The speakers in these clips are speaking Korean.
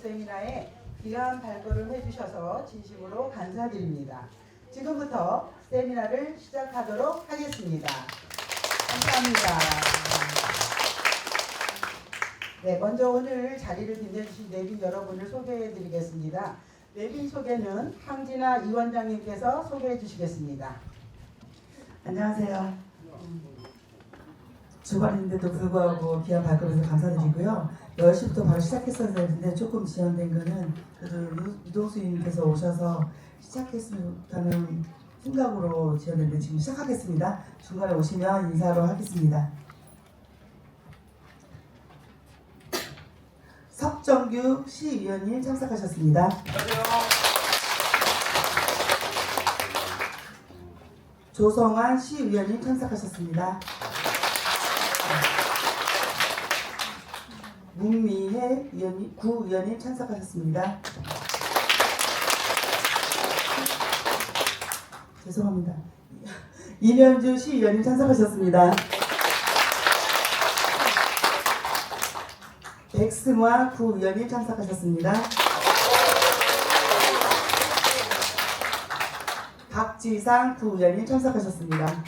세미나에 귀한 발걸음 해주셔서 진심으로 감사드립니다. 지금부터 세미나를 시작하도록 하겠습니다. 감사합니다. 네, 먼저 오늘 자리를 빛내주신 내빈 여러분을 소개해드리겠습니다. 내빈 소개는 황진아 위원장님께서 소개해 주시겠습니다. 안녕하세요. 주말인데도 불구하고 귀한 발걸음에서 감사드리고요. 10시부터 바로 시작했어야 되는데 조금 지연된 거는 그래도 유동수님께서 오셔서 시작했다는 생각으로 지연됐는데 지금 시작하겠습니다. 중간에 오시면 인사로 하겠습니다. 석정규 시의원님 참석하셨습니다. 안녕하세요. 조성환 시의원님 참석하셨습니다. 문미혜 구의원님 참석하셨습니다. 죄송합니다. 이면주 시의원님 참석하셨습니다. 백승화 구의원님 참석하셨습니다. 박지상 구의원님 참석하셨습니다.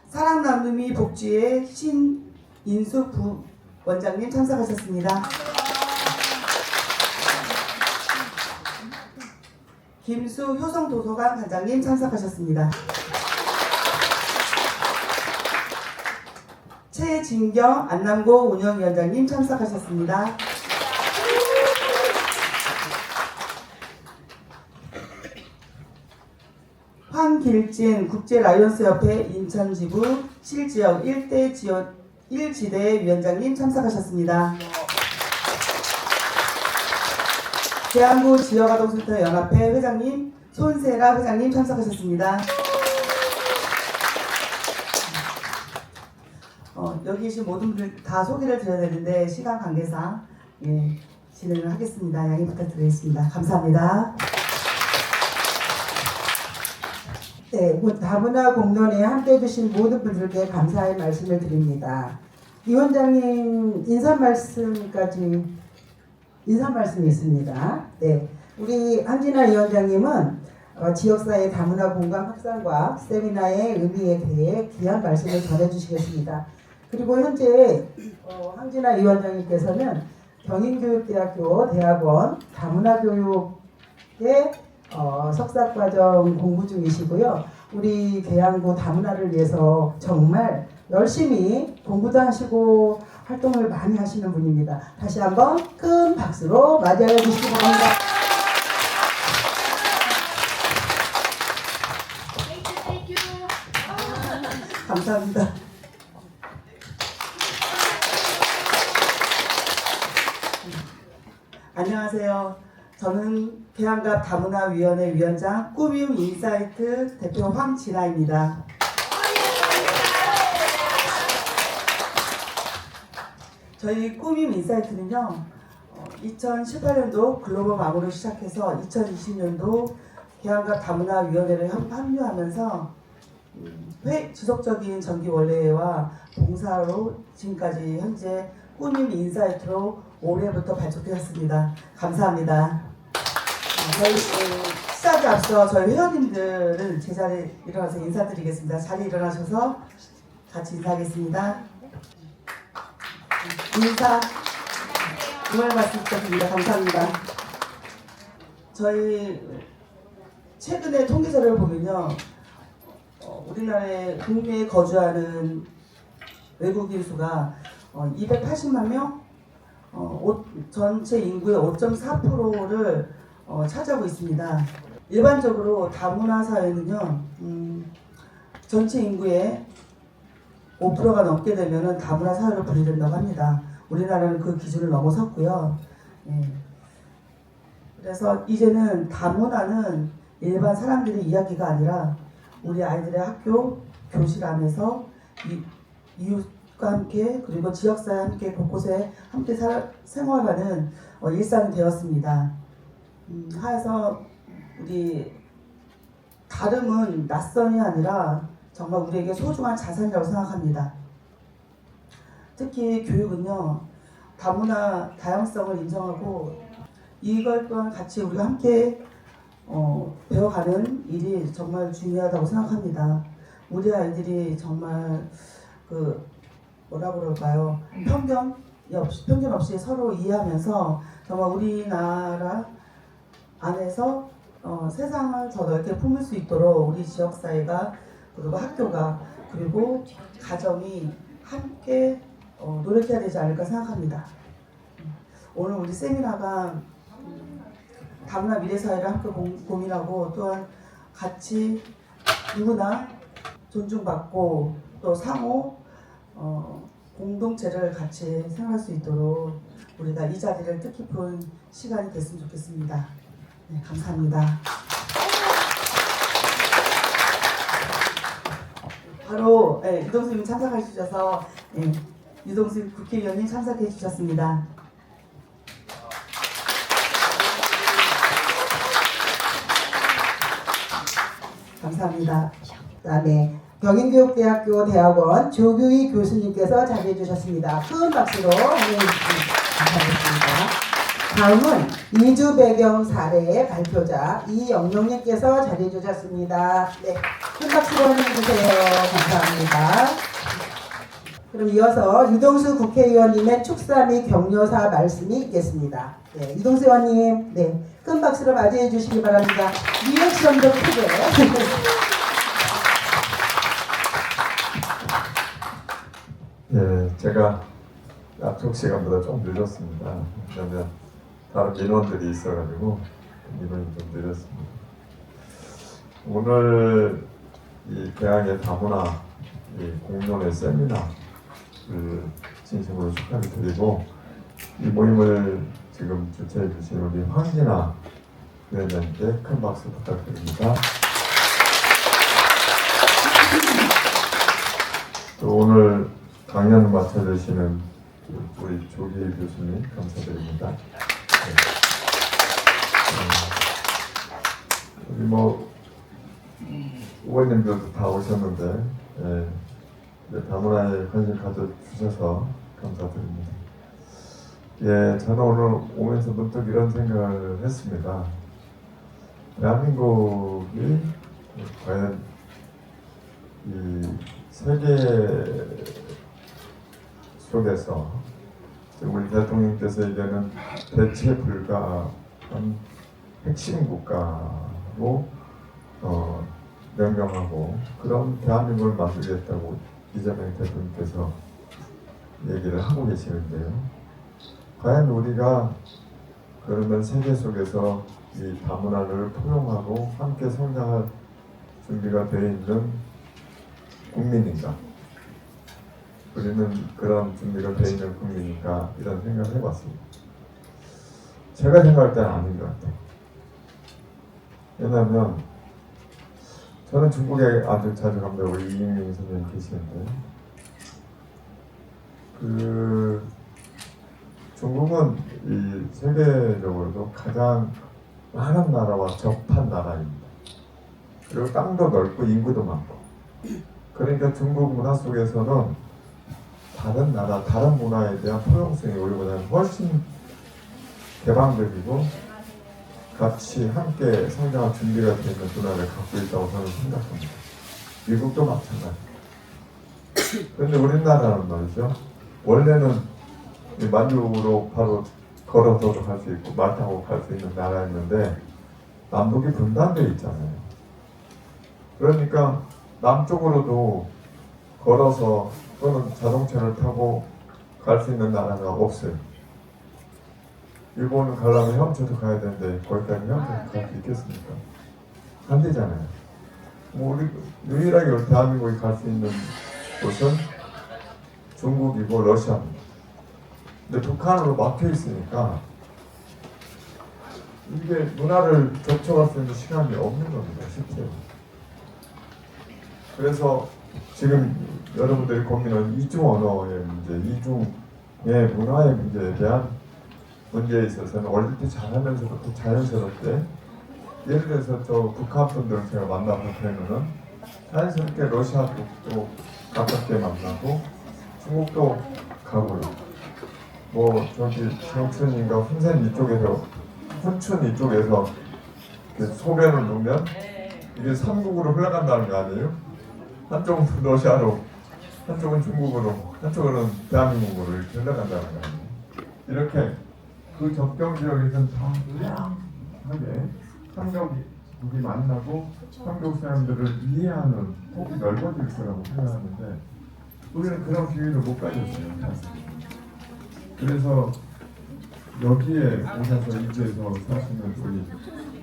사랑나눔이 복지의 신인수 부원장님 참석하셨습니다. 김수 효성도서관 관장님 참석하셨습니다. 최진경 안남고 운영위원장님 참석하셨습니다. 황길진 국제라이온스협회 인천지부 실지역 1대 지원 1지대 위원장님 참석하셨습니다. 대한부 지역아동센터 연합회 회장님 손세라 회장님 참석하셨습니다. 여기 계신 모든 분들 다 소개를 드려야 되는데 시간 관계상 진행을 하겠습니다. 양해 부탁드리겠습니다. 감사합니다. 네, 다문화 공론에 함께 해주신 모든 분들께 감사의 말씀을 드립니다. 위원장님 인사 말씀이 있습니다. 네, 우리 한진아 위원장님은 지역사회 다문화 공감 확산과 세미나의 의미에 대해 귀한 말씀을 전해주시겠습니다. 그리고 현재 한진아 위원장님께서는 경인교육대학교 대학원 다문화 교육의 석사과정 공부 중이시고요. 우리 계양구 다문화를 위해서 정말 열심히 공부도 하시고 활동을 많이 하시는 분입니다. 다시 한번 큰 박수로 맞이해 주시기 바랍니다. 감사합니다. 안녕하세요. 저는 계양갑 다문화위원회 위원장 꾸밈 인사이트 대표 황진아입니다. 저희 꾸밈 인사이트는요 2018년도 글로벌 마무를 시작해서 2020년도 계양갑 다문화위원회를 합류하면서 지속적인 정기 원래와 봉사로 지금까지 현재 꾸밈 인사이트로 올해부터 발족되었습니다. 감사합니다. 저희 시작에 앞서 저희 회원님들은 제자리에 일어나서 인사드리겠습니다. 자리에 일어나셔서 같이 인사하겠습니다. 인사 정말 말씀 부탁드립니다. 감사합니다. 저희 최근에 통계자료를 보면요, 우리나라에 국내에 거주하는 외국인 수가 280만 명, 전체 인구의 5.4%를 차지하고 있습니다. 일반적으로 다문화 사회는요, 전체 인구의 5%가 넘게 되면 다문화 사회로 분류된다고 합니다. 우리나라는 그 기준을 넘어섰고요. 예. 그래서 이제는 다문화는 일반 사람들의 이야기가 아니라 우리 아이들의 학교, 교실 안에서 이웃과 함께 그리고 지역사회 함께 곳곳에 함께 생활하는 일상이 되었습니다. 하여서 우리 다름은 낯선이 아니라 정말 우리에게 소중한 자산이라고 생각합니다. 특히 교육은요, 다문화 다양성을 인정하고 이걸 또한 같이 우리가 함께 배워가는 일이 정말 중요하다고 생각합니다. 우리 아이들이 정말 뭐라 그럴까요? 편견 없이 서로 이해하면서 정말 우리나라 안에서 세상을 더 넓게 품을 수 있도록 우리 지역사회가 그리고 학교가 그리고 가정이 함께 노력해야 되지 않을까 생각합니다. 오늘 우리 세미나가 다문화 미래사회를 함께 고민하고 또한 같이 누구나 존중받고 또 상호 공동체를 같이 생각할 수 있도록 우리가 이 자리를 뜻깊은 시간이 됐으면 좋겠습니다. 네, 감사합니다. 바로 유동수님 참석해 주셔서 유동수 국회의원님 참석해 주셨습니다. 감사합니다. 그다음에 경인교육대학교 대학원 조규희 교수님께서 자리해 주셨습니다. 큰 박수로 환영해 주시기 감사하겠습니다. 다음은 이주 배경 사례의 발표자 이영룡님께서 자리해 주셨습니다. 네, 큰 박수로 환영해 주세요. 감사합니다. 그럼 이어서 유동수 국회의원님의 축사 및 격려사 말씀이 있겠습니다. 네, 유동수 의원님, 네, 큰 박수로 맞이해 주시기 바랍니다. 리액션도 크게. 네, 제가 약속 시간보다 좀 늦었습니다. 왜냐하면 다른 민원들이 있어가지고 민원이 좀 늦었습니다. 오늘 이 개항의 다문화 이 공론의 세미나를 진심으로 축하를 드리고 이 모임을 지금 주최해 주신 우리 황진아 위원장님께 큰 박수 부탁드립니다. 또 오늘 강연을 맡아주시는 우리 조기 교수님 감사드립니다. 네. 우리 의원님들도 다 오셨는데 다문화에 관심 가져주셔서 감사드립니다. 예, 저는 오늘 오면서 문득 이런 생각을 했습니다. 대한민국이 과연 이 세계 속에서 우리 대통령께서 얘기하는 대체 불가한 핵심 국가로 명명하고 그런 대한민국을 만들겠다고 이재명 대통령께서 얘기를 하고 계시는데요. 과연 우리가 그러면 세계 속에서 이 다문화를 포용하고 함께 성장할 준비가 되어 있는 국민인가? 우리는 그런 준비가 되어 있는 국민인가? 이런 생각을 해봤습니다. 제가 생각할 때는 아닌 것 같아요. 왜냐하면 저는 중국에 아주 자주 갑니다. 우리 이익민 선생님 계시는데 중국은 이 세계적으로도 가장 많은 나라와 접한 나라입니다. 그리고 땅도 넓고 인구도 많고 그러니까 중국 문화 속에서는 다른 나라, 다른 문화에 대한 포용성이 우리보다는 훨씬 개방적이고 같이 함께 성장할 준비가 되어 있는 문화를 갖고 있다고 저는 생각합니다. 미국도 마찬가지입니다. 그런데 우리나라는 말이죠. 원래는 만주로 바로 걸어서도 갈 수 있고 말 타고 갈 수 있는 나라였는데 남북이 분단되어 있잖아요. 그러니까 남쪽으로도 걸어서 또는 자동차를 타고 갈 수 있는 나라가 없어요. 일본을 가려면 헤엄쳐서 가야 되는데 거기까지 헤엄쳐서 갈 수 있겠습니까? 안 되잖아요. 뭐 우리 유일하게 우리 대한민국이 갈 수 있는 곳은 중국이고 러시아입니다. 근데 북한으로 막혀 있으니까 이게 문화를 접촉할 수 있는 시간이 없는 겁니다. 실제로. 그래서 지금 여러분들이 고민하는 이중 언어의 문제, 이중의 문화의 문제에 대한 문제에 있어서는 어릴 때 잘하면서부터 자연스럽게, 예를 들어서 저 북한 분들을 제가 만나서 그러면은 자연스럽게 러시아 쪽도 가깝게 만나고 중국도 가고요. 뭐 저기 청춘인가 훈센 이쪽에서, 훈춘 이쪽에서 이렇게 소변을 놓으면 이게 삼국으로 흘러간다는 거 아니에요? 한쪽은 러시아로, 한쪽은 중국으로, 한쪽은 대한민국으로 이렇게 흘러간다는 거 아니에요? 이렇게 그 접경 지역에서는 다 다양하게 한국이 만나고 한국 사람들을 이해하는 폭이 넓어질 거라고 생각하는데 우리는 그런 기회를 못 가졌어요. 그래서 여기에 오셔서 이주에서 사시는 우리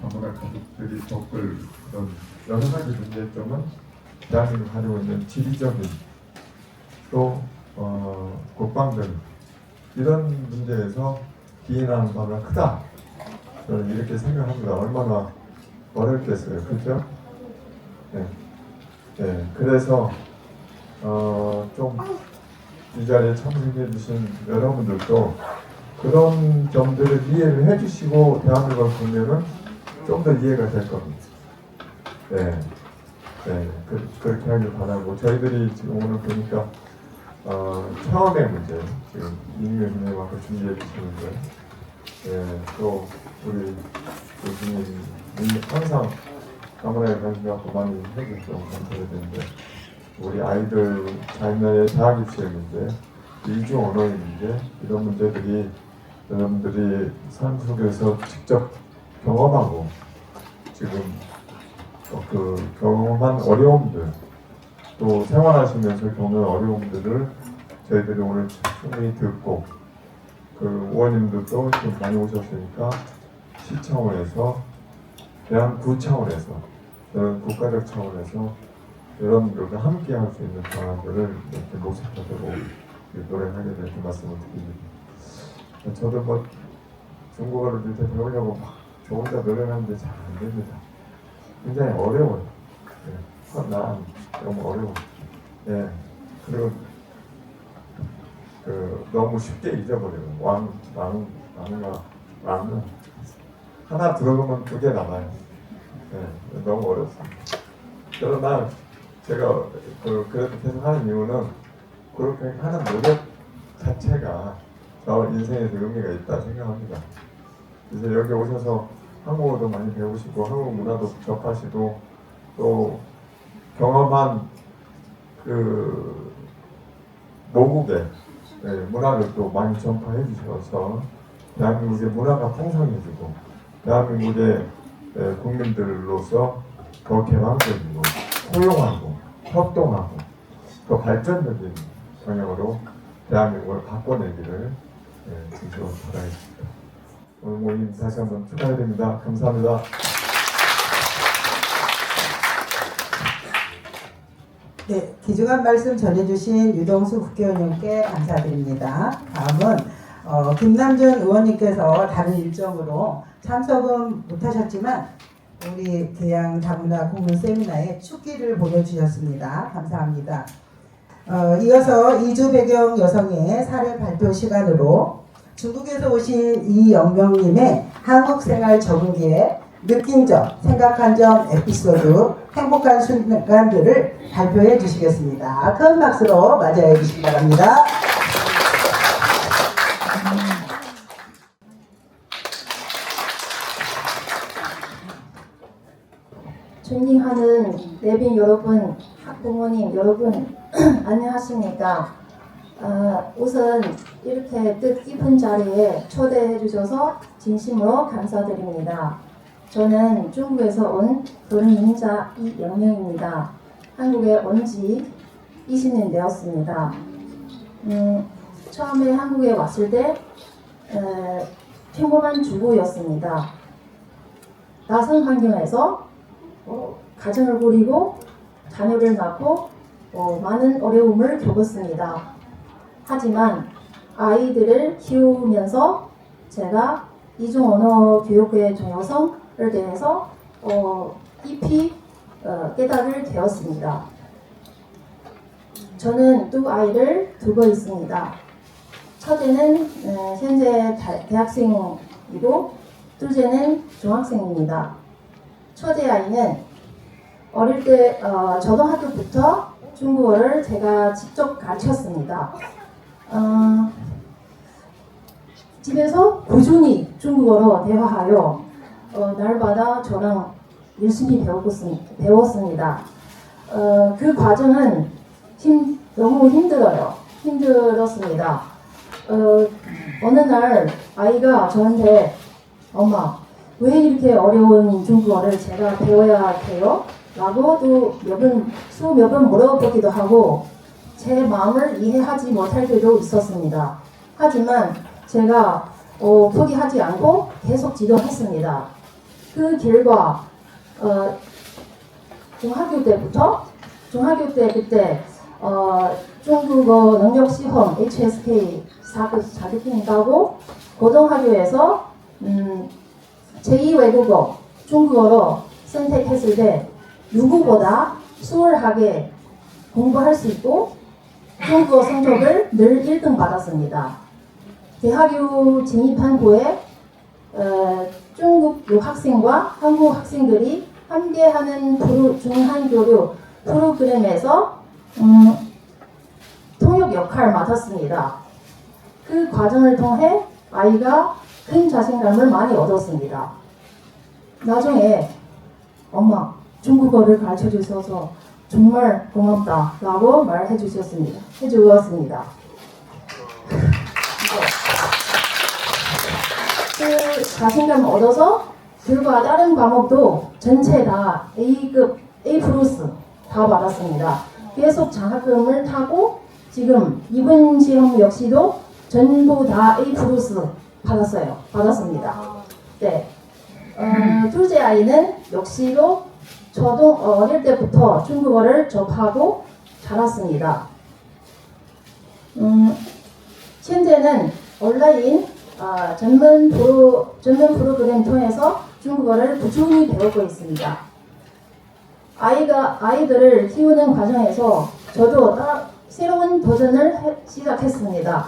아무나 가족들이 겪을 그런 여러 가지 문제점은 대한민국이 가지고 있는 지리적인 또 국방적인 이런 문제에서 기인하는 바가 크다. 저는 이렇게 생각합니다. 얼마나 어렵겠어요, 그렇죠? 네. 네. 그래서 좀 이 자리에 참석해 주신 여러분들도 그런 점들을 이해를 해주시고 대한민국을 보면은 좀 더 이해가 될 겁니다. 네, 네, 그렇게 하길 바라고 저희들이 지금 오늘 보니까 처음의 문제 지금 임명진에 와서 준비해 주시는데, 네, 또 우리 교수님 항상 가문에 관심 갖고 많이 해주셔서 감사드리는데. 우리 아이들 자녀의 대학 입시의 문제, 이중 언어의 문제, 이런 문제들이 여러분들이 삶 속에서 직접 경험하고 지금 그 경험한 어려움들, 또 생활하시면서 겪는 어려움들을 저희들이 오늘 충분히 듣고 그 의원님들도 좀 많이 오셨으니까 시 차원에서 대한구 차원에서 저는 국가적 차원에서 여러분들과 함께 할 수 있는 방안들을 이렇게 모색하도록 노력하게 될 그 말씀을 드립니다. 저도 뭐 중국어를 이렇게 배우려고 막 저 혼자 노력하는데 잘 안 됩니다. 굉장히 어려워요. 네. 난 너무 어려워. 네. 그리고 너무 쉽게 잊어버려요. 왕은 하나 들어보면 두 개 나와요. 네. 너무 어렵습니다. 그러나 제가 그래도 계속 하는 이유는 그렇게 하는 노력 자체가 저 인생에서 의미가 있다 생각합니다. 그래서 여기 오셔서 한국어도 많이 배우시고 한국 문화도 접하시고 또 경험한 그 모국의 문화를 또 많이 전파해 주셔서 대한민국의 문화가 풍성해지고 대한민국의 국민들로서 더 개방적이고 포용하고 협동하고 더 발전적인 방향으로 대한민국을 바꿔내기를 진심으로 바라겠습니다. 오늘 모임 다시 한번 축하드립니다. 감사합니다. 네, 귀중한 말씀 전해주신 유동수 국회의원님께 감사드립니다. 다음은 김남준 의원님께서 다른 일정으로 참석은 못하셨지만 우리 계양 다문화 공론 세미나에 축기를 보내주셨습니다. 감사합니다. 이어서 이주 배경 여성의 사례 발표 시간으로 중국에서 오신 이영명님의 한국 생활 적응기에 느낀 점, 생각한 점, 에피소드, 행복한 순간들을 발표해 주시겠습니다. 큰 박수로 맞이해 주시기 바랍니다. 존경하는 내빈 여러분, 학부모님 여러분, 안녕하십니까? 우선 이렇게 뜻깊은 자리에 초대해 주셔서 진심으로 감사드립니다. 저는 중국에서 온 도른민자 이영명입니다. 한국에 온 지 20년 되었습니다. 처음에 한국에 왔을 때 평범한 주부였습니다. 낯선 환경에서 가정을 꾸리고 자녀를 낳고 많은 어려움을 겪었습니다. 하지만 아이들을 키우면서 제가 이중 언어 교육의 중요성을 대해서 깊이 깨닫게 되었습니다. 저는 두 아이를 두고 있습니다. 첫째는 현재 대학생이고 둘째는 중학생입니다. 첫째 아이는 어릴 때 초등학교부터 중국어를 제가 직접 가르쳤습니다. 집에서 꾸준히 중국어로 대화하여 날마다 저랑 열심히 배웠습니다. 그 과정은 너무 힘들었습니다. 어느 날 아이가 저한테 엄마 왜 이렇게 어려운 중국어를 제가 배워야 해요? 라고 수몇 번 물어보기도 하고 제 마음을 이해하지 못할 때도 있었습니다. 하지만 제가 포기하지 않고 계속 지도했습니다. 그 결과 중학교 때 그때 중국어 능력 시험 HSK 4급 자격증이 따고 고등학교에서 제2 외국어 중국어로 선택했을 때 누구보다 수월하게 공부할 수 있고 중국어 성적을 늘 1등 받았습니다. 대학교 진입한 후에 중국 유학생과 한국 학생들이 함께하는 중한교류 프로그램에서 통역 역할을 맡았습니다. 그 과정을 통해 아이가 큰 자신감을 많이 얻었습니다. 나중에 엄마 중국어를 가르쳐 주셔서 정말 고맙다 라고 말해 주었습니다. 그 자신감을 얻어서 결과 다른 과목도 전체 다 A급, A+ 다 받았습니다. 계속 장학금을 타고 지금 이번 시험 역시도 전부 다 A+ 받았습니다. 네. 둘째 아이는 역시도 저도 어릴 때부터 중국어를 접하고 자랐습니다. 현재는 온라인 전문 프로그램 통해서 중국어를 꾸준히 배우고 있습니다. 아이들을 키우는 과정에서 저도 새로운 도전을 시작했습니다.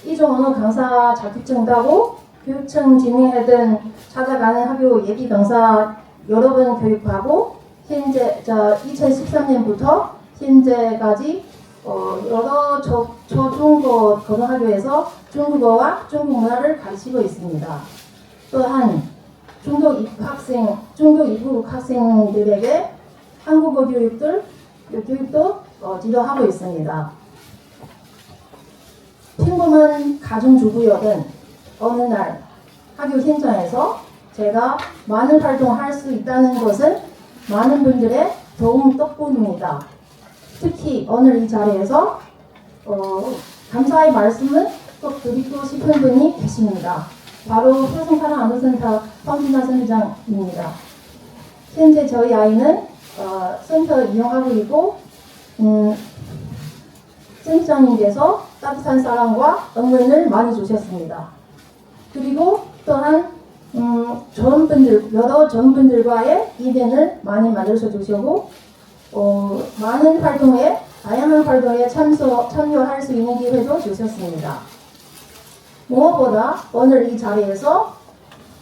이중 언어 강사 자격증 따고 교육청 진행하던 찾아가는 학교 예비 강사 여러 번 교육하고 현재 2013년부터 현재까지 여러 초중고 고등학교에서 중국어와 중국 문화를 가르치고 있습니다. 또한 중국 입국 학생들에게 한국어 교육도 지도하고 있습니다. 평범한 가정주부여든 어느 날 학교 현장에서 제가 많은 활동할 수 있다는 것은 많은 분들의 도움 덕분입니다. 특히 오늘 이 자리에서 감사의 말씀을 꼭 드리고 싶은 분이 계십니다. 바로 효성사랑 안도센터 황진아 선생님입니다. 현재 저희 아이는 센터 이용하고 있고 센터장님께서 따뜻한 사랑과 응원을 많이 주셨습니다. 그리고 또한 여러 좋은 분들과의 이벤을 많이 만들어서 주시고 많은 다양한 활동에 참여할 수 있는 기회도 주셨습니다. 무엇보다 오늘 이 자리에서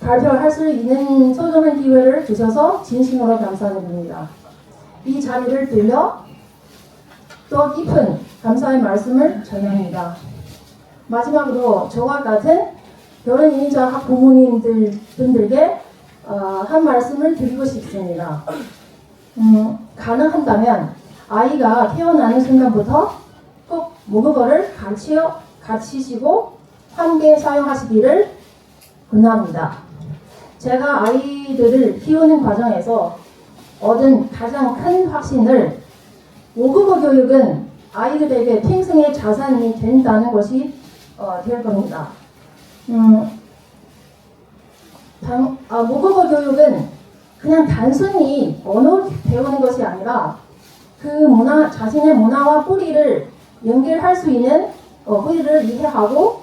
발표할 수 있는 소중한 기회를 주셔서 진심으로 감사드립니다. 이 자리를 빌려 더 깊은 감사의 말씀을 전합니다. 마지막으로 저와 같은 결혼인자 학부모님들께 한 말씀을 드리고 싶습니다. 가능한다면 아이가 태어나는 순간부터 꼭 모국어를 가르치시고 함께 사용하시기를 권합니다. 제가 아이들을 키우는 과정에서 얻은 가장 큰 확신을 모국어 교육은 아이들에게 평생의 자산이 된다는 것이 될 겁니다. 모국어 교육은 그냥 단순히 언어 배우는 것이 아니라 그 문화, 자신의 문화와 뿌리를 연결할 수 있는 뿌리를 이해하고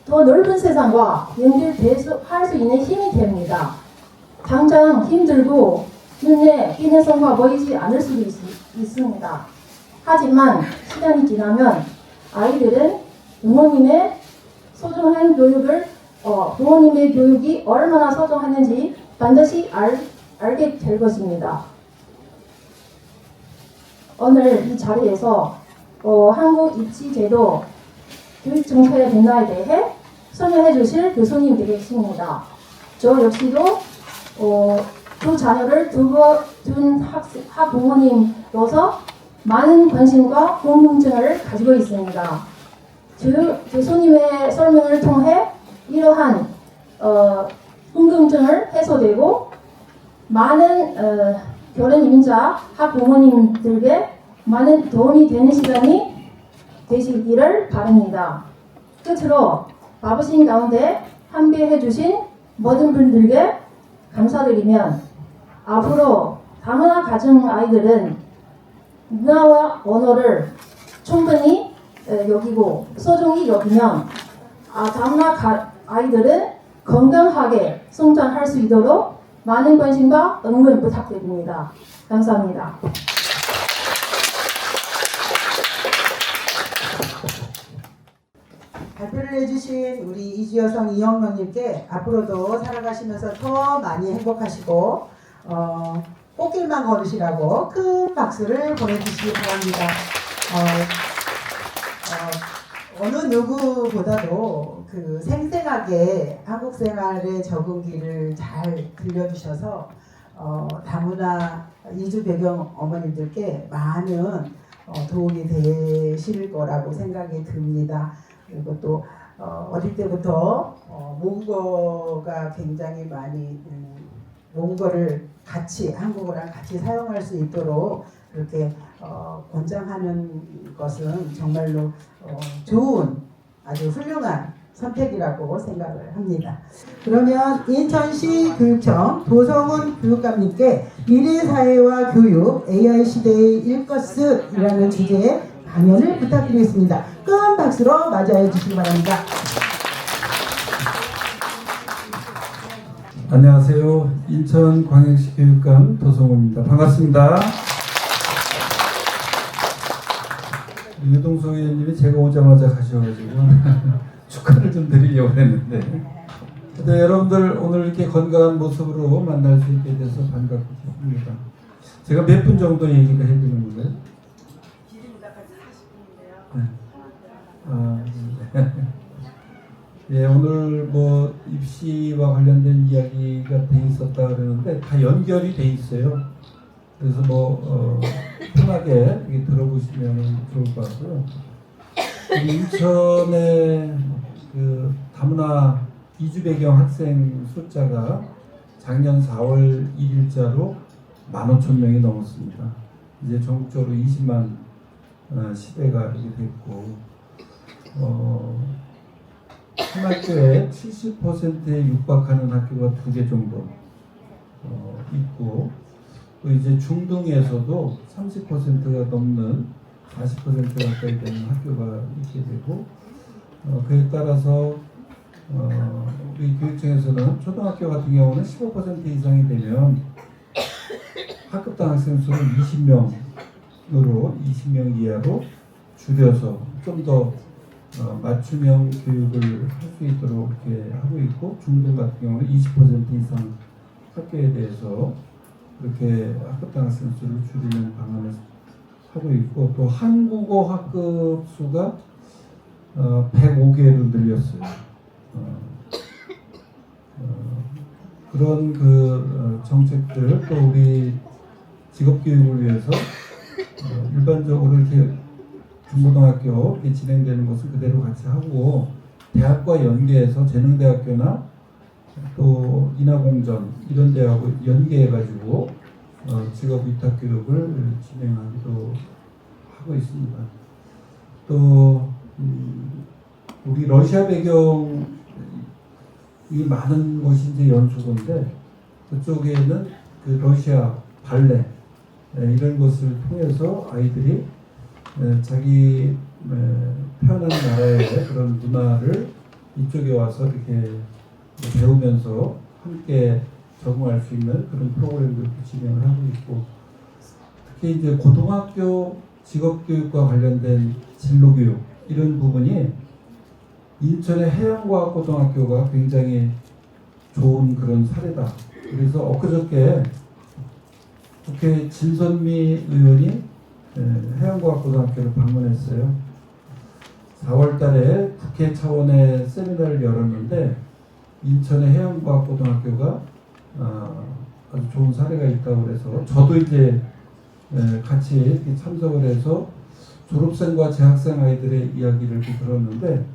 더 넓은 세상과 연결할 수 있는 힘이 됩니다. 당장 힘들고 눈에 띄는 성과가 보이지 않을 수도 있습니다. 하지만 시간이 지나면 아이들은 부모님의 소중한 교육을 부모님의 교육이 얼마나 소중하는지 반드시 알게 될 것입니다. 오늘 이 자리에서 한국 입시제도 교육 정책의 변화에 대해 설명해 주실 교수님 되겠습니다. 저 역시도 두 자녀를 둔 학부모님으로서 많은 관심과 궁금증을 가지고 있습니다. 교수님의 설명을 통해 이러한 궁금증을 해소되고 많은 결혼 이민자 학부모님들에게 많은 도움이 되는 시간이 되시기를 바랍니다. 끝으로 바쁘신 가운데 함께해 주신 모든 분들께 감사드리면 앞으로 다문화 가정 아이들은 문화와 언어를 충분히 여기고 소중히 여기면 다문화 아이들은 건강하게 성장할 수 있도록 많은 관심과 응원 부탁드립니다. 감사합니다. 발표를 해주신 우리 이주여성 이영명님께 앞으로도 살아가시면서 더 많이 행복하시고 꽃길만 걸으시라고 큰 박수를 보내주시기 바랍니다. 어느 누구보다도 그 생생하게 한국 생활의 적응기를 잘 들려주셔서 다문화 이주 배경 어머님들께 많은 도움이 되실 거라고 생각이 듭니다. 그리고 또 어릴 때부터 모국어가 굉장히 많이 모국어를 같이 한국어랑 같이 사용할 수 있도록 그렇게 권장하는 것은 정말로 좋은 아주 훌륭한 선택이라고 생각을 합니다. 그러면 인천시 교육청 도성훈 교육감님께 미래사회와 교육 AI 시대의 일것이라는 주제의 강연을 부탁드리겠습니다. 큰 박수로 맞이해 주시기 바랍니다. 안녕하세요. 인천광역시 교육감 도성훈입니다. 반갑습니다. 유동수 의원님이 제가 오자마자 가셔가지고 축하를 좀 드리려고 했는데 근데 여러분들 오늘 이렇게 건강한 모습으로 만날 수 있게 돼서 반갑고 싶습니다. 제가 몇 분 정도 얘기를 해드리는 건가요? 네. 예, 오늘 뭐 입시와 관련된 이야기가 돼 있었다 그러는데 다 연결이 돼 있어요. 그래서 편하게 이렇게 들어보시면 좋을 것 같고요. 인천의 그 다문화 이주 배경 학생 숫자가 작년 4월 1일자로 15,000명이 넘었습니다. 이제 전국적으로 20만 시대가 이렇게 됐고 한 학교에 70%에 육박하는 학교가 2개 정도 있고 또 이제 중등에서도 30%가 넘는 40% 가까이 되는 학교가 있게 되고 그에 따라서 우리 교육청에서는 초등학교 같은 경우는 15% 이상이 되면 학급당 학생 수를 20명으로 20명 이하로 줄여서 좀 더 맞춤형 교육을 할 수 있도록 이렇게 하고 있고 중등 같은 경우는 20% 이상 학교에 대해서 그렇게 학급당 학생 수를 줄이는 방안을 하고 있고 또 한국어 학급 수가 105개로 늘렸어요. 그런 그 정책들 또 우리 직업교육을 위해서 일반적으로 이렇게 중고등학교 진행되는 것을 그대로 같이 하고 대학과 연계해서 재능대학교나 또 인하공전 이런 데하고 연계해가지고 직업 위탁 교육을 진행하기도 하고 있습니다. 또 우리 러시아 배경이 많은 곳이 이제 연수구인데 그쪽에는 그 러시아 발레 이런 것을 통해서 아이들이 자기 태어난 나라의 그런 문화를 이쪽에 와서 이렇게 배우면서 함께 적응할 수 있는 그런 프로그램들도 진행을 하고 있고, 특히 이제 고등학교 직업교육과 관련된 진로교육 이런 부분이 인천의 해양과학고등학교가 굉장히 좋은 그런 사례다. 그래서 엊그저께 국회 진선미 의원이 해양과학고등학교를 방문했어요. 4월 달에 국회 차원의 세미나를 열었는데 인천의 해양과학고등학교가 아주 좋은 사례가 있다고 그래서 저도 이제 같이 이렇게 참석을 해서 졸업생과 재학생 아이들의 이야기를 들었는데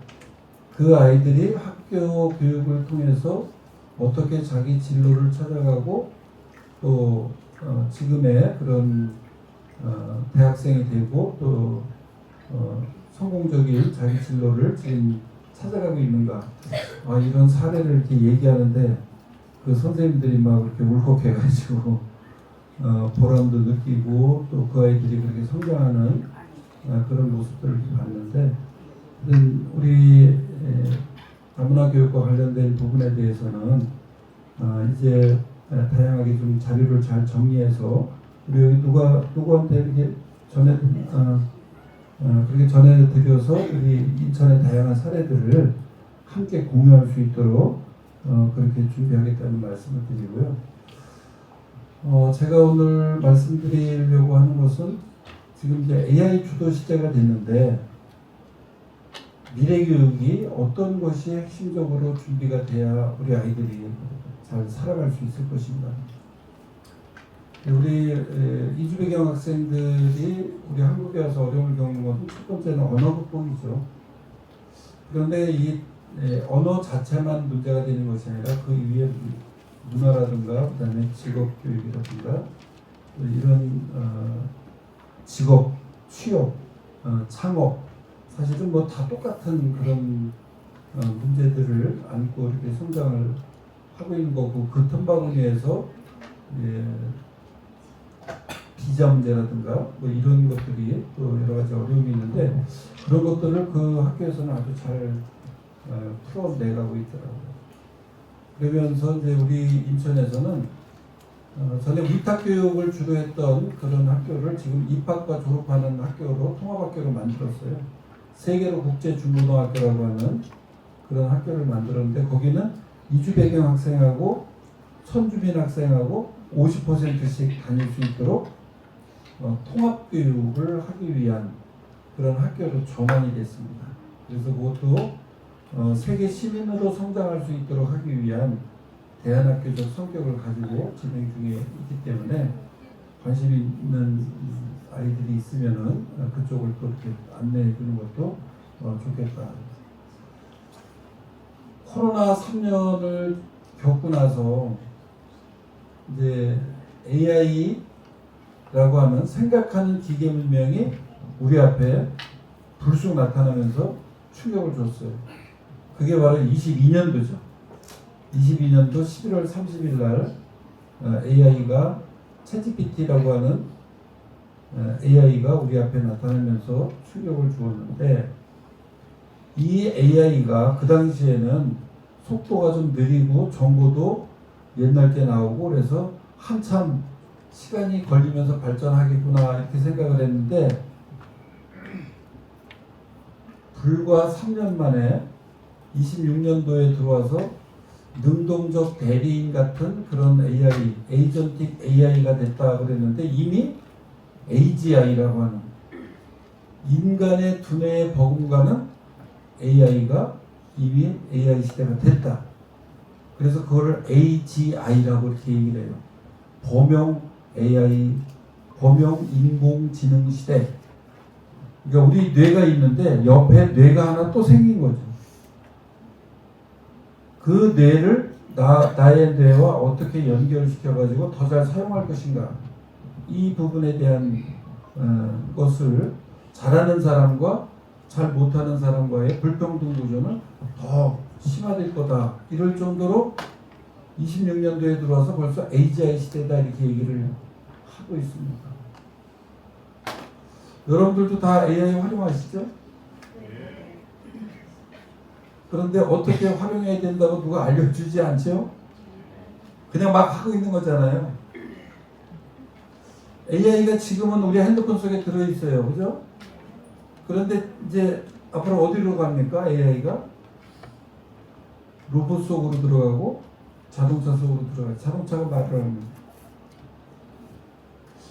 그 아이들이 학교 교육을 통해서 어떻게 자기 진로를 찾아가고 또 지금의 그런 대학생이 되고 또 성공적인 자기 진로를 지금 찾아가고 있는가, 이런 사례를 이렇게 얘기하는데 그 선생님들이 막 이렇게 울컥해가지고 보람도 느끼고 또 그 아이들이 그렇게 성장하는 그런 모습들을 봤는데, 우리 다문화 교육과 관련된 부분에 대해서는 이제 다양하게 좀 자료를 잘 정리해서 우리 여기 누구한테 이렇게 그렇게 전해드려서 우리 인천의 다양한 사례들을 함께 공유할 수 있도록 그렇게 준비하겠다는 말씀을 드리고요. 제가 오늘 말씀드리려고 하는 것은 지금 이제 AI 주도 시대가 됐는데 미래 교육이 어떤 것이 핵심적으로 준비가 돼야 우리 아이들이 잘 살아갈 수 있을 것인가. 우리 이주 배경 학생들이 우리 한국에 와서 어려움을 겪는 것은 첫 번째는 언어 극복이죠. 그런데 이 언어 자체만 문제가 되는 것이 아니라 그 위에 문화라든가 그다음에 직업 교육이라든가 이런 직업, 취업, 창업 사실은 뭐 다 똑같은 그런 문제들을 안고 이렇게 성장을 하고 있는 거고, 그 틈바구니에서 비자 문제라든가 뭐 이런 것들이 또 여러 가지 어려움이 있는데 그런 것들을 그 학교에서는 아주 잘 풀어내가고 있더라고요. 그러면서 이제 우리 인천에서는 전에 위탁교육을 주로 했던 그런 학교를 지금 입학과 졸업하는 학교로 통합학교로 만들었어요. 세계로 국제중고등학교라고 하는 그런 학교를 만들었는데 거기는 이주 배경 학생하고 천주민 학생하고 50%씩 다닐 수 있도록 통합교육을 하기 위한 그런 학교로 전환이 됐습니다. 그래서 그것도 세계 시민으로 성장할 수 있도록 하기 위한 대안학교적 성격을 가지고 진행 중에 있기 때문에 관심 있는 아이들이 있으면은 그쪽을 또 이렇게 안내해 주는 것도 좋겠다. 코로나 3년을 겪고 나서 이제 AI라고 하는 생각하는 기계 문명이 우리 앞에 불쑥 나타나면서 충격을 줬어요. 그게 바로 22년도죠. 22년도 11월 30일 날 AI가 챗GPT라고 하는 AI가 우리 앞에 나타나면서 충격을 주었는데, 이 AI가 그 당시에는 속도가 좀 느리고 정보도 옛날 때 나오고 그래서 한참 시간이 걸리면서 발전하겠구나 이렇게 생각을 했는데, 불과 3년 만에 26년도에 들어와서 능동적 대리인 같은 그런 AI, 에이전틱 AI가 됐다 그랬는데 이미 AGI라고 하는 인간의 두뇌에 버금가는 AI가 이미 AI 시대가 됐다. 그래서 그거를 AGI라고 이렇게 얘기를 해요. 범용 AI, 범용 인공지능 시대. 그러니까 우리 뇌가 있는데 옆에 뇌가 하나 또 생긴 거죠. 그 뇌를 나의 뇌와 어떻게 연결시켜가지고 더 잘 사용할 것인가, 이 부분에 대한 것을 잘하는 사람과 잘 못하는 사람과의 불평등 구조는 더 심화될 거다. 이럴 정도로 26년도에 들어와서 벌써 AGI 시대다 이렇게 얘기를 하고 있습니다. 여러분들도 다 AI 활용하시죠? 그런데 어떻게 활용해야 된다고 누가 알려주지 않죠? 그냥 막 하고 있는 거잖아요. AI가 지금은 우리 핸드폰 속에 들어있어요. 그죠? 그런데 이제 앞으로 어디로 갑니까? AI가? 로봇 속으로 들어가고 자동차 속으로 들어가요. 자동차가 말을 합니다.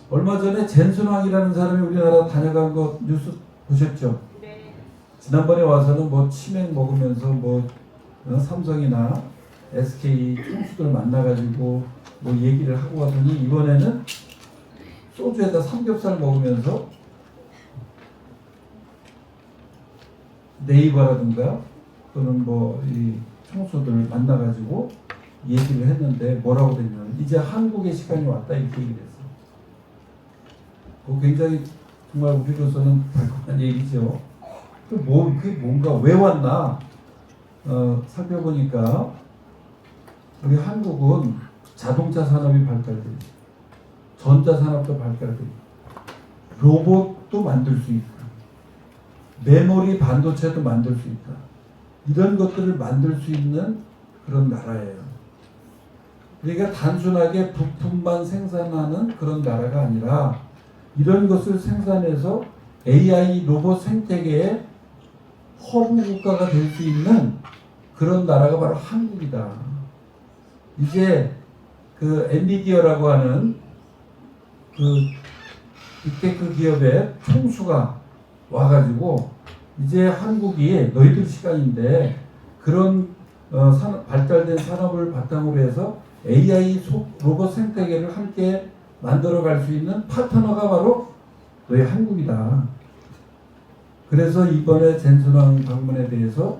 얼마 전에 젠순왕이라는 사람이 우리나라 다녀간 거 뉴스 보셨죠? 네. 지난번에 와서는 뭐 치맥 먹으면서 뭐 삼성이나 SK 총수들 만나가지고 뭐 얘기를 하고 가더니 이번에는 소주에다 삼겹살 먹으면서 네이버라든가 또는 뭐 이 총수들 만나가지고 얘기를 했는데 뭐라고 됐냐면 이제 한국의 시간이 왔다 이렇게 얘기를 했어요. 굉장히 정말 우리로서는 달콤한 얘기죠. 그게 뭔가 왜 왔나 살펴보니까 우리 한국은 자동차 산업이 발달돼 있고 전자 산업도 발달돼 있고 로봇도 만들 수 있고 메모리 반도체도 만들 수 있다. 이런 것들을 만들 수 있는 그런 나라예요. 그러니까 단순하게 부품만 생산하는 그런 나라가 아니라 이런 것을 생산해서 AI 로봇 생태계의 허브 국가가 될 수 있는 그런 나라가 바로 한국이다. 이제 그 엔비디아라고 하는 그 빅테크 기업의 총수가 와가지고 이제 한국이 너희들 시간인데 그런 발달된 산업을 바탕으로 해서 AI 로봇 생태계를 함께 만들어갈 수 있는 파트너가 바로 너희 한국이다. 그래서 이번에 젠순왕 방문에 대해서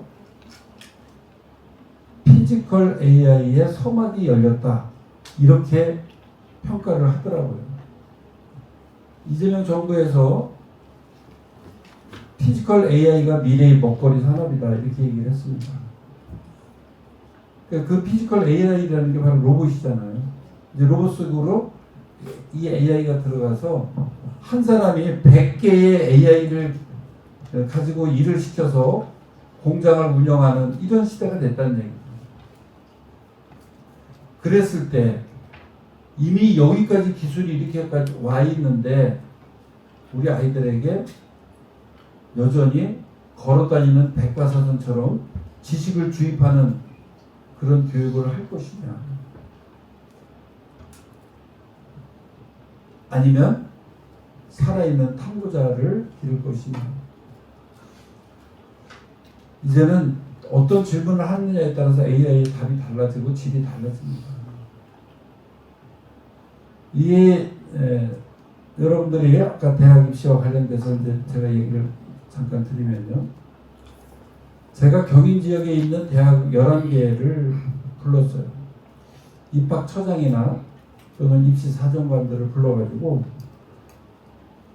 피지컬 AI의 서막이 열렸다. 이렇게 평가를 하더라고요. 이재명 정부에서 피지컬 AI가 미래의 먹거리 산업이다. 이렇게 얘기를 했습니다. 그 피지컬 AI라는 게 바로 로봇이잖아요. 이제 로봇 속으로 이 AI가 들어가서 한 사람이 100개의 AI를 가지고 일을 시켜서 공장을 운영하는 이런 시대가 됐다는 얘기입니다. 그랬을 때 이미 여기까지 기술이 이렇게까지 와 있는데 우리 아이들에게 여전히 걸어다니는 백과사전처럼 지식을 주입하는 그런 교육을 할 것이냐, 아니면 살아있는 탐구자를 기를 것이냐. 이제는 어떤 질문을 하느냐에 따라서 AI의 답이 달라지고 질이 달라집니다. 이게 여러분들이 아까 대학 입시와 관련돼서 이제 제가 얘기를 잠깐 드리면요. 제가 경인 지역에 있는 대학 11개를 불렀어요. 입학처장이나 또는 입시 사정관들을 불러가지고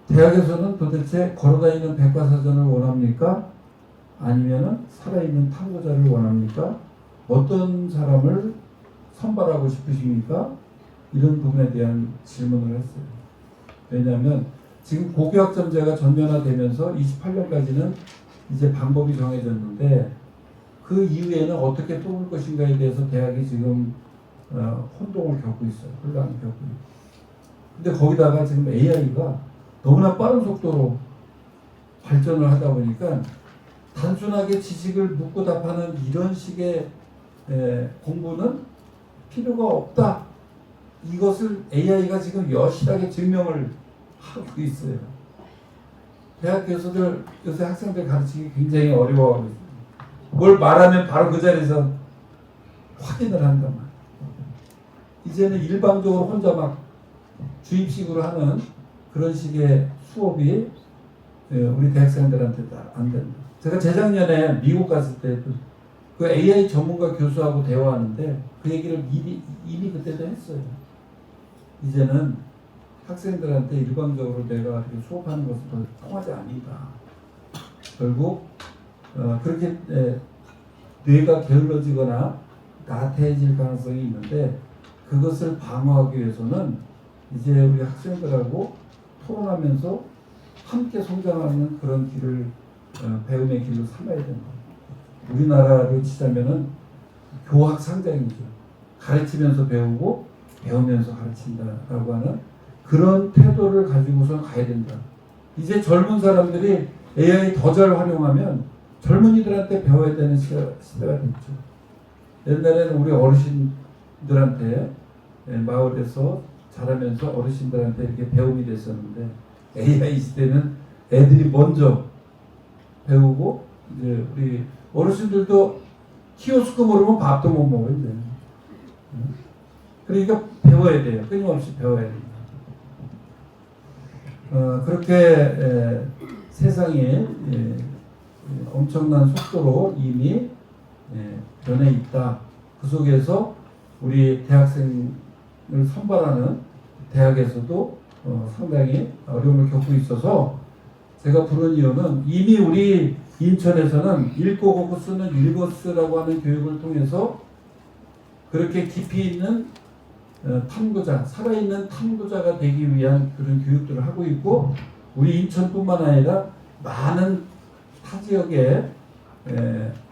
대학에서는 도대체 걸어다니는 백과사전을 원합니까? 아니면은 살아있는 탐구자를 원합니까? 어떤 사람을 선발하고 싶으십니까? 이런 부분에 대한 질문을 했어요. 왜냐하면 지금 고교학점제가 전면화되면서 28년까지는 이제 방법이 정해졌는데 그 이후에는 어떻게 뽑을 것인가에 대해서 대학이 지금 혼동을 겪고 있어요. 혼란을 겪고 있어요. 근데 거기다가 지금 AI가 너무나 빠른 속도로 발전을 하다 보니까 단순하게 지식을 묻고 답하는 이런 식의 공부는 필요가 없다. 이것을 AI가 지금 여실하게 증명을 하고 있어요. 대학 교수들 요새 학생들 가르치기 굉장히 어려워하고 있어요. 뭘 말하면 바로 그 자리에서 확인을 한단 말이에요. 이제는 일방적으로 혼자 막 주입식으로 하는 그런 식의 수업이 우리 대학생들한테 안 된다. 제가 재작년에 미국 갔을 때 그 그 AI 전문가 교수하고 대화하는데 그 얘기를 이미 그때도 했어요. 이제는 학생들한테 일방적으로 내가 이렇게 수업하는 것은 더 통하지 않는다. 결국 그렇게 뇌가 게을러지거나 나태해질 가능성이 있는데 그것을 방어하기 위해서는 이제 우리 학생들하고 토론하면서 함께 성장하는 그런 길을 배움의 길로 삼아야 된다. 우리나라로 치자면은 교학 상장이죠. 가르치면서 배우고 배우면서 가르친다라고 하는 그런 태도를 가지고서 가야 된다. 이제 젊은 사람들이 AI 더 잘 활용하면 젊은이들한테 배워야 되는 시대가 됐죠. 옛날에는 우리 어르신들한테 마을에서 자라면서 어르신들한테 이렇게 배움이 됐었는데 AI 시대는 애들이 먼저 배우고 이제 우리 어르신들도 키오스크 모르면 밥도 못 먹어요. 이제. 그러니까 배워야 돼요. 끊임없이 배워야 됩니다. 그렇게 세상에 엄청난 속도로 이미 변해 있다. 그 속에서 우리 대학생을 선발하는 대학에서도 상당히 어려움을 겪고 있어서 제가 부른 이유는 이미 우리 인천에서는 읽고 걷고 쓰는 읽어쓰라고 하는 교육을 통해서 그렇게 깊이 있는 탐구자, 살아있는 탐구자가 되기 위한 그런 교육들을 하고 있고 우리 인천뿐만 아니라 많은 타 지역의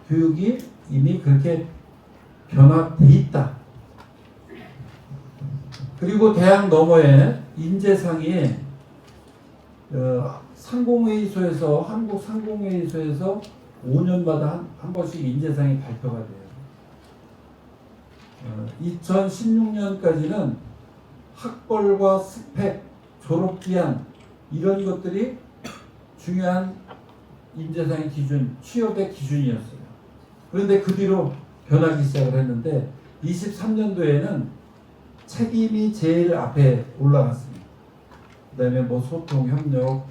교육이 이미 그렇게 변화돼 있다. 그리고 대학 너머에 인재상이 상공회의소에서 한국 상공회의소에서 5년마다 한 번씩 인재상이 발표가 돼요. 2016년까지는 학벌과 스펙, 졸업기한 이런 것들이 중요한 인재상의 기준, 취업의 기준이었어요. 그런데 그 뒤로 변하기 시작을 했는데 23년도에는 책임이 제일 앞에 올라갔습니다. 그 다음에 뭐 소통, 협력,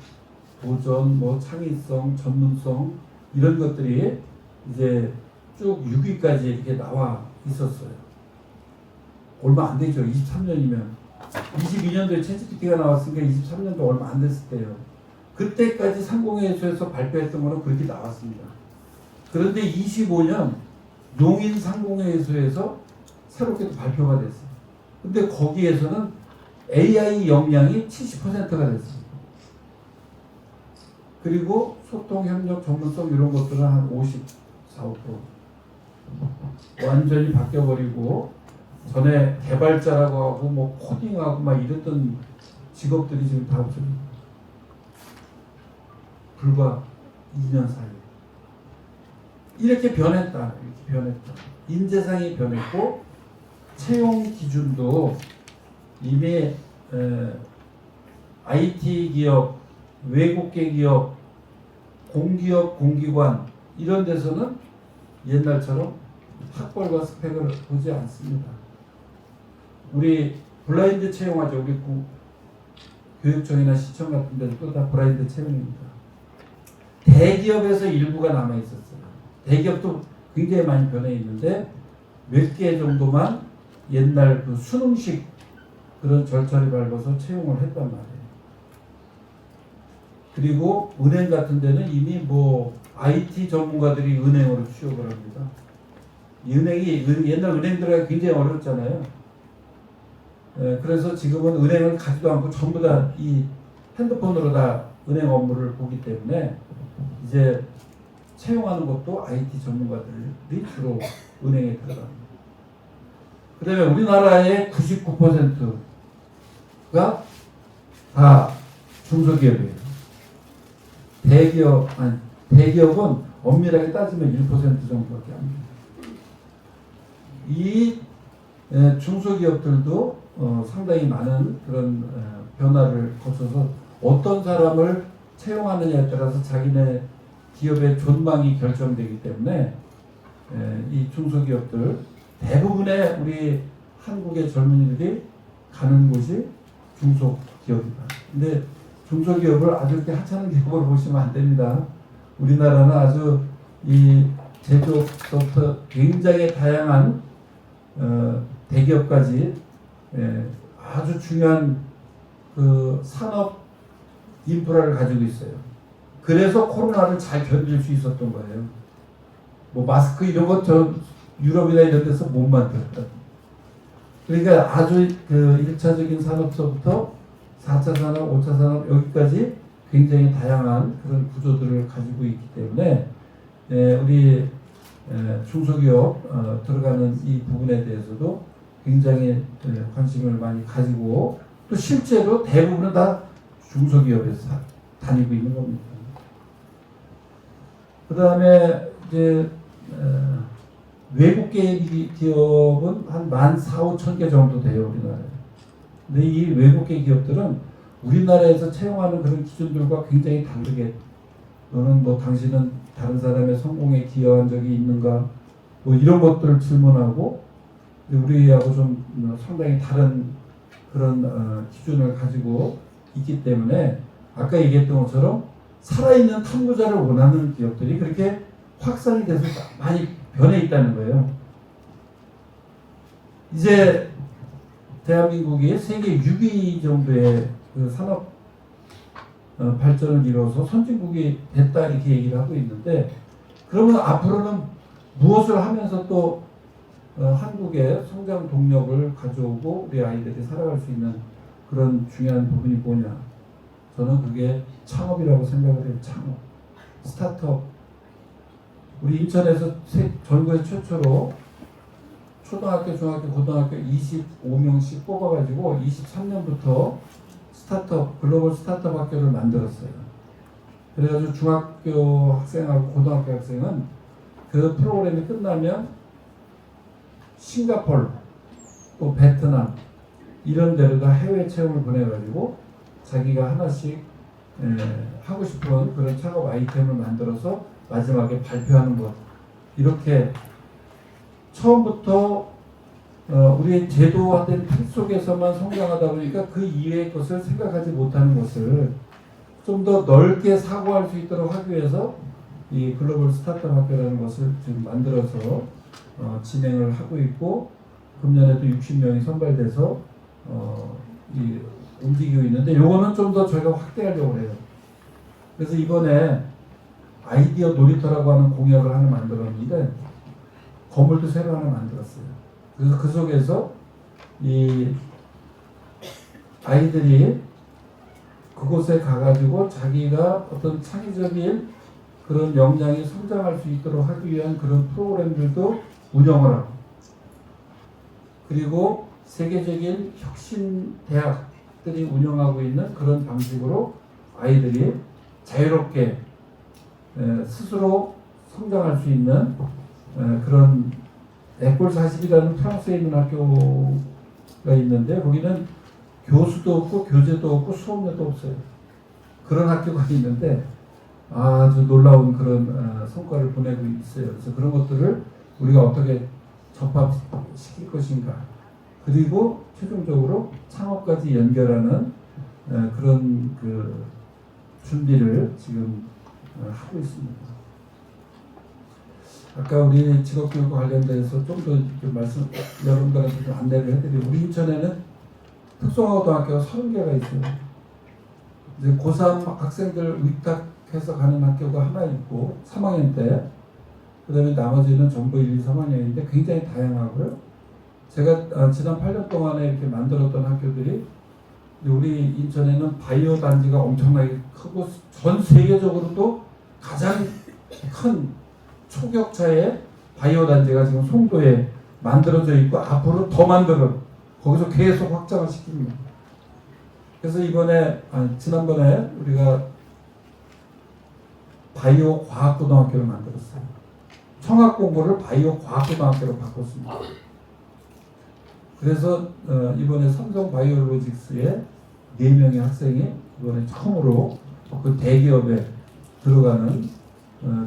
도전, 뭐 창의성, 전문성 이런 것들이 이제 쭉 6위까지 이렇게 나와 있었어요. 얼마 안 되죠. 23년이면 22년도에 챗GPT가 나왔으니까 23년도 얼마 안 됐을 때요. 그때까지 상공회의소에서 발표했던 거는 그렇게 나왔습니다. 그런데 25년 농인 상공회의소에서 새롭게 발표가 됐어요. 근데 거기에서는 AI 역량이 70%가 됐어요. 그리고 소통, 협력, 전문성 이런 것들은 한 54, 5%. 완전히 바뀌어버리고 전에 개발자라고 하고 뭐 코딩하고 막 이랬던 직업들이 지금 다 없어집니다. 불과 2년 사이. 이렇게 변했다. 이렇게 변했다. 인재상이 변했고 채용 기준도 이미 IT 기업, 외국계 기업, 공기업, 공기관 이런 데서는 옛날처럼 학벌과 스펙을 보지 않습니다. 우리 블라인드 채용하죠. 우리 교육청이나 시청 같은 데는 또 다 블라인드 채용입니다. 대기업에서 일부가 남아 있었어요. 대기업도 굉장히 많이 변해 있는데 몇 개 정도만 옛날 그 수능식 그런 절차를 밟아서 채용을 했단 말이에요. 그리고 은행 같은 데는 이미 뭐 IT 전문가들이 은행으로 취업을 합니다. 이 은행이 옛날 은행들하기 굉장히 어렵잖아요. 그래서 지금은 은행을 가지도 않고 전부 다 이 핸드폰으로 다 은행 업무를 보기 때문에 이제 채용하는 것도 IT 전문가들이 주로 은행에 들어갑니다. 그 다음에 우리나라의 99%가 다 중소기업이에요. 대기업은 엄밀하게 따지면 1% 정도밖에 안 돼요. 이 중소기업들도 상당히 많은 그런 변화를 거쳐서 어떤 사람을 채용하느냐에 따라서 자기네 기업의 존망이 결정되기 때문에 이 중소기업들 대부분의 우리 한국의 젊은이들이 가는 곳이 중소기업이다. 근데 중소기업을 아주 이렇게 하찮은 기업으로 보시면 안 됩니다. 우리나라는 아주 이 제조업부터 굉장히 다양한 대기업까지 아주 중요한 그 산업 인프라를 가지고 있어요. 그래서 코로나를 잘 견딜 수 있었던 거예요. 뭐 마스크 이런 것 저 유럽이나 이런 데서 못 만들었다. 그러니까 아주 그 1차적인 산업서부터 4차 산업, 5차 산업 여기까지 굉장히 다양한 그런 구조들을 가지고 있기 때문에 우리 중소기업 들어가는 이 부분에 대해서도 굉장히 관심을 많이 가지고 또 실제로 대부분은 다 중소기업에서 다니고 있는 겁니다. 그 다음에 이제 외국계 기업은 한 14,5천 개 정도 돼요, 우리나라에. 근데 이 외국계 기업들은 우리나라에서 채용하는 그런 기준들과 굉장히 다르게, 너는 뭐 당신은 다른 사람의 성공에 기여한 적이 있는가, 뭐 이런 것들을 질문하고, 우리하고 좀 상당히 다른 그런 기준을 가지고 있기 때문에 아까 얘기했던 것처럼 살아있는 탐구자를 원하는 기업들이 그렇게 확산이 돼서 많이 변해 있다는 거예요. 이제 대한민국이 세계 6위 정도의 그 산업 발전을 이뤄서 선진국이 됐다 이렇게 얘기를 하고 있는데, 그러면 앞으로는 무엇을 하면서 또 한국의 성장 동력을 가져오고 우리 아이들이 살아갈 수 있는 그런 중요한 부분이 뭐냐? 저는 그게 창업이라고 생각을 해요. 창업, 스타트업. 우리 인천에서 전국에 최초로 초등학교, 중학교, 고등학교 25명씩 뽑아가지고 23년부터 스타트업, 글로벌 스타트업 학교를 만들었어요. 그래가지고 중학교 학생하고 고등학교 학생은 그 프로그램이 끝나면 싱가포르, 또 베트남 이런 데로다 해외 체험을 보내가지고 자기가 하나씩 하고 싶은 그런 창업 아이템을 만들어서 마지막에 발표하는 것. 이렇게 처음부터 우리의 제도화된 틀 속에서만 성장하다 보니까 그 이외의 것을 생각하지 못하는 것을 좀 더 넓게 사고할 수 있도록 하기 위해서 이 글로벌 스타트업 학교라는 것을 지금 만들어서 진행을 하고 있고, 금년에도 60명이 선발돼서 움직이고 있는데, 요거는 좀 더 저희가 확대하려고 해요. 그래서 이번에 아이디어 놀이터라고 하는 공약을 하나 만들었는데, 건물도 새로 하나 만들었어요. 그래서 그 속에서 이 아이들이 그곳에 가가지고 자기가 어떤 창의적인 그런 역량이 성장할 수 있도록 하기 위한 그런 프로그램들도 운영을 하고, 그리고 세계적인 혁신 대학들이 운영하고 있는 그런 방식으로 아이들이 자유롭게 스스로 성장할 수 있는 그런 에콜 40이라는 프랑스에 있는 학교가 있는데, 거기는 교수도 없고 교재도 없고 수업료도 없어요. 그런 학교가 있는데 아주 놀라운 그런 성과를 보내고 있어요. 그래서 그런 것들을 우리가 어떻게 접합시킬 것인가, 그리고 최종적으로 창업까지 연결하는 그런 그 준비를 지금 하고 있습니다. 아까 우리 직업교육과 관련돼서 좀 더 말씀, 여러분들한테 좀 안내를 해드리고, 우리 인천에는 특성화고등학교가 30개가 있어요. 이제 고3 학생들 위탁해서 가는 학교가 하나 있고 3학년 때, 그 다음에 나머지는 전부 1, 2, 3학년인데 굉장히 다양하고요. 제가 지난 8년 동안에 이렇게 만들었던 학교들이, 우리 인천에는 바이오 단지가 엄청나게 크고 전 세계적으로도 가장 큰 초격차의 바이오 단지가 지금 송도에 만들어져 있고, 앞으로 더 거기서 계속 확장을 시킵니다. 그래서 지난번에 우리가 바이오 과학고등학교를 만들었어요. 청학 공부를 바이오 과학고등학교로 바꿨습니다. 그래서 이번에 삼성 바이오로직스의 4명의 학생이 이번에 처음으로 그 대기업에 들어가는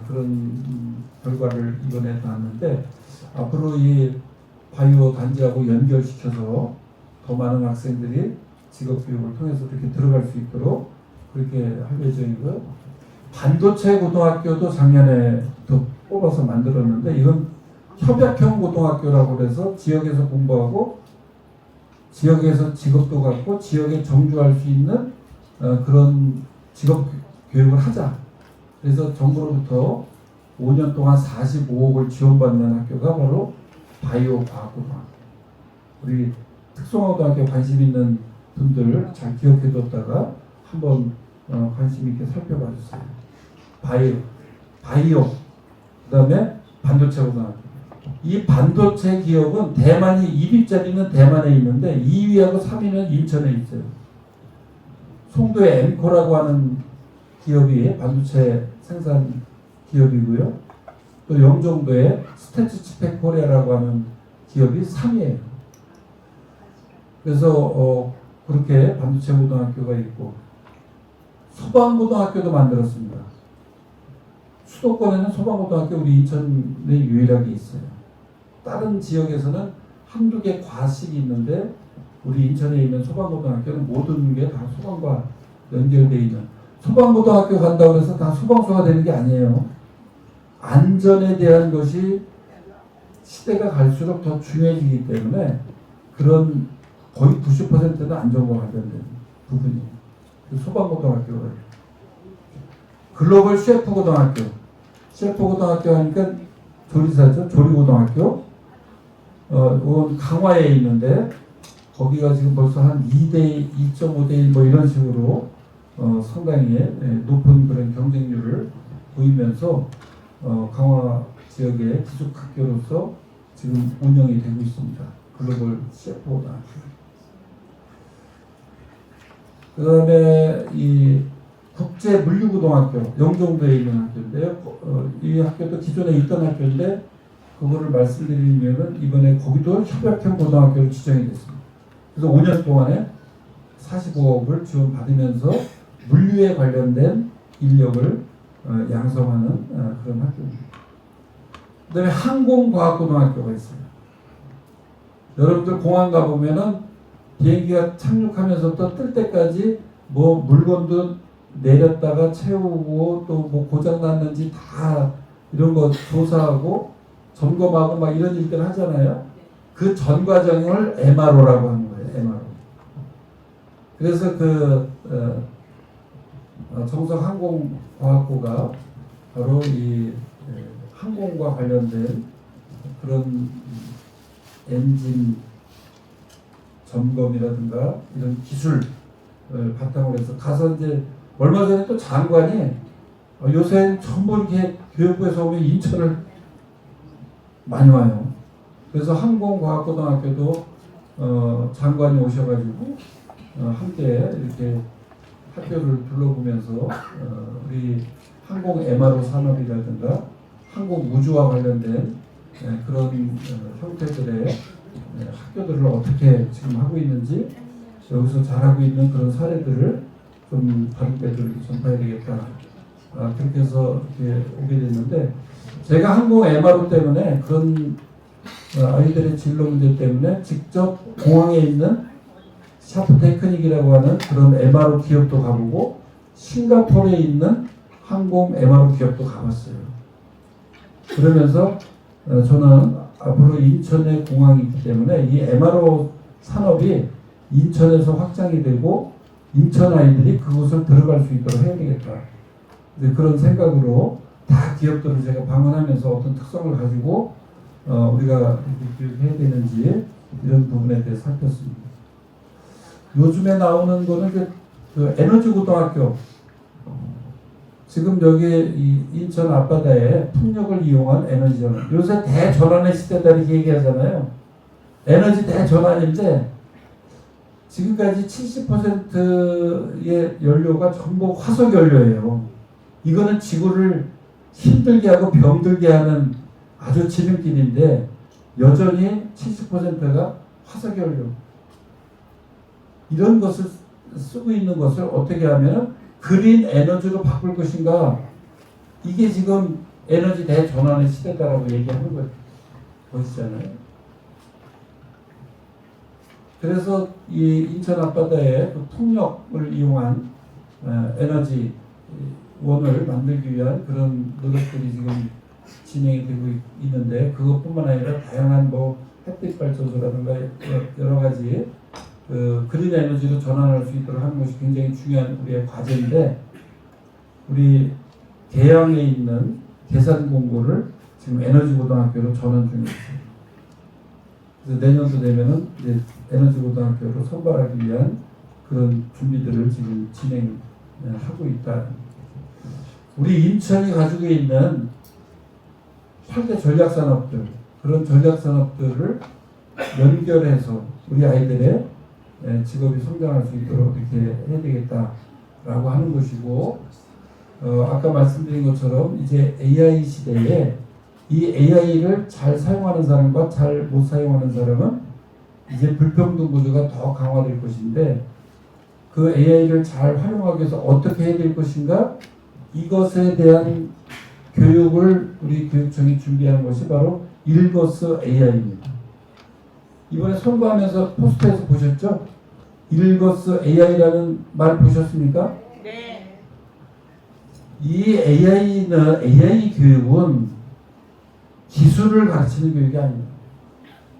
그런 결과를 이번에 나왔는데, 앞으로 이 바이오 단지하고 연결시켜서 더 많은 학생들이 직업교육을 통해서 이렇게 들어갈 수 있도록 그렇게 할 예정이고요. 반도체 고등학교도 작년에 또 뽑아서 만들었는데 이건 협약형 고등학교라고 그래서 지역에서 공부하고 지역에서 직업도 갖고 지역에 정주할 수 있는 그런 직업 교육을 하자. 그래서 정부로부터 5년 동안 45억을 지원받는 학교가 바로 바이오 과학고등학교. 우리 특성화고등학교 관심 있는 분들 잘 기억해뒀다가 한번 관심 있게 살펴봐 주세요. 바이오, 그다음에 반도체 고등학교. 이 반도체 기업은 대만이 1위 자리는 대만에 있는데 2위하고 3위는 인천에 있어요. 송도의 엠코라고 하는 기업이 반도체 생산 기업이고요. 또 영종도에 스태츠치펙 코리아라고 하는 기업이 3위예요. 그래서 그렇게 반도체 고등학교가 있고 소방고등학교도 만들었습니다. 수도권에는 소방고등학교 우리 인천에 유일하게 있어요. 다른 지역에서는 한두 개 과실이 있는데 우리 인천에 있는 소방고등학교는 모든 게 다 소방과 연결되어 있는 소방고등학교 간다고 해서 다 소방서가 되는 게 아니에요. 안전에 대한 것이 시대가 갈수록 더 중요해지기 때문에 그런 거의 90%는 안전과 관련된 부분이 소방고등학교가 글로벌 셰프고등학교 셰프고등학교 하니까 조리사죠. 조리고등학교 강화에 있는데 거기가 지금 벌써 한 2대 2.5대 1 뭐 이런 식으로 상당히 높은 그런 경쟁률을 보이면서 강화 지역의 기숙학교로서 지금 운영이 되고 있습니다. 글로벌 셰프고등학교. 그 다음에 이 국제물류고등학교 영종도에 있는 학교인데요. 이 학교도 기존에 있던 학교인데 그거를 말씀드리면은 이번에 거기도 협약형 고등학교로 지정이 됐습니다. 그래서 5년 동안에 45억을 지원받으면서 물류에 관련된 인력을 양성하는 그런 학교입니다. 그 다음에 항공과학고등학교가 있어요. 여러분들 공항 가보면은 비행기가 착륙하면서부터 뜰 때까지 뭐 물건도 내렸다가 채우고 또 뭐 고장 났는지 다 이런 거 조사하고 점검하고 막 이런 일들을 하잖아요. 그 전 과정을 MRO라고 하는 거예요. MRO. 그래서 정석항공과학고가 바로 이 항공과 관련된 그런 엔진 점검이라든가 이런 기술을 바탕으로 해서 가서 이제 얼마 전에 또 장관이 요새 전부 이렇게 교육부에서 오면 인천을 많이 와요. 그래서 항공과학고등학교도 장관이 오셔가지고 함께 이렇게 학교를 둘러보면서 우리 항공 MRO 산업이라든가 항공 우주와 관련된 그런 형태들의 학교들을 어떻게 지금 하고 있는지 여기서 잘하고 있는 그런 사례들을 좀 다른 때들 전파해야 되겠다. 그렇게 해서 이렇게 오게 됐는데 제가 항공 MRO 때문에 그런 아이들의 진로 문제 때문에 직접 공항에 있는 샤프 테크닉이라고 하는 그런 MRO 기업도 가보고 싱가포르에 있는 항공 MRO 기업도 가봤어요. 그러면서 저는 앞으로 인천에 공항이 있기 때문에 이 MRO 산업이 인천에서 확장이 되고 인천 아이들이 그곳을 들어갈 수 있도록 해야 되겠다. 그런 생각으로 다 기업들을 제가 방문하면서 어떤 특성을 가지고 우리가 교육해야 되는지 이런 부분에 대해서 살폈습니다. 요즘에 나오는 거는 그 에너지 고등학교. 지금 여기 이 인천 앞바다에 풍력을 이용한 에너지 전환. 요새 대전환의 시대다 이렇게 얘기하잖아요. 에너지 대전환인데 지금까지 70%의 연료가 전부 화석 연료예요. 이거는 지구를 힘들게 하고 병들게 하는 아주 지름길인데 여전히 70%가 화석 연료. 이런 것을 쓰고 있는 것을 어떻게 하면 그린 에너지로 바꿀 것인가. 이게 지금 에너지 대전환의 시대다라고 얘기하는 것이잖아요. 그래서 이 인천 앞바다에 그 풍력을 이용한 에너지 원을 만들기 위한 그런 노력들이 지금 진행이 되고 있는데 그것뿐만 아니라 다양한 뭐 햇빛 발전소라든가 여러 가지 그 그린 에너지로 전환할 수 있도록 하는 것이 굉장히 중요한 우리의 과제인데 우리 계양에 있는 계산공고를 지금 에너지고등학교로 전환 중에 있어요. 그래서 내년도 되면은 이제 에너지고등학교로 선발하기 위한 그런 준비들을 지금 진행하고 있다. 우리 인천이 가지고 있는 8대 전략산업들, 그런 전략산업들을 연결해서 우리 아이들의 직업이 성장할 수 있도록 이렇게 해야 되겠다라고 하는 것이고, 아까 말씀드린 것처럼 이제 AI 시대에 이 AI를 잘 사용하는 사람과 잘 못 사용하는 사람은 이제 불평등 구조가 더 강화될 것인데, 그 AI를 잘 활용하기 위해서 어떻게 해야 될 것인가, 이것에 대한 교육을 우리 교육청이 준비하는 것이 바로 일거스 AI입니다. 이번에 선거하면서 포스터에서 보셨죠? 일거스 AI라는 말 보셨습니까? 네. 이 AI 교육은 기술을 가르치는 교육이 아닙니다.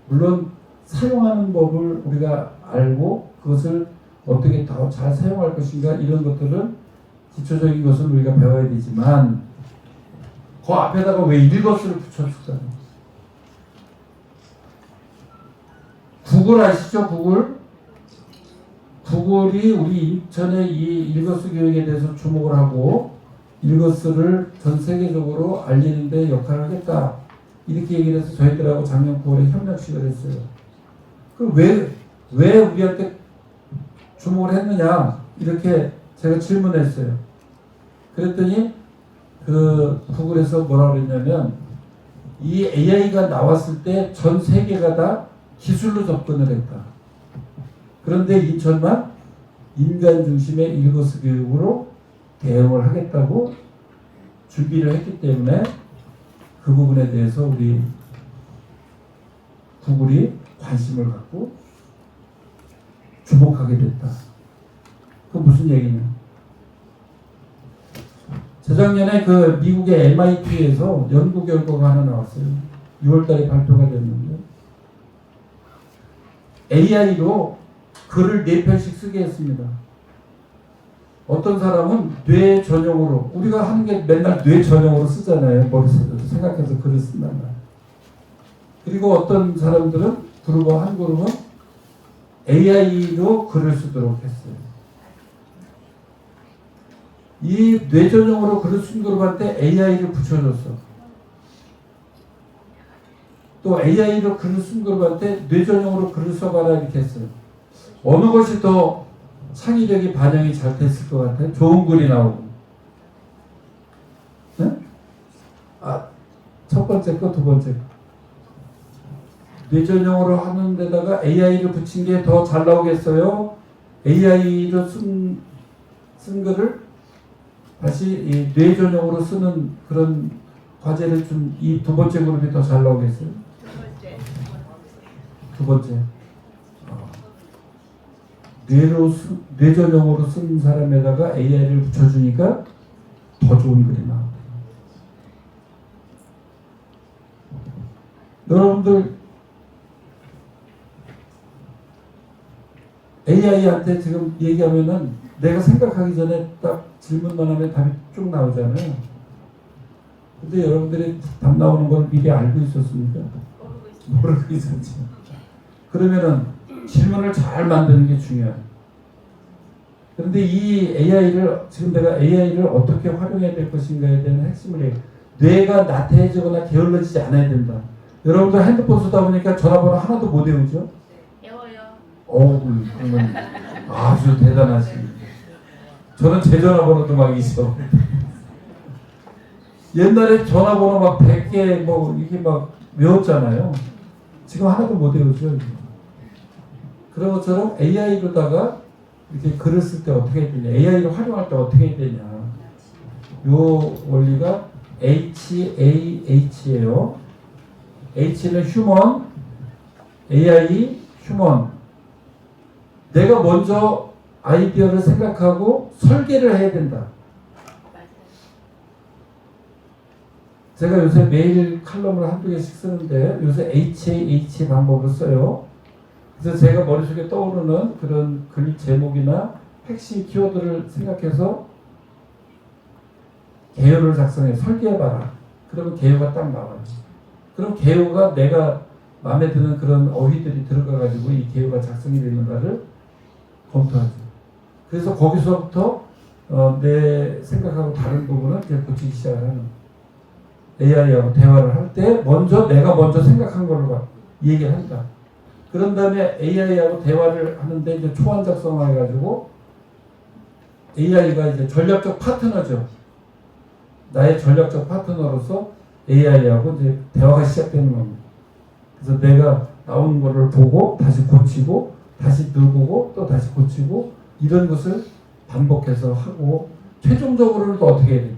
물론 사용하는 법을 우리가 알고 그것을 어떻게 더 잘 사용할 것인가, 이런 것들은 기초적인 것을 우리가 배워야 되지만 그 앞에다가 왜 일거스를 붙여줄까요? 구글 아시죠? 구글이 우리 인천의 이 일거스 교육에 대해서 주목을 하고 일거스를 전 세계적으로 알리는 데 역할을 하겠다, 이렇게 얘기를 해서 저희들하고 작년 9월에 협력식을 했어요. 그럼 왜 우리한테 주목을 했느냐, 이렇게 제가 질문했어요. 그랬더니 그 구글에서 뭐라 그랬냐면, 이 AI가 나왔을 때 전 세계가 다 기술로 접근을 했다. 그런데 인천만 인간 중심의 일거스 교육으로 대응을 하겠다고 준비를 했기 때문에 그 부분에 대해서 우리 구글이 관심을 갖고 주목하게 됐다. 그 무슨 얘기냐? 재작년에 그 미국의 MIT에서 연구 결과가 하나 나왔어요. 6월달에 발표가 됐는데 AI로 글을 4편씩 쓰게 했습니다. 어떤 사람은 뇌 전용으로, 우리가 하는 게 맨날 뇌 전용으로 쓰잖아요. 머릿속에서 생각해서 글을 쓴단 말이에요. 그리고 어떤 사람들은 한 그룹은 AI로 글을 쓰도록 했어요. 이 뇌 전용으로 글을 쓴 그룹한테 AI를 붙여줬어. 또 AI로 글을 쓴 그룹한테 뇌 전용으로 글을 써봐라, 이렇게 했어요. 어느 것이 더 창의력이 반영이 잘 됐을 것 같아요? 좋은 글이 나오고. 네? 첫 번째 거, 두 번째 거. 뇌 전용으로 하는 데다가 AI를 붙인 게 더 잘 나오겠어요? AI로 쓴 글을 다시 이 뇌 전용으로 쓰는 그런 과제를 준 이 두 번째 그룹이 더 잘 나오겠어요? 두 번째. 뇌 전용으로 쓴 사람에다가 AI를 붙여주니까 더 좋은 글이 나와요. 여러분들 AI한테 지금 얘기하면은 내가 생각하기 전에 딱 질문만 하면 답이 쭉 나오잖아요. 근데 여러분들이 답 나오는 걸 미리 알고 있었습니까? 모르고 있었지. 그러면은 질문을 잘 만드는 게 중요해요. 그런데 이 AI를, 지금 내가 AI를 어떻게 활용해야 될 것인가에 대한 핵심을 해요. 뇌가 나태해지거나 게을러지지 않아야 된다. 여러분들 핸드폰 쓰다 보니까 전화번호 하나도 못 외우죠? 배워요. 그러면 아주 대단하십니다. 저는 제 전화번호도 막 있어. 옛날에 전화번호 막 100개 뭐 이게 막 외웠잖아요. 지금 하나도 못 외우죠. 그런 것처럼 AI로다가 이렇게 글을 쓸 때 어떻게 해야 되냐, AI를 활용할 때 어떻게 해야 되냐, 요 원리가 HAH예요. H는 휴먼, AI 휴먼. 내가 먼저 아이디어를 생각하고 설계를 해야 된다. 제가 요새 매일 칼럼을 한두 개씩 쓰는데 요새 HAH 방법을 써요. 그래서 제가 머릿속에 떠오르는 그런 글 제목이나 핵심 키워드를 생각해서 개요를 작성해 설계해봐라. 그러면 개요가 딱 나와요. 그럼 개요가 내가 마음에 드는 그런 어휘들이 들어가가지고 이 개요가 작성이 되는가를 검토하죠. 그래서 거기서부터 내 생각하고 다른 부분을 이제 고치기 시작하는 AI하고 대화를 할 때 내가 먼저 생각한 걸로 얘기를 한다. 그런 다음에 AI하고 대화를 하는데 이제 초안 작성해가지고 AI가 이제 전략적 파트너죠. 나의 전략적 파트너로서 AI하고 이제 대화가 시작되는 겁니다. 그래서 내가 나온 거를 보고 다시 고치고 다시 누르고 또 다시 고치고 이런 것을 반복해서 하고 최종적으로는 또 어떻게 해야 돼?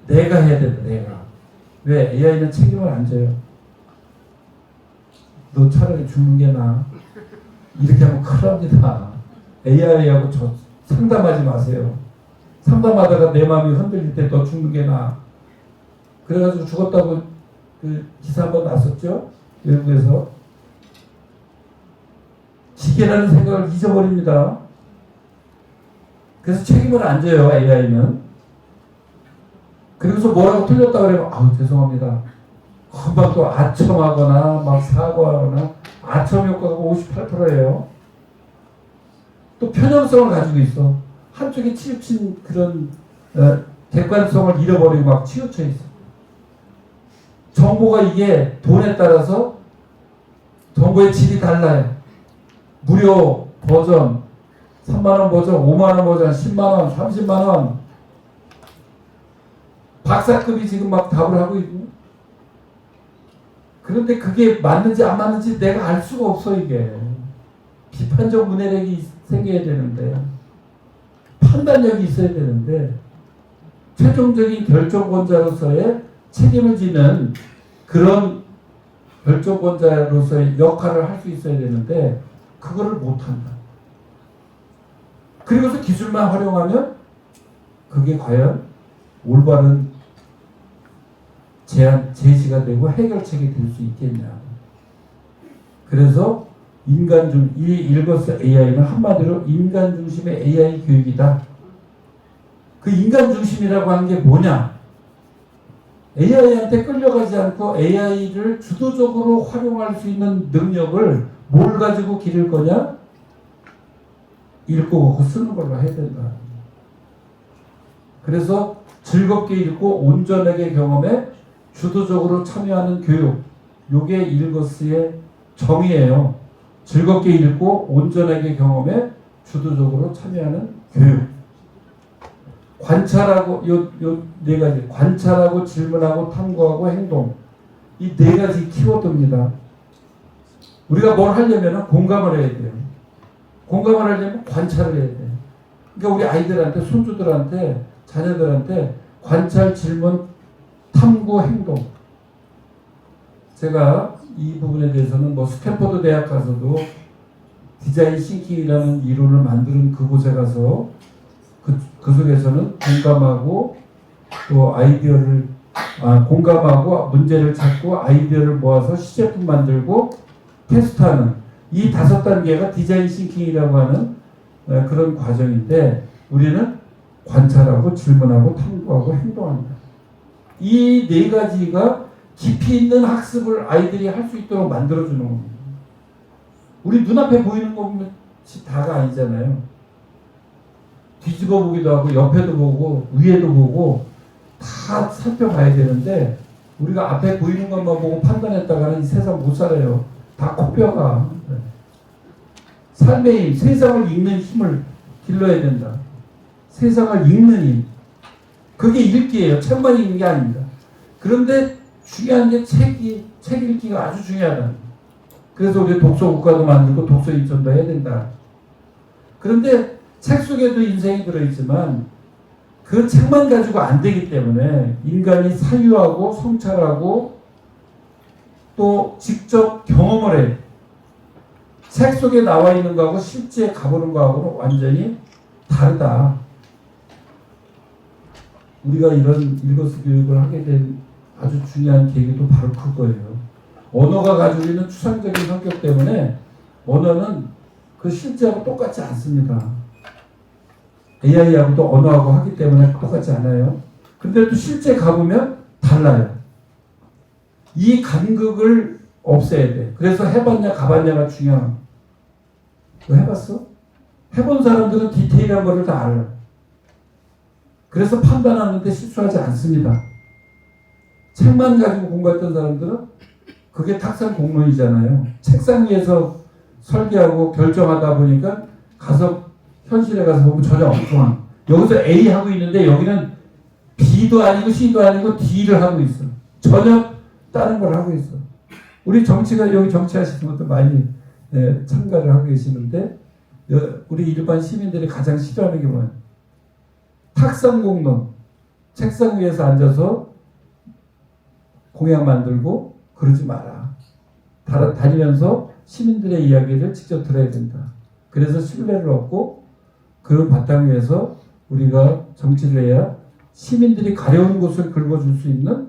내가 해야 된다. 내가. 왜? AI는 책임을 안 져요. 너 차라리 죽는 게 나아. 이렇게 하면 큰일 납니다. AI하고 저 상담하지 마세요. 상담하다가 내 마음이 흔들릴 때 너 죽는 게 나아. 그래가지고 죽었다고 그 기사 한번 났었죠? 외국에서. 지게라는 생각을 잊어버립니다. 그래서 책임을 안 져요, AI는. 그리고서 뭐라고 틀렸다 그러면, 아우, 죄송합니다. 금방 또 아첨하거나, 막 사과하거나, 아첨 효과가 58%예요. 또 편향성을 가지고 있어. 한쪽에 치우친 그런, 객관성을 잃어버리고 막 치우쳐 있어. 정보가 이게 돈에 따라서 정보의 질이 달라요. 무료 버전, 3만원 버전, 5만원 버전, 10만원, 30만원. 박사급이 지금 막 답을 하고 있고. 그런데 그게 맞는지 안 맞는지 내가 알 수가 없어, 이게. 비판적 문해력이 생겨야 되는데, 판단력이 있어야 되는데, 최종적인 결정권자로서의 책임을 지는 그런 결정권자로서의 역할을 할 수 있어야 되는데, 그거를 못한다. 그리고서 기술만 활용하면 그게 과연 올바른 제시가 되고 해결책이 될 수 있겠냐. 그래서 이 일거스 AI는 한마디로 인간 중심의 AI 교육이다. 그 인간 중심이라고 하는 게 뭐냐? AI한테 끌려가지 않고 AI를 주도적으로 활용할 수 있는 능력을 뭘 가지고 기를 거냐? 읽고 보고 쓰는 걸로 해야 된다. 그래서 즐겁게 읽고 온전하게 경험해 주도적으로 참여하는 교육. 요게 일거스의 정의예요. 즐겁게 읽고 온전하게 경험해 주도적으로 참여하는 교육. 관찰하고 요 네 가지. 관찰하고 질문하고 탐구하고 행동. 이 네 가지 키워드입니다. 우리가 뭘 하려면 공감을 해야 돼요. 공감을 하려면 관찰을 해야 돼요. 그러니까 우리 아이들한테, 손주들한테, 자녀들한테 관찰, 질문, 탐구, 행동. 제가 이 부분에 대해서는 스탠퍼드 대학 가서도 디자인 싱킹이라는 이론을 만드는 그곳에 가서 그 속에서는 공감하고 또 아이디어를 공감하고 문제를 찾고 아이디어를 모아서 시제품 만들고 테스트하는 이 5단계가 디자인 싱킹이라고 하는 그런 과정인데 우리는 관찰하고 질문하고 탐구하고 행동합니다. 이 4가지가 깊이 있는 학습을 아이들이 할 수 있도록 만들어주는 겁니다. 우리 눈앞에 보이는 것이 다가 아니잖아요. 뒤집어 보기도 하고 옆에도 보고 위에도 보고 다 살펴봐야 되는데 우리가 앞에 보이는 것만 보고 판단했다가는 이 세상 못 살아요. 다 코뼈가. 삶의 힘, 세상을 읽는 힘을 길러야 된다. 세상을 읽는 힘. 그게 읽기예요. 책만 읽는 게 아닙니다. 그런데 중요한 게 책 읽기가 아주 중요하다. 그래서 우리 독서국가도 만들고 독서 인천도 해야 된다. 그런데 책 속에도 인생이 들어있지만 그 책만 가지고 안 되기 때문에 인간이 사유하고 성찰하고 또 직접 경험을 해. 책 속에 나와 있는 거하고 실제 가보는 거하고는 완전히 다르다. 우리가 이런 일거수 교육을 하게 된 아주 중요한 계기도 바로 그거예요. 언어가 가지고 있는 추상적인 성격 때문에 언어는 그 실제하고 똑같지 않습니다. AI하고도 언어하고 하기 때문에 똑같지 않아요. 근데 또 실제 가보면 달라요. 이 간극을 없애야 돼. 그래서 해봤냐 가봤냐가 중요한. 너 해봤어? 해본 사람들은 디테일한 거를 다 알아. 그래서 판단하는데 실수하지 않습니다. 책만 가지고 공부했던 사람들은 그게 탁상 공론이잖아요. 책상 위에서 설계하고 결정하다 보니까 가서 현실에 가서 보면 전혀 엉뚱한. 여기서 A 하고 있는데 여기는 B도 아니고 C도 아니고 D를 하고 있어. 전혀 다른 걸 하고 있어. 우리 정치가 여기 정치하시는 분들 많이 참가를 하고 계시는데 우리 일반 시민들이 가장 싫어하는 게 뭐예요? 탁상 공론. 책상 위에서 앉아서 공약 만들고 그러지 마라. 다니면서 시민들의 이야기를 직접 들어야 된다. 그래서 신뢰를 얻고 그 바탕 위에서 우리가 정치를 해야 시민들이 가려운 곳을 긁어줄 수 있는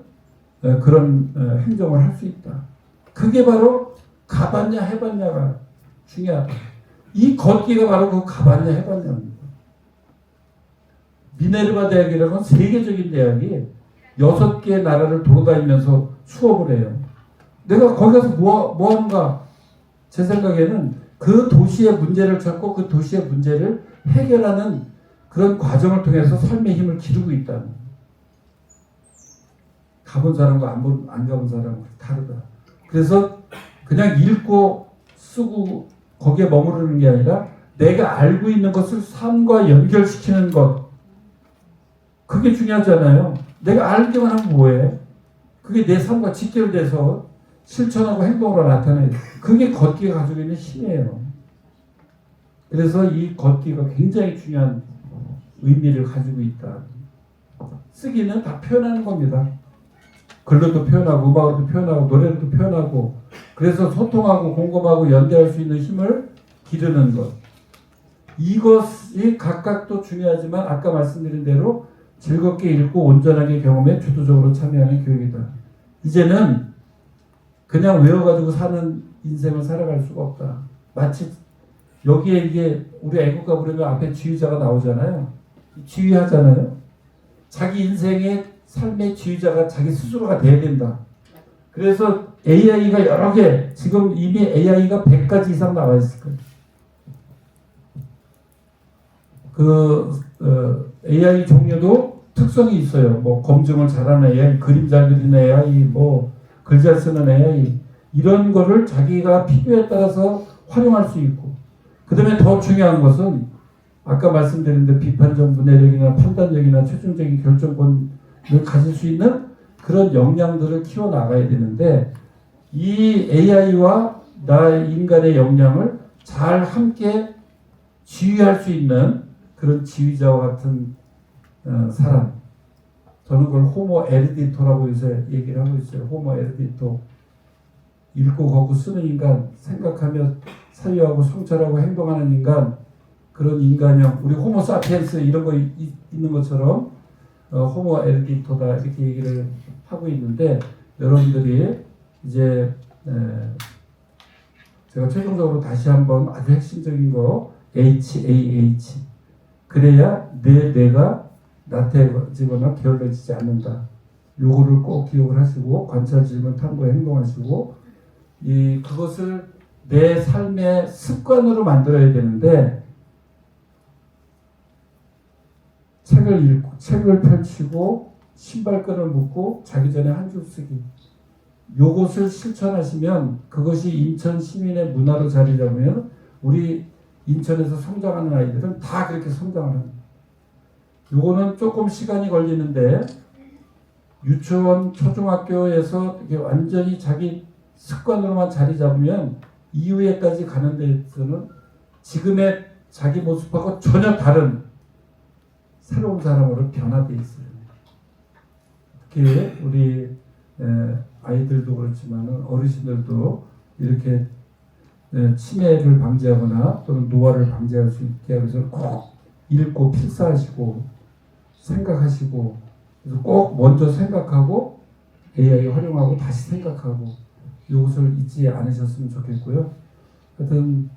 그런 행정을 할 수 있다. 그게 바로 가봤냐 해봤냐가 중요하다. 이 걷기가 바로 그 가봤냐 해봤냐입니다. 미네르바 대학이라는 건 세계적인 대학이 6개의 나라를 돌아다니면서 수업을 해요. 내가 거기 가서 뭐 하는가? 제 생각에는 그 도시의 문제를 찾고 그 도시의 문제를 해결하는 그런 과정을 통해서 삶의 힘을 기르고 있다는 거예요. 가본 사람과 안 가본 사람은 다르다. 그래서 그냥 읽고 쓰고 거기에 머무르는 게 아니라 내가 알고 있는 것을 삶과 연결시키는 것. 그게 중요하잖아요. 내가 알기만 하면 뭐해? 그게 내 삶과 직결돼서 실천하고 행동으로 나타나요. 그게 걷기가 가지고 있는 힘이에요. 그래서 이 걷기가 굉장히 중요한 의미를 가지고 있다. 쓰기는 다 표현하는 겁니다. 글로도 표현하고 음악으로도 표현하고 노래로도 표현하고 그래서 소통하고 공감하고 연대할 수 있는 힘을 기르는 것. 이것이 각각도 중요하지만 아까 말씀드린 대로 즐겁게 읽고 온전하게 경험해 주도적으로 참여하는 교육이다. 이제는 그냥 외워가지고 사는 인생을 살아갈 수가 없다. 마치 여기에 이게 우리 애국가 부르면 앞에 지휘자가 나오잖아요. 지휘하잖아요. 자기 인생의 삶의 지휘자가 자기 스스로가 돼야 된다. 그래서 AI가 여러 개, 지금 이미 AI가 100가지 이상 나와 있을 거예요. AI 종류도 특성이 있어요. 뭐 검증을 잘하는 AI, 그림 잘 그리는 AI, 뭐 글 잘 쓰는 AI 이런 거를 자기가 필요에 따라서 활용할 수 있고 그 다음에 더 중요한 것은 아까 말씀드린 데 비판적 문해력이나 판단력이나 최종적인 결정권을 가질 수 있는 그런 역량들을 키워나가야 되는데 이 AI와 나 인간의 역량을 잘 함께 지휘할 수 있는 그런 지휘자와 같은 사람. 저는 그걸 호모 에르디토라고 요새 얘기를 하고 있어요. 호모 에르디토. 읽고 걷고 쓰는 인간, 생각하며 사유하고 성찰하고 행동하는 인간, 그런 인간형. 우리 호모 사피엔스 이런 거 있는 것처럼 호모 에르디토다 이렇게 얘기를 하고 있는데 여러분들이 이제 제가 최종적으로 다시 한번 아주 핵심적인 거 HAH 그래야 내 뇌가 나태해지거나 게을러지지 않는다. 요거를 꼭 기억을 하시고 관찰, 질문, 탐구, 행동하시고 그것을 내 삶의 습관으로 만들어야 되는데 책을 읽고 책을 펼치고 신발끈을 묶고 자기 전에 한 줄 쓰기 요것을 실천하시면 그것이 인천 시민의 문화로 자리 잡으면 우리 인천에서 성장하는 아이들은 다 그렇게 성장하는 거예요. 요거는 조금 시간이 걸리는데 유치원, 초중학교에서 이게 완전히 자기 습관으로만 자리 잡으면 이후에까지 가는 데서는 지금의 자기 모습하고 전혀 다른 새로운 사람으로 변화되어 있어요. 특히 우리 아이들도 그렇지만 어르신들도 이렇게 치매를 방지하거나 또는 노화를 방지할 수 있게 하기 위해서 꼭 읽고 필사하시고 생각하시고 그래서 꼭 먼저 생각하고 AI 활용하고 다시 생각하고 이것을 잊지 않으셨으면 좋겠고요. 하여튼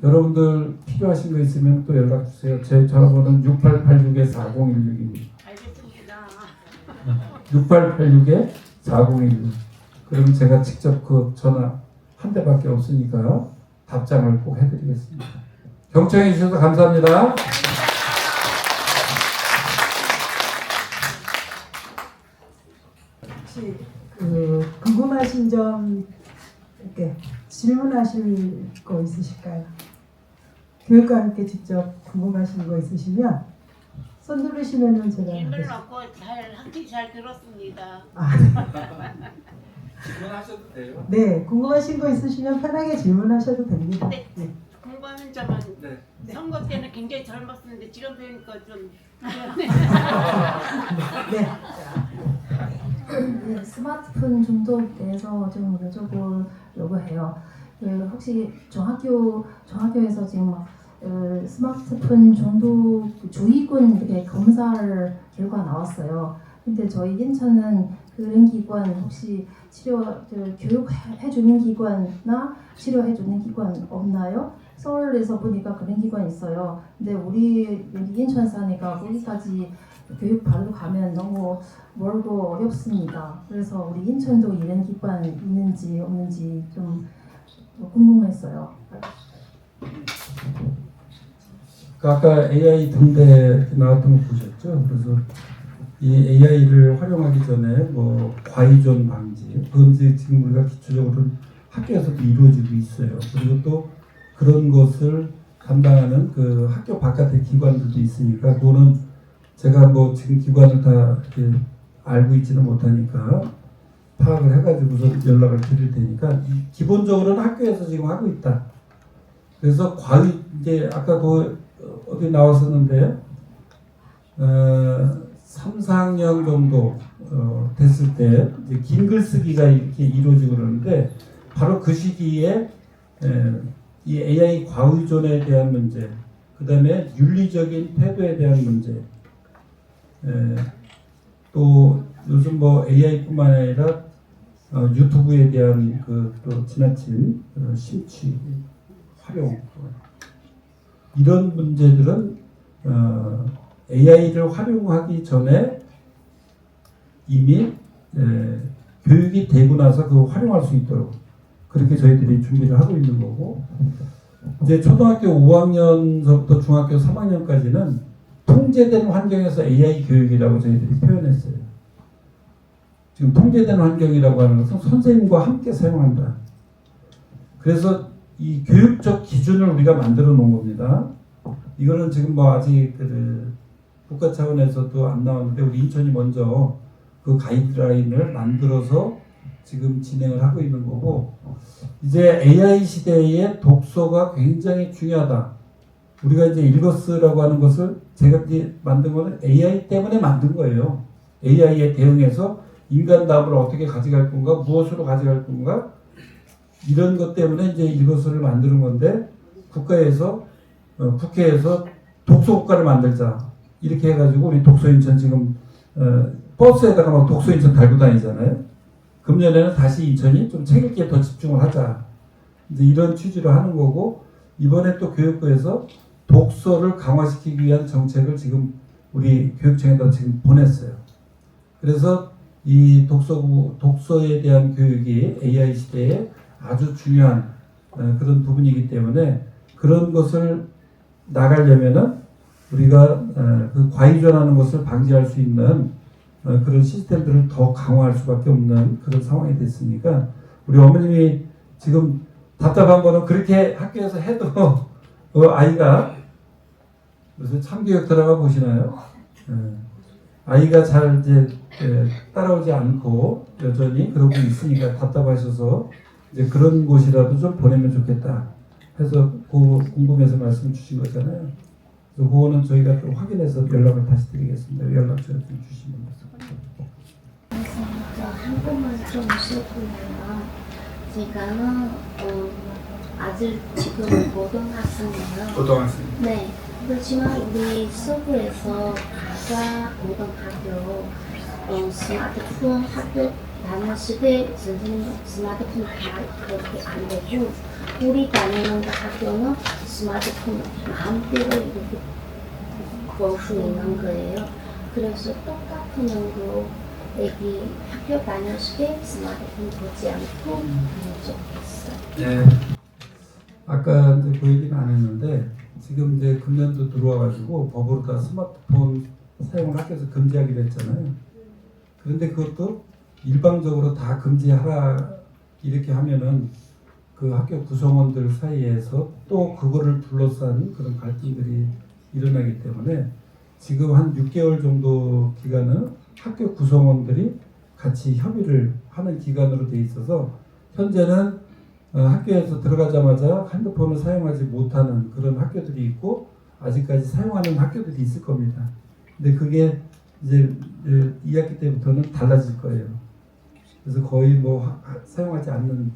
여러분들 필요하신 거 있으면 또 연락 주세요. 제 전화번호는 6886-4016입니다. 알겠습니다. 6886-4016. 그러면 제가 직접 그 전화 한 대밖에 없으니까 답장을 꼭 해드리겠습니다. 경청해 주셔서 감사합니다. 혹시 그 궁금하신 점 이렇게 질문하실 거 있으실까요? 교육관님께 직접 궁금하신 거 있으시면 손 누르시면은 제가 질문 없고 학기 잘 들었습니다. 질문하셔도 돼요. 네, 궁금하신 거 있으시면 편하게 질문하셔도 됩니다. 네. 네. 궁금한 점은 네. 선거 때는 굉장히 젊었었는데 지금 뵈니까 좀 네. 네, 스마트폰 중독에 대해서 좀 여쭤보려고 해요. 혹시 중학교에서 지금 스마트폰 중독 주의군 이렇게 검사를 결과 나왔어요. 근데 저희 인천은 그런 기관 혹시 교육해 주는 기관이나 치료해 주는 기관 없나요? 서울에서 보니까 그런 기관이 있어요. 근데 우리 여기 인천 사니까 거기까지 교육 받으러 가면 너무 멀고 어렵습니다. 그래서 우리 인천도 이런 기관 있는지 없는지 좀 궁금했어요. 아까 AI 등대 나왔던 거 보셨죠? 그래서 이 AI를 활용하기 전에 뭐 과의존 방지, 그건 이제 지금 우리가 기초적으로 학교에서도 이루어지고 있어요. 그리고 또 그런 것을 담당하는 그 학교 바깥의 기관들도 있으니까 그거는 제가 뭐 지금 기관을 다 이렇게 알고 있지는 못하니까 파악을 해가지고서 연락을 드릴 테니까 기본적으로는 학교에서 지금 하고 있다. 그래서 이제 아까 그 어디 나왔었는데 3, 4학년 정도 됐을 때 이제 긴 글쓰기가 이렇게 이루어지고 그러는데 바로 그 시기에 이 AI 과의존에 대한 문제, 그 다음에 윤리적인 태도에 대한 문제, 또 요즘 뭐 AI뿐만 아니라 유튜브에 대한 또 지나친 심취, 활용, 이런 문제들은 AI를 활용하기 전에 이미 교육이 되고 나서 그 활용할 수 있도록 그렇게 저희들이 준비를 하고 있는 거고, 이제 초등학교 5학년서부터 중학교 3학년까지는 통제된 환경에서 AI 교육이라고 저희들이 표현했어요. 지금 통제된 환경이라고 하는 것은 선생님과 함께 사용한다. 그래서 이 교육적 기준을 우리가 만들어 놓은 겁니다. 이거는 지금 뭐 아직 국가 차원에서도 안 나왔는데 우리 인천이 먼저 그 가이드라인을 만들어서 지금 진행을 하고 있는 거고, 이제 AI 시대에 독서가 굉장히 중요하다. 우리가 이제 읽어쓰라고 하는 것을 제가 이제 만든 거는 AI 때문에 만든 거예요. AI에 대응해서 인간 답을 어떻게 가져갈 건가, 무엇으로 가져갈 건가, 이런 것 때문에 이제 읽어쓰를 만드는 건데, 국회에서 독서국가를 만들자 이렇게 해가지고 우리 독서인천 지금 버스에다가 막 독서인천 달고 다니잖아요. 금년에는 다시 인천이 좀 책 읽기에 더 집중을 하자, 이제 이런 취지로 하는 거고, 이번에 또 교육부에서 독서를 강화시키기 위한 정책을 지금 우리 교육청에다 지금 보냈어요. 그래서 이 독서에 대한 교육이 AI 시대에 아주 중요한 그런 부분이기 때문에 그런 것을 나가려면은 우리가 그 과의존하는 것을 방지할 수 있는 그런 시스템들을 더 강화할 수밖에 없는 그런 상황이 됐으니까, 우리 어머님이 지금 답답한 거는 그렇게 학교에서 해도 아이가 무슨 참교육 들어가 보시나요? 아이가 잘 이제 따라오지 않고 여전히 그러고 있으니까 답답하셔서 이제 그런 곳이라도 좀 보내면 좋겠다 해서 궁금해서 말씀 주신 거잖아요. 그래서 그거는 저희가 또 확인해서 연락을 다시 드리겠습니다. 연락처 좀 주시면 한 번만 좀 여쭤보면, 제가는 아들 지금 고등학생이에요. 고등학생. 네. 그렇지만 우리 서구에서 가자 고등학교 스마트폰 학교 다니는 시대 선생님 스마트폰 다 그렇게 안 되고 우리 다니는 학교는 스마트폰 마음대로 이렇게 볼 수 있는 거예요. 그래서 똑같은 정도 애기 학교 다녔을 때 스마트폰 보지 않고 다니면 좋겠어요. 네. 아까 이제 그 얘기는 안 했는데 지금 이제 금년도 들어와가지고 법으로 다 스마트폰 사용을 학교에서 금지하기로 했잖아요. 그런데 그것도 일방적으로 다 금지하라 이렇게 하면은 그 학교 구성원들 사이에서 또 그거를 둘러싼 그런 갈등들이 일어나기 때문에 지금 한 6개월 정도 기간은 학교 구성원들이 같이 협의를 하는 기간으로 돼 있어서 현재는 학교에서 들어가자마자 핸드폰을 사용하지 못하는 그런 학교들이 있고 아직까지 사용하는 학교들이 있을 겁니다. 근데 그게 이제 2학기 때부터는 달라질 거예요. 그래서 거의 뭐 사용하지 않는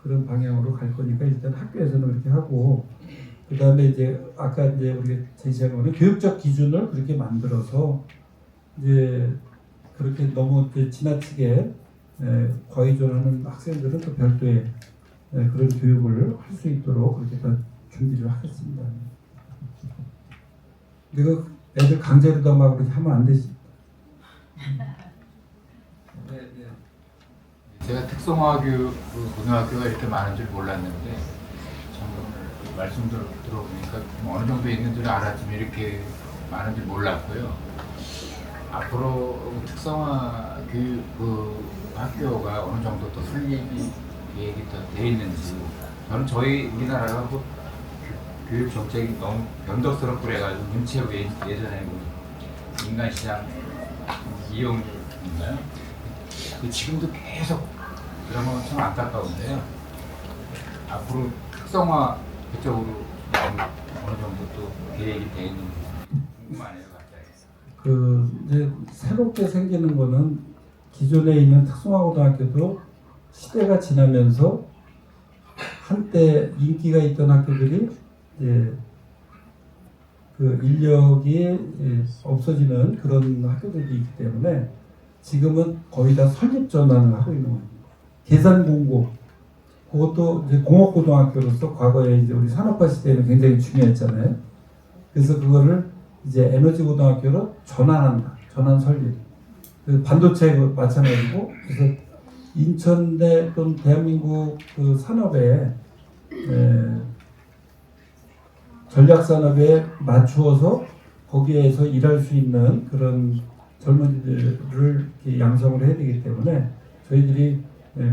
그런 방향으로 갈 거니까 일단 학교에서는 그렇게 하고 그 다음에 이제 아까 이제 우리가 제시한 거는 교육적 기준을 그렇게 만들어서 이제 그렇게 너무 이제 지나치게 과의존하는 학생들은 또 별도의 그런 교육을 할 수 있도록 그렇게 다 준비를 하겠습니다. 그리고 애들 강제로다 막 그렇게 하면 안 되지. 제가 특성화교 고등학교가 이렇게 많은 줄 몰랐는데 참 오늘 말씀들 들어보니까 어느 정도 있는 줄 알았지만 이렇게 많은 줄 몰랐고요. 앞으로 특성화 교육 학교가 어느 정도 더 설립이 계획이 더 돼 있는지 저는 저희 우리나라가 교육 정책이 너무 변덕스럽고 그래가지고 눈치 없이 예전에 인간시장 이용인가요? 지금도 계속 그런 건 참 안타까운데요. 앞으로 특성화 그쪽으로 어느 정도 또 계획이 돼 있는지 궁금하네요, 갑자기. 이제 새롭게 생기는 거는 기존에 있는 특성화고등학교도 시대가 지나면서 한때 인기가 있던 학교들이 이제 그 인력이 없어지는 그런 학교들이 있기 때문에 지금은 거의 다 설립 전환을 하고 있는 겁니다. 계산공고 그것도 이제 공업고등학교로서 과거에 이제 우리 산업화 시대에는 굉장히 중요했잖아요. 그래서 그거를 이제 에너지고등학교로 전환한다. 전환 설립. 반도체 마찬가지고 그래서 인천대 또는 대한민국 그 산업에 전략산업에 맞추어서 거기에서 일할 수 있는 그런 젊은이들을 이렇게 양성을 해야 되기 때문에 저희들이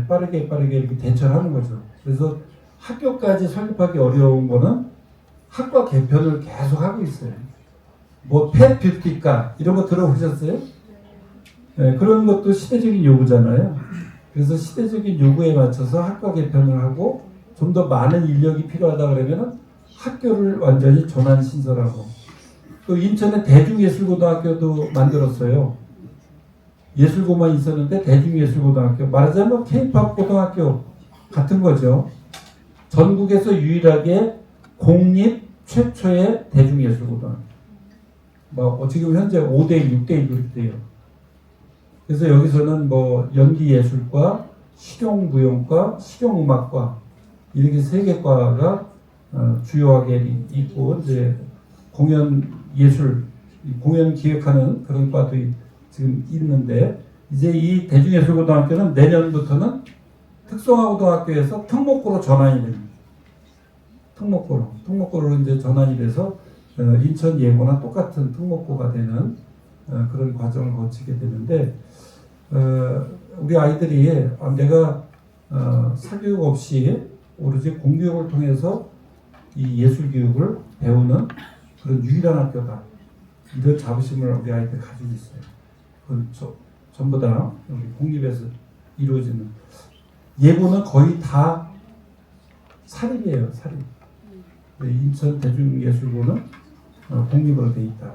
빠르게 이렇게 대처를 하는 거죠. 그래서 학교까지 설립하기 어려운 거는 학과 개편을 계속 하고 있어요. 뭐 펫뷰티과 이런 거 들어보셨어요? 네, 그런 것도 시대적인 요구잖아요. 그래서 시대적인 요구에 맞춰서 학과 개편을 하고 좀 더 많은 인력이 필요하다 그러면은 학교를 완전히 전환 신설하고 또 인천에 대중예술고등학교도 만들었어요. 예술고만 있었는데 대중예술고등학교 말하자면 K-POP 고등학교 같은 거죠. 전국에서 유일하게 공립 최초의 대중예술고등학교. 뭐 지금 현재 5대1, 6대1 그렇게 돼요. 그래서 여기서는 뭐 연기예술과, 실용무용과, 실용음악과 이렇게 세 개 과가 주요하게 있고 이제 공연 예술, 공연 기획하는 그런 과도 지금 있는데 이제 이 대중예술고등학교는 내년부터는 특성화고등학교에서 특목고로 전환이 됩니다. 특목고로 이제 전환이 돼서 인천 예고나 똑같은 특목고가 되는 그런 과정을 거치게 되는데 우리 아이들이 내가 사교육 없이 오로지 공교육을 통해서 이 예술교육을 배우는 그런 유일한 학교다. 이런 자부심을 우리 아이들이 가지고 있어요. 그건 전부 다 우리 공립에서 이루어지는 예고는 거의 다 사립이에요. 사립. 인천 대중예술고는 공립으로 돼 있다.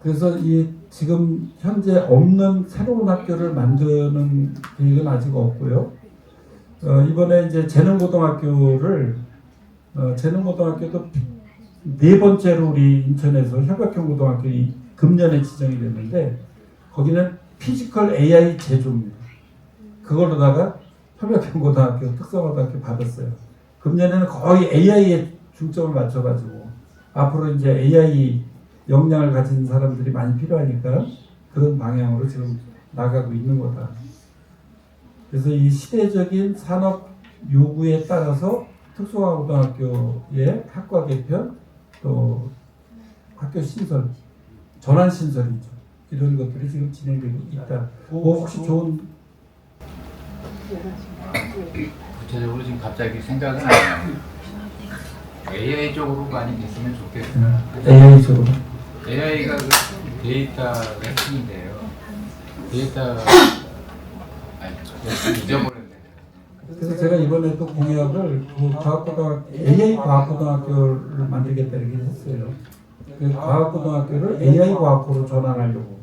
그래서 이 지금 현재 없는 새로운 학교를 만드는 계획은 아직 없고요. 이번에 이제 재능고등학교를 재능고등학교도 네 번째로 우리 인천에서 협약형 고등학교 금년에 지정이 됐는데 거기는 피지컬 AI 제조입니다. 그걸로다가 협약형고등학교, 특성고등학교 받았어요. 금년에는 거의 AI에 중점을 맞춰가지고 앞으로 이제 AI 역량을 가진 사람들이 많이 필요하니까 그런 방향으로 지금 나가고 있는 거다. 그래서 이 시대적인 산업 요구에 따라서 특성화고등학교의 학과 개편 또 학교 신설, 전환 신설이죠. 이런 것들이 지금 진행되고 있다. 뭐 혹시 좋은 구체적으로 지금 갑자기 생각은 안 나요. AI 쪽으로 많이 됐으면 좋겠어요. AI 쪽으로? AI가 그 데이터가 핵심인데요. 데이터 잊어버렸는데. 그래서 제가 이번에 또 공약을 AI 과학고등학교를 만들겠다 이렇게 했어요. 그 과학고등학교를 AI 과학고로 전환하려고.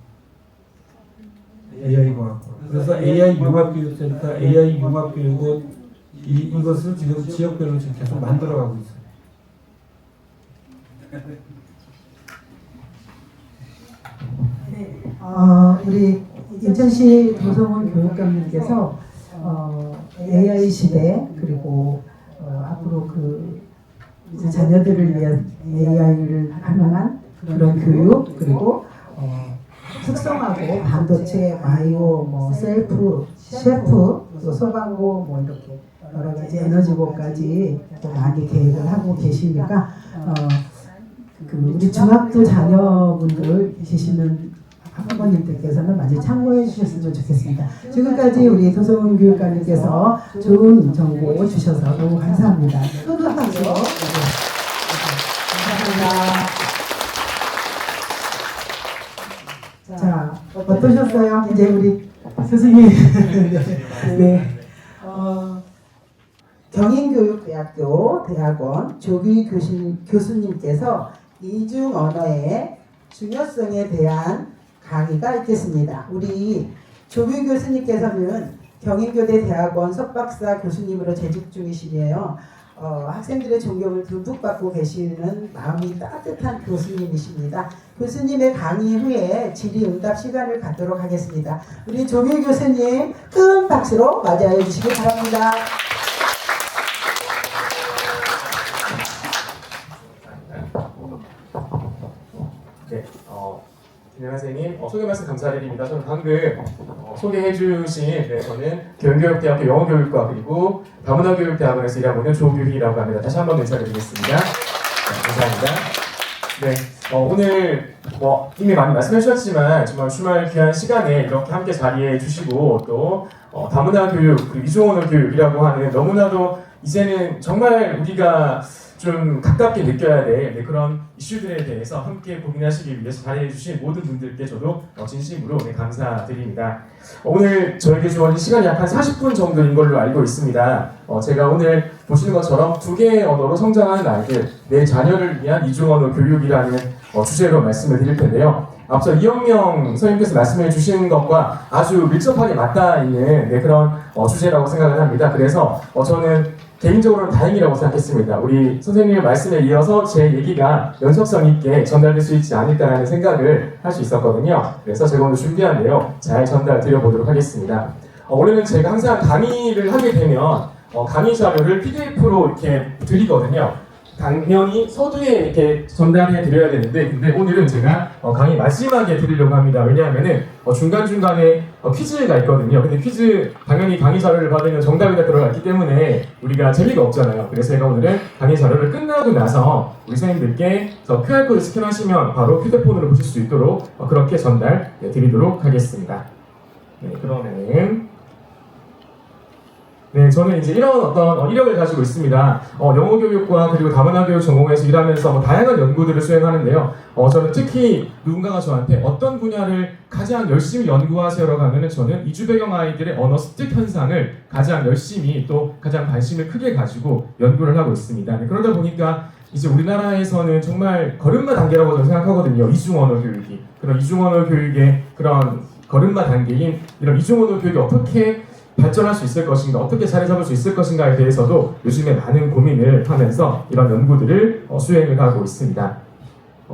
AI 과학고. 그래서 AI 융합교육센터, AI 융합교육원 이것을 지금 지역별로 지금 계속 만들어가고 있어요. 우리 인천시 도성원 교육감님께서 AI 시대 그리고 앞으로 그 이제 자녀들을 위한 AI를 활용한 그런 교육 그리고 특성하고 반도체, 바이오, 뭐 셀프, 셰프, 또 소방고 뭐 이렇게 여러 가지 에너지고까지 또 많이 계획을 하고 계시니까 그 우리 중학교 자녀분들 계시는 학부모님들께서는 많이 참고해 주셨으면 좋겠습니다. 지금까지 우리 도성훈 교육관님께서 좋은 정보 주셔서 너무 감사합니다. 큰 박수. 감사합니다. 자, 어떠셨어요? 이제 우리 스승님. 네. 경인교육대학교 대학원 조규희 교수님께서 이중 언어의 중요성에 대한 강의가 있겠습니다. 우리 조규희 교수님께서는 경인교대 대학원 석박사 교수님으로 재직 중이시네요. 학생들의 존경을 듬뿍 받고 계시는 마음이 따뜻한 교수님이십니다. 교수님의 강의 후에 질의응답 시간을 갖도록 하겠습니다. 우리 조규희 교수님 큰 박수로 맞이해 주시기 바랍니다. 네, 김영환 선생님 소개 말씀 감사드립니다. 저는 방금 소개해주신 저는 경인교육대학교 영어교육과 그리고 다문화교육대학원에서 일하고 있는 조규희라고 합니다. 다시 한번 인사드리겠습니다. 네, 감사합니다. 네, 오늘 이미 많이 말씀해 주셨지만 정말 주말 귀한 시간에 이렇게 함께 자리해 주시고 또 다문화교육 그리고 이중언어 교육이라고 하는 너무나도 이제는 정말 우리가 좀 가깝게 느껴야 될 그런 이슈들에 대해서 함께 고민하시기 위해서 자리해주신 모든 분들께 저도 진심으로 감사드립니다. 오늘 저에게 주어진 시간이 약 한 40분 정도인 걸로 알고 있습니다. 제가 오늘 보시는 것처럼 두 개의 언어로 성장하는 아이들, 내 자녀를 위한 이중언어 교육이라는 주제로 말씀을 드릴 텐데요. 앞서 이영명 선생님께서 말씀해 주신 것과 아주 밀접하게 맞닿아 있는 그런 주제라고 생각을 합니다. 그래서 저는 개인적으로는 다행이라고 생각했습니다. 우리 선생님의 말씀에 이어서 제 얘기가 연속성 있게 전달될 수 있지 않을까라는 생각을 할 수 있었거든요. 그래서 제가 오늘 준비한 내용 잘 전달 드려보도록 하겠습니다. 원래는 제가 항상 강의를 하게 되면 강의 자료를 PDF로 이렇게 드리거든요. 당연히 서두에 이렇게 전달해 드려야 되는데 근데 오늘은 제가 강의 마지막에 드리려고 합니다. 왜냐하면은 중간중간에 퀴즈가 있거든요. 근데 퀴즈 당연히 강의 자료를 받으면 정답이 다 들어가 있기 때문에 우리가 재미가 없잖아요. 그래서 제가 오늘은 강의 자료를 끝나고 나서 우리 선생님들께 QR코드 스캔하시면 바로 휴대폰으로 보실 수 있도록 그렇게 전달 드리도록 하겠습니다. 네, 그러면은 네, 저는 이제 이런 어떤 이력을 가지고 있습니다. 영어 교육과 그리고 다문화 교육 전공에서 일하면서 다양한 연구들을 수행하는데요. 저는 특히 누군가가 저한테 어떤 분야를 가장 열심히 연구하세요라고 하면은 저는 이주 배경 아이들의 언어 습득 현상을 가장 열심히 또 가장 관심을 크게 가지고 연구를 하고 있습니다. 네, 그러다 보니까 이제 우리나라에서는 정말 걸음마 단계라고 저는 생각하거든요. 이중언어 교육이. 그런 이중언어 교육의 그런 걸음마 단계인 이런 이중언어 교육이 어떻게 발전할 수 있을 것인가, 어떻게 자리 잡을 수 있을 것인가에 대해서도 요즘에 많은 고민을 하면서 이런 연구들을 수행을 하고 있습니다.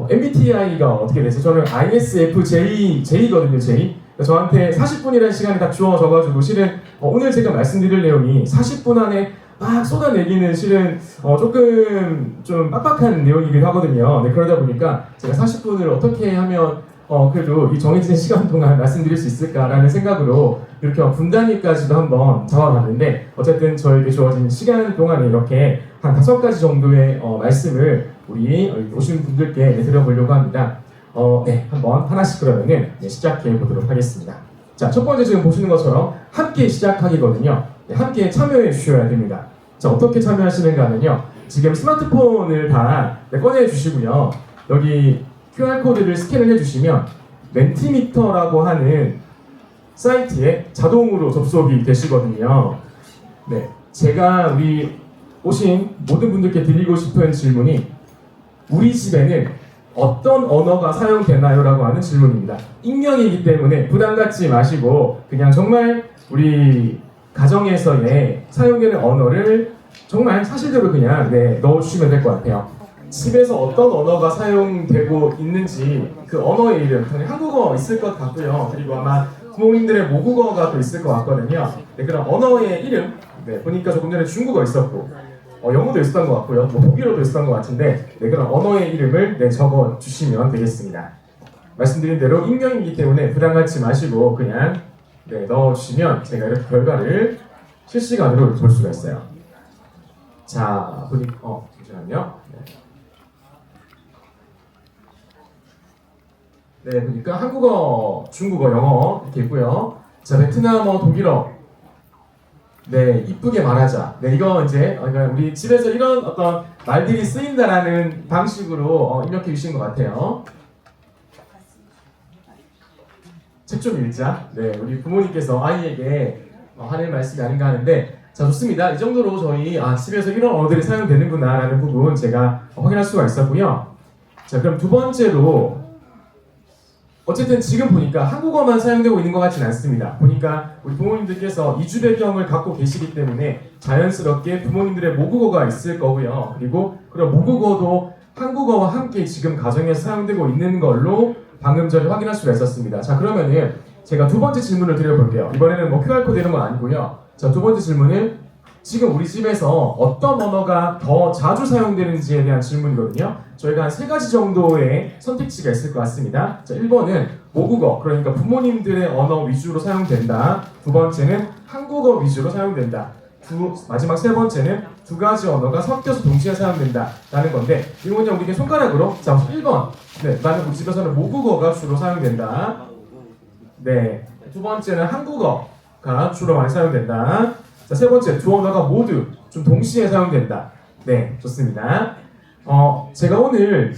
MBTI가 어떻게 돼서 저는 ISFJ거든요. J. 저한테 40분이라는 시간이 딱 주어져가지고 실은 오늘 제가 말씀드릴 내용이 40분 안에 막 쏟아내기는 실은 조금 좀 빡빡한 내용이기도 하거든요. 네, 그러다 보니까 제가 40분을 어떻게 하면 그래도 이 정해진 시간 동안 말씀드릴 수 있을까라는 생각으로 이렇게 분단위까지도 한번 잡아봤는데 어쨌든 저에게 주어진 시간 동안에 이렇게 한 5가지 정도의 말씀을 우리 오신 분들께 드려보려고 합니다. 네, 한번 하나씩 그러면은 시작해 보도록 하겠습니다. 자, 첫 번째 지금 보시는 것처럼 함께 시작하기거든요. 네, 함께 참여해 주셔야 됩니다. 자, 어떻게 참여하시는가 하면요. 지금 스마트폰을 다 꺼내 주시고요. 여기 QR코드를 스캔을 해주시면 멘티미터라고 하는 사이트에 자동으로 접속이 되시거든요. 네, 제가 우리 오신 모든 분들께 드리고 싶은 질문이 우리 집에는 어떤 언어가 사용되나요? 라고 하는 질문입니다. 익명이기 때문에 부담 갖지 마시고 그냥 정말 우리 가정에서의 사용되는 언어를 정말 사실대로 그냥 넣어주시면 될 것 같아요. 집에서 어떤 언어가 사용되고 있는지 그 언어의 이름, 당연히 한국어 있을 것 같고요. 그리고 아마 부모님들의 모국어가 또 있을 것 같거든요. 네, 그럼 언어의 이름, 보니까 조금 전에 중국어 있었고 영어도 있었던 것 같고요. 독일어도 있었던 것 같은데 그런 언어의 이름을 적어 주시면 되겠습니다. 말씀드린 대로 익명이기 때문에 부담 갖지 마시고 그냥 넣어주시면 제가 이렇게 결과를 실시간으로 볼 수가 있어요. 자, 잠시만요. 네, 보니까 한국어, 중국어, 영어 이렇게 있고요. 자, 베트남어, 독일어. 네, 이쁘게 말하자. 네, 이거 이제 그러니까 우리 집에서 이런 어떤 말들이 쓰인다라는 방식으로 입력해 주신 것 같아요. 책 좀 읽자. 네, 우리 부모님께서 아이에게 하는 말씀이 아닌가 하는데, 자, 좋습니다. 이 정도로 저희 집에서 이런 언어들이 사용되는구나라는 부분 제가 확인할 수가 있었고요. 자, 그럼 두 번째로 어쨌든 지금 보니까 한국어만 사용되고 있는 것 같지는 않습니다. 보니까 우리 부모님들께서 이주 배경을 갖고 계시기 때문에 자연스럽게 부모님들의 모국어가 있을 거고요. 그리고 그런 모국어도 한국어와 함께 지금 가정에서 사용되고 있는 걸로 방금 전에 확인할 수가 있었습니다. 자, 그러면은 제가 두 번째 질문을 드려볼게요. 이번에는 QR코드 이런 건 아니고요. 자, 두 번째 질문은 지금 우리 집에서 어떤 언어가 더 자주 사용되는지에 대한 질문이거든요. 저희가 한 3가지 정도의 선택지가 있을 것 같습니다. 자, 1번은 모국어, 그러니까 부모님들의 언어 위주로 사용된다. 두 번째는 한국어 위주로 사용된다. 마지막 세 번째는 2가지 언어가 섞여서 동시에 사용된다 라는 건데 이거 그냥 우리 손가락으로 자, 1번 나는 우리 집에서는 모국어가 주로 사용된다. 네, 두 번째는 한국어가 주로 많이 사용된다. 자, 세 번째, 두 언어가 모두 좀 동시에 사용된다. 네, 좋습니다. 제가 오늘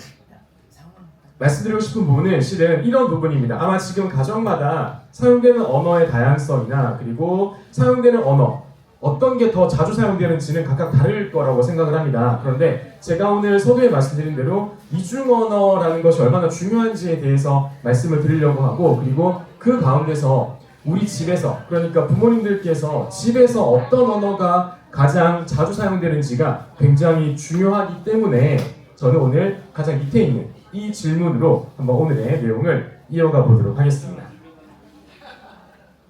말씀드리고 싶은 부분은 실은 이런 부분입니다. 아마 지금 가정마다 사용되는 언어의 다양성이나 그리고 사용되는 언어, 어떤 게 더 자주 사용되는지는 각각 다를 거라고 생각을 합니다. 그런데 제가 오늘 서두에 말씀드린 대로 이중 언어라는 것이 얼마나 중요한지에 대해서 말씀을 드리려고 하고 그리고 그 가운데서 우리 집에서 그러니까 부모님들께서 집에서 어떤 언어가 가장 자주 사용되는지가 굉장히 중요하기 때문에 저는 오늘 가장 밑에 있는 이 질문으로 한번 오늘의 내용을 이어가 보도록 하겠습니다.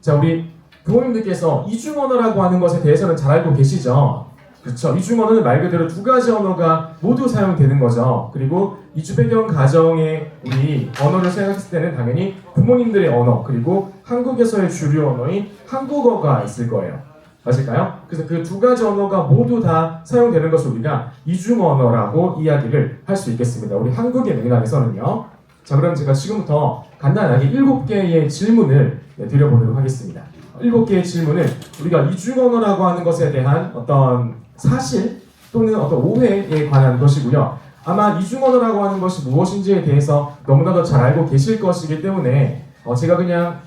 자, 우리 부모님들께서 이중 언어라고 하는 것에 대해서는 잘 알고 계시죠? 그렇죠. 이중 언어는 말 그대로 2가지 언어가 모두 사용되는 거죠. 그리고 이주 배경 가정의 우리 언어를 생각했을 때는 당연히 부모님들의 언어 그리고 한국에서의 주류 언어인 한국어가 있을 거예요. 맞을까요? 그래서 그 2가지 언어가 모두 다 사용되는 것을 우리가 이중 언어라고 이야기를 할 수 있겠습니다. 우리 한국의 맥락에서는요. 자, 그럼 제가 지금부터 간단하게 7개의 질문을 드려보도록 하겠습니다. 7개의 질문은 우리가 이중 언어라고 하는 것에 대한 어떤 사실 또는 어떤 오해에 관한 것이고요. 아마 이중 언어라고 하는 것이 무엇인지에 대해서 너무나도 잘 알고 계실 것이기 때문에 제가 그냥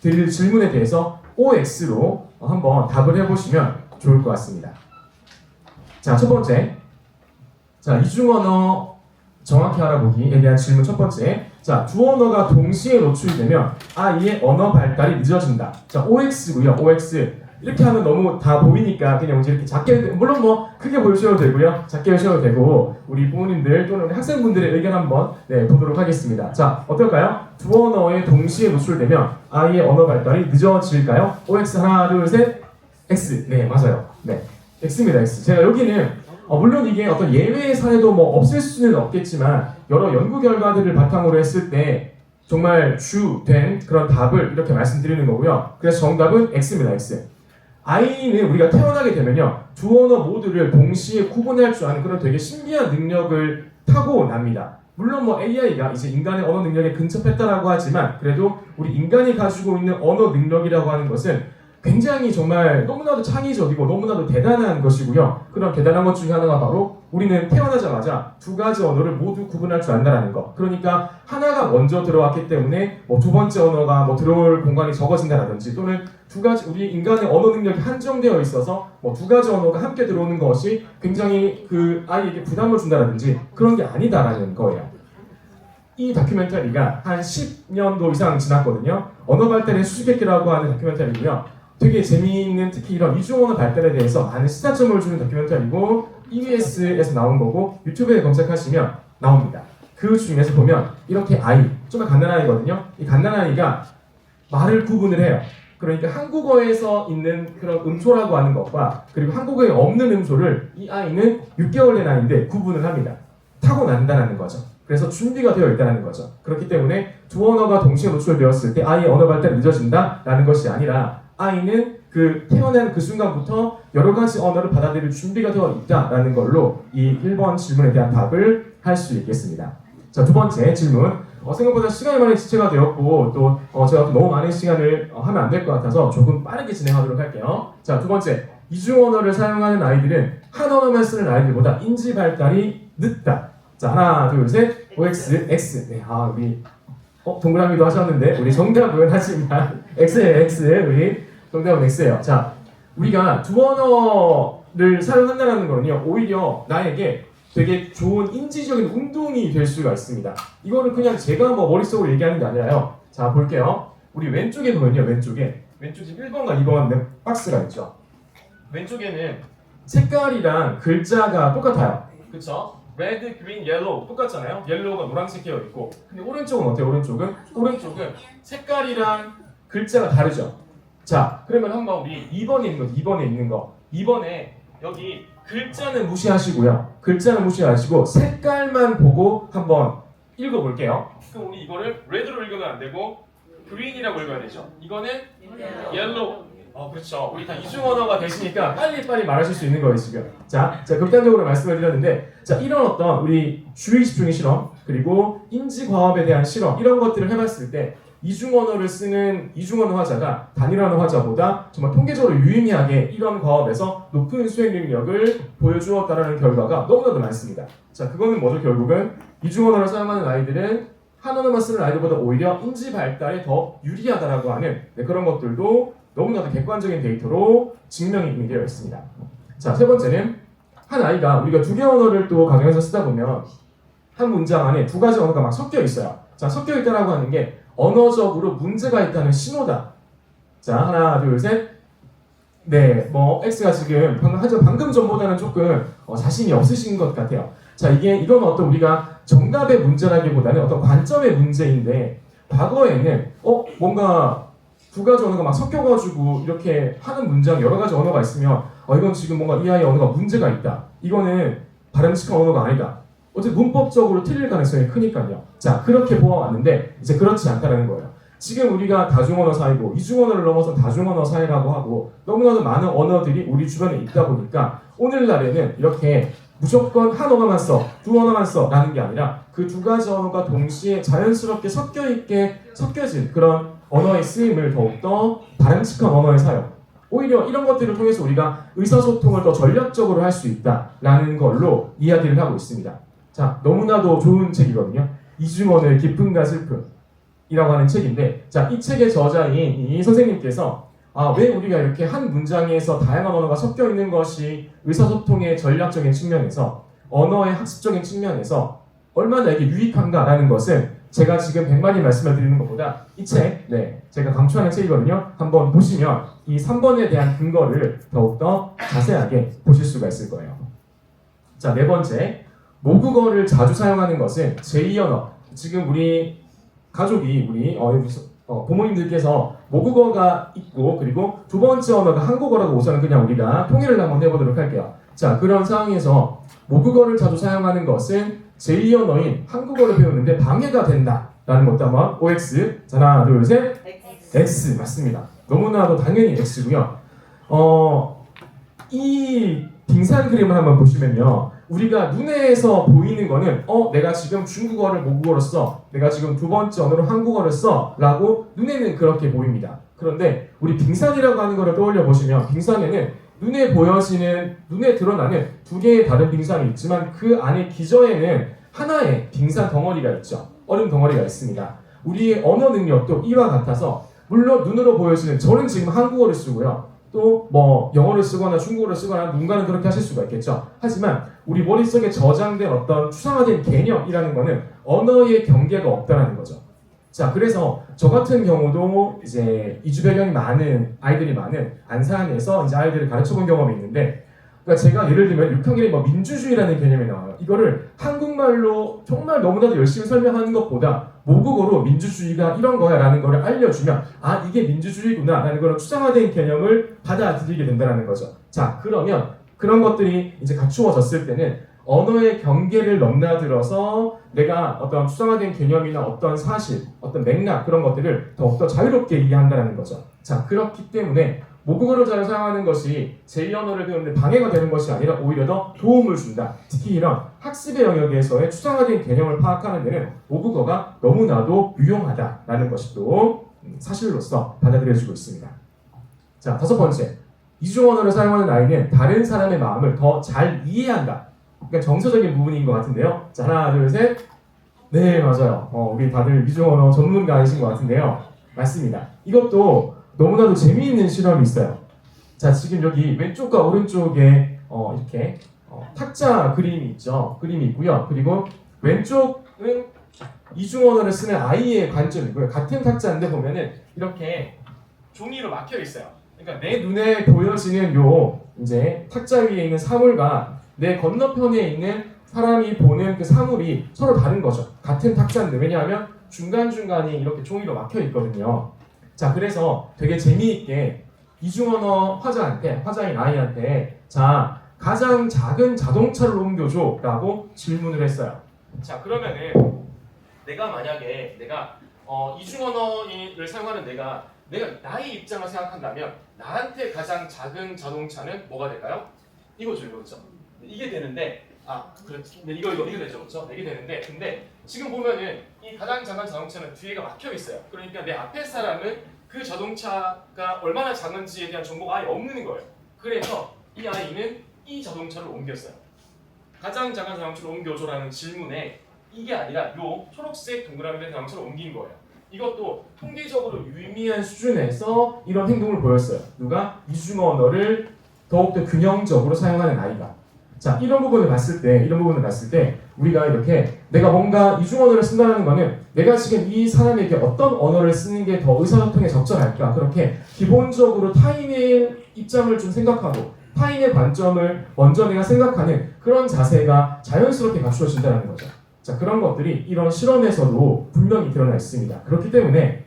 드릴 질문에 대해서 OX로 한번 답을 해보시면 좋을 것 같습니다. 자, 첫 번째. 자, 이중 언어 정확히 알아보기에 대한 질문 첫 번째. 자, 두 언어가 동시에 노출되면 아이의 언어 발달이 늦어진다. 자, OX고요. OX. 이렇게 하면 너무 다 보이니까 그냥 이렇게 작게, 물론 뭐 크게 보여주셔도 되고요, 작게 보셔도 되고, 우리 부모님들 또는 우리 학생분들의 의견 한번 보도록 하겠습니다. 자, 어떨까요? 두 언어에 동시에 노출되면 아이의 언어 발달이 늦어질까요? OX 하나 둘 셋 X. 네, 맞아요. 네, X입니다. X. 제가 여기는 물론 이게 어떤 예외의 사례도 뭐 없을 수는 없겠지만 여러 연구 결과들을 바탕으로 했을 때 정말 주된 그런 답을 이렇게 말씀드리는 거고요. 그래서 정답은 X입니다. X. 아이는 우리가 태어나게 되면요, 두 언어 모두를 동시에 구분할 줄 아는 그런 되게 신기한 능력을 타고납니다. 물론 뭐 AI가 이제 인간의 언어 능력에 근접했다라고 하지만 그래도 우리 인간이 가지고 있는 언어 능력이라고 하는 것은 굉장히 정말 너무나도 창의적이고 너무나도 대단한 것이고요. 그런 대단한 것 중에 하나가 바로 우리는 태어나자마자 두 가지 언어를 모두 구분할 줄 안다는 것. 그러니까 하나가 먼저 들어왔기 때문에 뭐 두 번째 언어가 뭐 들어올 공간이 적어진다라든지, 또는 두 가지 우리 인간의 언어 능력이 한정되어 있어서 뭐 두 가지 언어가 함께 들어오는 것이 굉장히 그 아이에게 부담을 준다라든지 그런 게 아니다라는 거예요. 이 다큐멘터리가 한 10년도 이상 지났거든요. 언어 발달의 수수께끼라고 하는 다큐멘터리고요. 되게 재미있는, 특히 이런 이중언어 발달에 대해서 많은 시사점을 주는 다큐멘터리고 EBS에서 나온 거고 유튜브에 검색하시면 나옵니다. 그 중에서 보면 이렇게 아이, 정말 갓난아이거든요. 이 갓난아이가 말을 구분을 해요. 그러니까 한국어에서 있는 그런 음소라고 하는 것과 그리고 한국어에 없는 음소를 이 아이는 6개월 된 아이인데 구분을 합니다. 타고난다는 거죠. 그래서 준비가 되어 있다는 거죠. 그렇기 때문에 두 언어가 동시에 노출되었을 때 아이의 언어 발달이 늦어진다라는 것이 아니라 아이는 그 태어난 그 순간부터 여러 가지 언어를 받아들일 준비가 되어 있다라는 걸로 이 1번 질문에 대한 답을 할 수 있겠습니다. 자, 두 번째 질문. 생각보다 시간이 많이 지체가 되었고 또 제가 또 너무 많은 시간을 하면 안 될 것 같아서 조금 빠르게 진행하도록 할게요. 자, 두 번째. 이중 언어를 사용하는 아이들은 한 언어만 쓰는 아이들보다 인지 발달이 늦다. 자, 하나, 둘, 셋. OX, X. 네, 우리 동그라미도 하셨는데 우리 정답은 하지만 X예요, X. 우리 정답은 X예요. 자, 우리가 두 언어를 사용한다는 거는요, 오히려 나에게 되게 좋은 인지적인 운동이 될 수가 있습니다. 이거는 그냥 제가 뭐 머릿속으로 얘기하는 게 아니라요. 자, 볼게요. 우리 왼쪽에 보면요, 왼쪽에 1번과 2번 박스가 있죠. 왼쪽에는 색깔이랑 글자가 똑같아요. 그쵸? 레드, 그린, 옐로우 똑같잖아요. 옐로우가 노란색 되어 있고, 근데 오른쪽은 어때요? 오른쪽은 색깔이랑 글자가 다르죠. 자, 그러면 한번 우리 2번에 있는 거 2번에 여기 글자는 무시하시고요. 글자는 무시하시고 색깔만 보고 한번 읽어볼게요. 그럼 우리 이거를 레드로 읽으면 안 되고 그린이라고 읽어야 되죠. 이거는 옐로우. 그렇죠. 우리 다 이중 언어가 되시니까 빨리 말하실 수 있는 거예요, 지금. 자, 극단적으로 말씀을 드렸는데, 자, 이런 어떤 우리 주의 집중의 실험, 그리고 인지 과업에 대한 실험, 이런 것들을 해봤을 때 이중 언어를 쓰는 이중 언어 화자가 단일 언어 화자보다 정말 통계적으로 유의미하게 이런 과업에서 높은 수행 능력을 보여주었다는 결과가 너무나도 많습니다. 자, 그거는 뭐죠? 결국은 이중 언어를 사용하는 아이들은 한 언어만 쓰는 아이들보다 오히려 인지 발달에 더 유리하다라고 하는 그런 것들도 너무나도 객관적인 데이터로 증명이 되어 있습니다. 자, 세 번째는 한 아이가 우리가 두 개 언어를 또 가정에서 쓰다 보면 한 문장 안에 두 가지 언어가 막 섞여 있어요. 자, 섞여 있다라고 하는 게 언어적으로 문제가 있다는 신호다. 자, 하나, 둘, 셋. 네, 뭐 X가 지금 방금 전보다는 조금 자신이 없으신 것 같아요. 자, 이건 어떤 우리가 정답의 문제라기보다는 어떤 관점의 문제인데, 과거에는 뭔가 두 가지 언어가 막 섞여가지고 이렇게 하는 문장 여러 가지 언어가 있으면 이건 지금 뭔가 이 아이의 언어가 문제가 있다. 이거는 바람직한 언어가 아니다. 어쨌든 문법적으로 틀릴 가능성이 크니까요. 자, 그렇게 보아왔는데 이제 그렇지 않다는 거예요. 지금 우리가 다중언어 사회고 이중언어를 넘어서 다중언어 사회라고 하고 너무나도 많은 언어들이 우리 주변에 있다 보니까 오늘날에는 이렇게 무조건 한 언어만 써, 두 언어만 써 라는 게 아니라 그 두 가지 언어가 동시에 자연스럽게 섞여진 그런 언어의 쓰임을 더욱더 바람직한 언어의 사용, 오히려 이런 것들을 통해서 우리가 의사소통을 더 전략적으로 할 수 있다라는 걸로 이야기를 하고 있습니다. 자, 너무나도 좋은 책이거든요. 이중언어의 기쁨과 슬픔이라고 하는 책인데, 자, 이 책의 저자인 이 선생님께서 왜 우리가 이렇게 한 문장에서 다양한 언어가 섞여 있는 것이 의사소통의 전략적인 측면에서, 언어의 학습적인 측면에서 얼마나 이게 유익한가라는 것은 제가 지금 100마디 말씀을 드리는 것보다 이 책, 네, 제가 강추하는 책이거든요. 한번 보시면 이 3번에 대한 근거를 더욱더 자세하게 보실 수가 있을 거예요. 자, 네 번째, 모국어를 자주 사용하는 것은 제2언어. 지금 우리 가족이 우리 부모님들께서 모국어가 있고 그리고 두 번째 언어가 한국어라고 우선은 그냥 우리가 통일을 한번 해보도록 할게요. 자, 그런 상황에서 모국어를 자주 사용하는 것은 제2언어인 한국어를 배우는데 방해가 된다라는 것도 한번 OX. 자, 하나, 둘, 셋. X 맞습니다. 너무나도 당연히 X고요. 이 빙산 그림을 한번 보시면요. 우리가 눈에서 보이는 거는 내가 지금 중국어를 모국어로 써, 내가 지금 두 번째 언어로 한국어를 써 라고 눈에는 그렇게 보입니다. 그런데 우리 빙산이라고 하는 거를 떠올려 보시면 빙산에는 눈에 보여지는, 눈에 드러나는 두 개의 다른 빙산이 있지만 그 안에 기저에는 하나의 빙산 덩어리가 있죠. 얼음 덩어리가 있습니다. 우리의 언어 능력도 이와 같아서 물론 눈으로 보여지는, 저는 지금 한국어를 쓰고요. 또 뭐 영어를 쓰거나 중국어를 쓰거나 누군가는 그렇게 하실 수가 있겠죠. 하지만 우리 머릿속에 저장된 어떤 추상화된 개념이라는 거는 언어의 경계가 없다는 거죠. 자, 그래서 저 같은 경우도 이제 이주 배경이 많은 아이들이 많은 안산에서 이제 아이들을 가르쳐 본 경험이 있는데, 그러니까 제가 예를 들면 6학년에 뭐 민주주의라는 개념이 나와요. 이거를 한국말로 정말 너무나도 열심히 설명하는 것보다 모국어로 민주주의가 이런 거야 라는 거를 알려주면 아, 이게 민주주의구나 라는 그런 추상화된 개념을 받아들이게 된다는 거죠. 자, 그러면 그런 것들이 이제 갖추어졌을 때는 언어의 경계를 넘나들어서 내가 어떤 추상화된 개념이나 어떤 사실, 어떤 맥락 그런 것들을 더욱더 자유롭게 이해한다는 거죠. 자, 그렇기 때문에 모국어를 잘 사용하는 것이 제2언어를 배우는데 방해가 되는 것이 아니라 오히려 더 도움을 준다. 특히 이런 학습의 영역에서의 추상화된 개념을 파악하는 데는 모국어가 너무나도 유용하다라는 것이 또 사실로서 받아들여지고 있습니다. 자, 다섯 번째, 이중언어를 사용하는 아이는 다른 사람의 마음을 더 잘 이해한다. 그러니까 정서적인 부분인 것 같은데요. 자, 하나, 둘, 셋. 네, 맞아요. 우리 다들 이중언어 전문가이신 것 같은데요. 맞습니다. 이것도 너무나도 재미있는 실험이 있어요. 자, 지금 여기 왼쪽과 오른쪽에 이렇게 탁자 그림이 있죠. 그림이 있고요. 그리고 왼쪽은 이중언어를 쓰는 아이의 관점이고요. 같은 탁자인데 보면은 이렇게 종이로 막혀 있어요. 그러니까 내 눈에 보여지는 요 이제 탁자 위에 있는 사물과 내 건너편에 있는 사람이 보는 그 사물이 서로 다른 거죠. 같은 탁자인데, 왜냐하면 중간중간이 이렇게 종이로 막혀 있거든요. 자, 그래서 되게 재미있게 이중언어 화자인 아이한테 자, 가장 작은 자동차를 옮겨줘 라고 질문을 했어요. 자, 그러면은 내가 만약에 이중언어를 사용하는 내가 나의 입장을 생각한다면 나한테 가장 작은 자동차는 뭐가 될까요? 이거죠. 이게 되는데 그렇지. 이거 되죠, 그렇죠? 이게 되는데, 근데 지금 보면은 이 가장 작은 자동차는 뒤에가 막혀 있어요. 그러니까 내 앞에 사람은 그 자동차가 얼마나 작은지에 대한 정보가 아예 없는 거예요. 그래서 이 아이는 이 자동차를 옮겼어요. 가장 작은 자동차를 옮겨줘라는 질문에 이게 아니라 요 초록색 동그라미 된 자동차를 옮긴 거예요. 이것도 통계적으로 유의미한 수준에서 이런 행동을 보였어요. 누가? 이중언어를 더욱더 균형적으로 사용하는 아이가. 자, 이런 부분을 봤을 때 우리가 이렇게 내가 뭔가 이중언어를 쓴다는 거는 내가 지금 이 사람에게 어떤 언어를 쓰는 게 더 의사소통에 적절할까, 그렇게 기본적으로 타인의 입장을 좀 생각하고 타인의 관점을 먼저 내가 생각하는 그런 자세가 자연스럽게 갖추어진다는 거죠. 자, 그런 것들이 이런 실험에서도 분명히 드러나 있습니다. 그렇기 때문에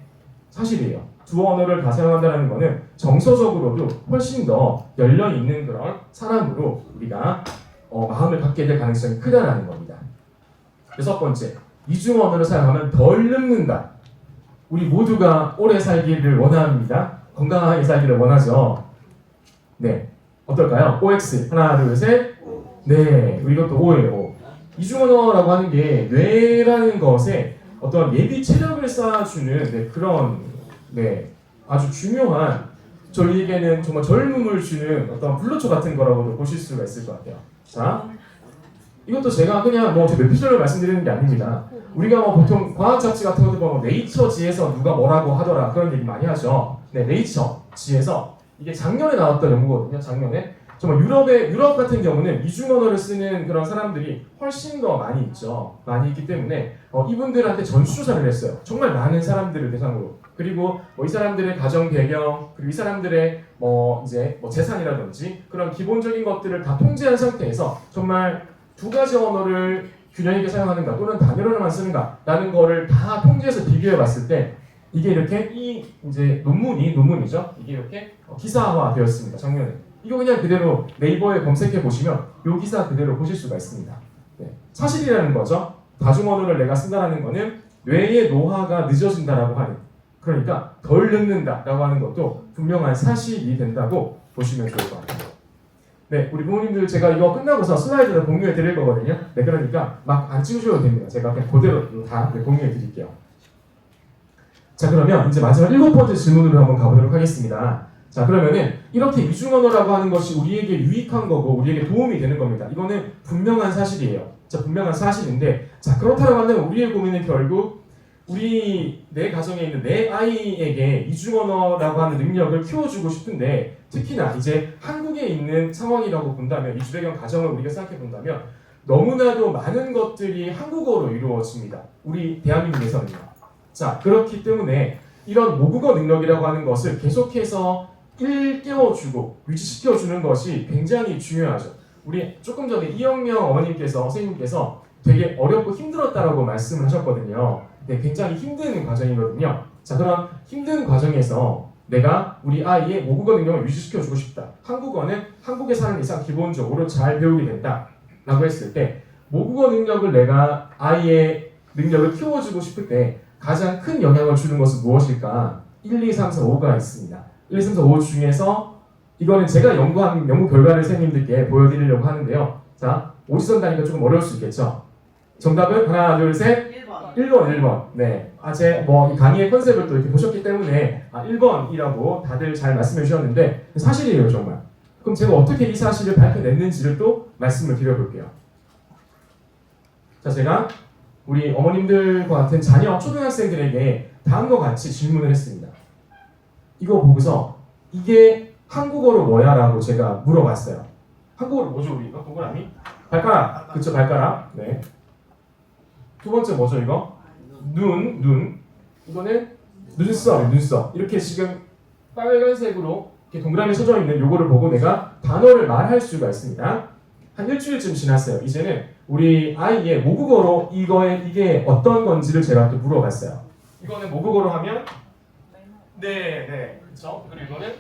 사실이에요. 두 언어를 다 사용한다는 것은 정서적으로도 훨씬 더 열려있는 그런 사람으로 우리가 마음을 갖게 될 가능성이 크다라는 겁니다. 여섯 번째, 이중언어를 사용하면 덜 늙는다. 우리 모두가 오래 살기를 원합니다. 건강하게 살기를 원하죠. 네, 어떨까요? OX 하나 둘 셋. 네, 이것도 O예요. 이중언어라고 하는 게 뇌라는 것에 어떤 예비 체력을 쌓아주는 그런 아주 중요한, 저희에게는 정말 젊음을 주는 어떤 블루초 같은 거라고도 보실 수가 있을 것 같아요. 자, 이것도 제가 그냥 몇 페이지를 말씀드리는 게 아닙니다. 우리가 보통 과학 잡지 같은 것도 보면 네이처지에서 누가 뭐라고 하더라 그런 얘기 많이 하죠. 네, 네이처지에서 이게 작년에 나왔던 연구거든요. 작년에 정말 유럽 같은 경우는 이중 언어를 쓰는 그런 사람들이 훨씬 더 많이 있죠. 많이 있기 때문에 이분들한테 전수조사를 했어요. 정말 많은 사람들을 대상으로. 그리고 이 사람들의 가정 배경, 그리고 이 사람들의 이제 재산이라든지 그런 기본적인 것들을 다 통제한 상태에서 정말 두 가지 언어를 균형 있게 사용하는가 또는 단일어만 쓰는가라는 거를 다 통제해서 비교해 봤을 때 이게 이렇게 이제 논문이죠. 이게 이렇게 기사화 되었습니다. 작년에. 이거 그냥 그대로 네이버에 검색해 보시면 이 기사 그대로 보실 수가 있습니다. 네. 사실이라는 거죠. 다중 언어를 내가 쓴다라는 거는 뇌의 노화가 늦어진다라고 하는, 그러니까 덜 늙는다라고 하는 것도 분명한 사실이 된다고 보시면 좋을 것 같아요. 네, 우리 부모님들 제가 이거 끝나고서 슬라이드를 공유해 드릴 거거든요. 네, 그러니까 막 안 찍으셔도 됩니다. 제가 그냥 그대로 다 공유해 드릴게요. 자, 그러면 이제 마지막 7번째 질문으로 한번 가보도록 하겠습니다. 자, 그러면은 이렇게 이중 언어라고 하는 것이 우리에게 유익한 거고 우리에게 도움이 되는 겁니다. 이거는 분명한 사실이에요. 자, 분명한 사실인데, 자, 그렇다고 한다면 우리의 고민은 결국 내 가정에 있는 내 아이에게 이중 언어라고 하는 능력을 키워주고 싶은데, 특히나 이제 한국에 있는 상황이라고 본다면, 이주 배경 가정을 우리가 생각해 본다면 너무나도 많은 것들이 한국어로 이루어집니다. 우리 대한민국에서는요. 자, 그렇기 때문에 이런 모국어 능력이라고 하는 것을 계속해서 일깨워주고 유지시켜주는 것이 굉장히 중요하죠. 우리 조금 전에 이영명 어머님께서, 선생님께서 되게 어렵고 힘들었다라고 말씀을 하셨거든요. 네, 굉장히 힘든 과정이거든요. 자, 그런 힘든 과정에서 내가 우리 아이의 모국어 능력을 유지시켜주고 싶다. 한국어는 한국에 사는 이상 기본적으로 잘 배우게 된다. 라고 했을 때 모국어 능력을 내가 아이의 능력을 키워주고 싶을 때 가장 큰 영향을 주는 것은 무엇일까? 1, 2, 3, 4, 5가 있습니다. 1, 2, 3, 4, 5 중에서 이거는 제가 연구한 연구 결과를 선생님들께 보여드리려고 하는데요. 자, 오지선 다니까 조금 어려울 수 있겠죠? 정답은 하나, 둘, 셋. 1번. 네. 이 강의의 컨셉을 또 이렇게 보셨기 때문에 1번이라고 다들 잘 말씀해 주셨는데 사실이에요, 정말. 그럼 제가 어떻게 이 사실을 밝혀냈는지를 또 말씀을 드려볼게요. 자, 제가 우리 어머님들과 같은 자녀 초등학생들에게 다음과 같이 질문을 했습니다. 이거 보고서 이게 한국어로 뭐야? 라고 제가 물어봤어요. 한국어로 뭐죠, 우리 이거? 동그라미? 발가락. 그쵸, 발가락. 네. 두 번째 뭐죠, 이거? 눈. 이거는 눈썹. 이렇게 지금 빨간색으로 이렇게 동그라미 쳐져 있는 요거를 보고 내가 단어를 말할 수가 있습니다. 한 일주일쯤 지났어요. 이제는 우리 아이의 모국어로 이게 어떤 건지를 제가 또 물어봤어요. 이거는 모국어로 하면 네, 그렇죠. 그리고 이거는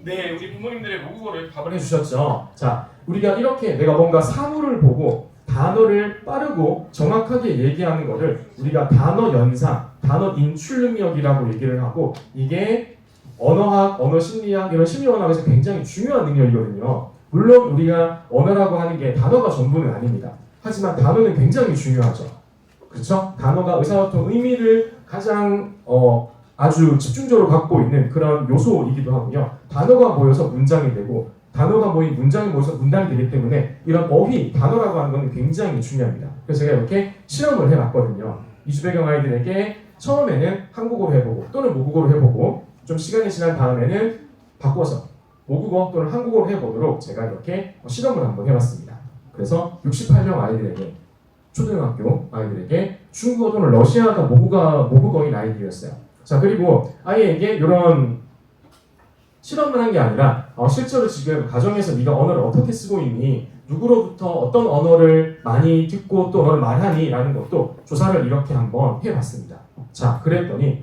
네, 우리 부모님들의 모국어로 답을 해주셨죠. 자, 우리가 이렇게 내가 뭔가 사물을 보고 단어를 빠르고 정확하게 얘기하는 거를 우리가 단어 연상, 단어 인출 능력이라고 얘기를 하고, 이게 언어학, 언어 심리학 이런 심리언어학에서 굉장히 중요한 능력이거든요. 물론 우리가 언어라고 하는 게 단어가 전부는 아닙니다. 하지만 단어는 굉장히 중요하죠. 그렇죠? 단어가 의사소통 의미를 가장 아주 집중적으로 갖고 있는 그런 요소이기도 하고요. 단어가 모여서 문장이 되고 단어가 모인 문장이 모여서 문단이 되기 때문에 이런 어휘, 단어라고 하는 것은 굉장히 중요합니다. 그래서 제가 이렇게 실험을 해봤거든요. 이주 배경 아이들에게 처음에는 한국어로 해보고 또는 모국어로 해보고 좀 시간이 지난 다음에는 바꿔서 모국어 또는 한국어로 해보도록 제가 이렇게 실험을 한번 해봤습니다. 그래서 68명 아이들에게, 초등학교 아이들에게 중국어 또는 러시아가 모국어인 아이들이었어요. 자, 그리고 아이에게 이런 실험을 한 게 아니라 실제로 지금 가정에서 네가 언어를 어떻게 쓰고 있니? 누구로부터 어떤 언어를 많이 듣고 또 언어를 말하니? 라는 것도 조사를 이렇게 한번 해봤습니다. 자, 그랬더니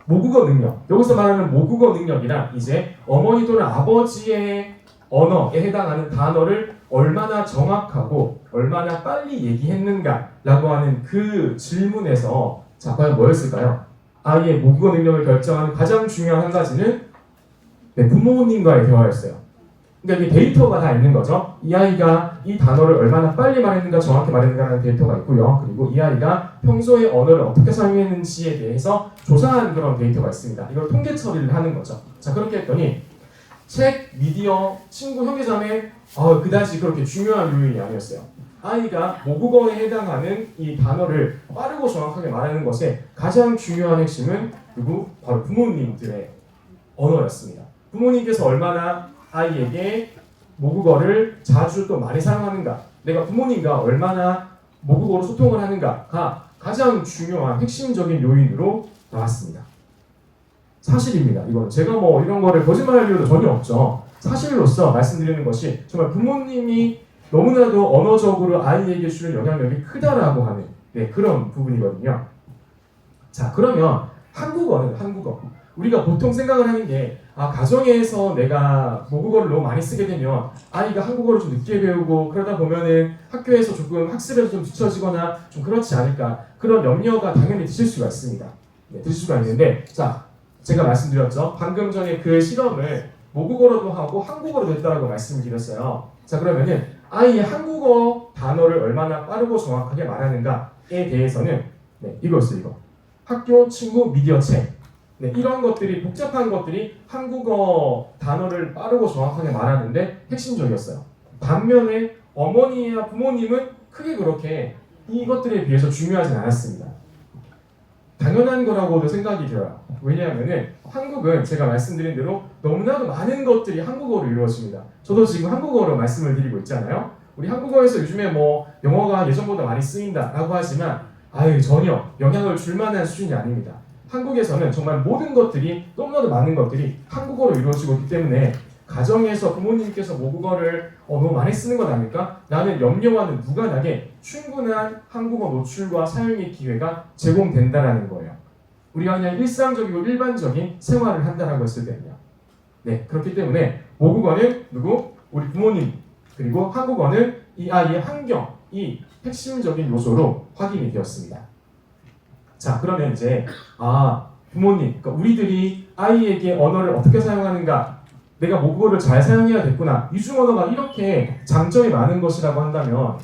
모국어 능력, 여기서 말하는 모국어 능력이란 이제 어머니 또는 아버지의 언어에 해당하는 단어를 얼마나 정확하고 얼마나 빨리 얘기했는가라고 하는 그 질문에서 자, 과연 뭐였을까요? 아이의 모국어 능력을 결정하는 가장 중요한 한 가지는 부모님과의 대화였어요. 그러니까 이게 데이터가 다 있는 거죠. 이 아이가 이 단어를 얼마나 빨리 말했는가, 정확히 말했는가라는 데이터가 있고요. 그리고 이 아이가 평소에 언어를 어떻게 사용했는지에 대해서 조사한 그런 데이터가 있습니다. 이걸 통계 처리를 하는 거죠. 자, 그렇게 했더니 책, 미디어, 친구, 형제자매 그다지 그렇게 중요한 요인이 아니었어요. 아이가 모국어에 해당하는 이 단어를 빠르고 정확하게 말하는 것에 가장 중요한 핵심은 바로 부모님들의 언어였습니다. 부모님께서 얼마나 아이에게 모국어를 자주 또 많이 사용하는가, 내가 부모님과 얼마나 모국어로 소통을 하는가가 가장 중요한 핵심적인 요인으로 나왔습니다. 사실입니다. 이건 제가 뭐 이런 거를 거짓말할 이유도 전혀 없죠. 사실로서 말씀드리는 것이 정말 부모님이 너무나도 언어적으로 아이에게 주는 영향력이 크다라고 하는 그런 부분이거든요. 자, 그러면 한국어는 한국어. 우리가 보통 생각을 하는 게 가정에서 내가 모국어를 너무 많이 쓰게 되면 아이가 한국어를 좀 늦게 배우고 그러다 보면은 학교에서 조금 학습에서 좀 뒤처지거나 좀 그렇지 않을까, 그런 염려가 당연히 드실 수가 있습니다. 드실 수가 있는데, 자, 제가 말씀드렸죠. 방금 전에 그 실험을 모국어로도 하고 한국어로도 했다라고 말씀을 드렸어요. 자, 그러면은 아이의 한국어 단어를 얼마나 빠르고 정확하게 말하는가에 대해서는 이거였어요. 이거. 학교, 친구, 미디어 책. 이런 것들이, 복잡한 것들이 한국어 단어를 빠르고 정확하게 말하는데 핵심적이었어요. 반면에 어머니와 부모님은 크게 그렇게 이것들에 비해서 중요하진 않았습니다. 당연한 거라고도 생각이 들어요. 왜냐하면은 한국은 제가 말씀드린 대로 너무나도 많은 것들이 한국어로 이루어집니다. 저도 지금 한국어로 말씀을 드리고 있잖아요. 우리 한국어에서 요즘에 뭐 영어가 예전보다 많이 쓰인다라고 하지만 전혀 영향을 줄 만한 수준이 아닙니다. 한국에서는 정말 모든 것들이, 너무나도 많은 것들이 한국어로 이루어지고 있기 때문에 가정에서 부모님께서 모국어를 너무 많이 쓰는 것 아닐까? 라는 염려와는 무관하게 충분한 한국어 노출과 사용의 기회가 제공된다는 거예요. 우리가 그냥 일상적이고 일반적인 생활을 한다라고 했을 때는요. 그렇기 때문에 모국어는 누구? 우리 부모님, 그리고 한국어는 이 아이의 환경이 핵심적인 요소로 확인이 되었습니다. 자, 그러면 이제 부모님, 그러니까 우리들이 아이에게 언어를 어떻게 사용하는가, 내가 모국어를 잘 사용해야겠구나, 이중언어가 이렇게 장점이 많은 것이라고 한다면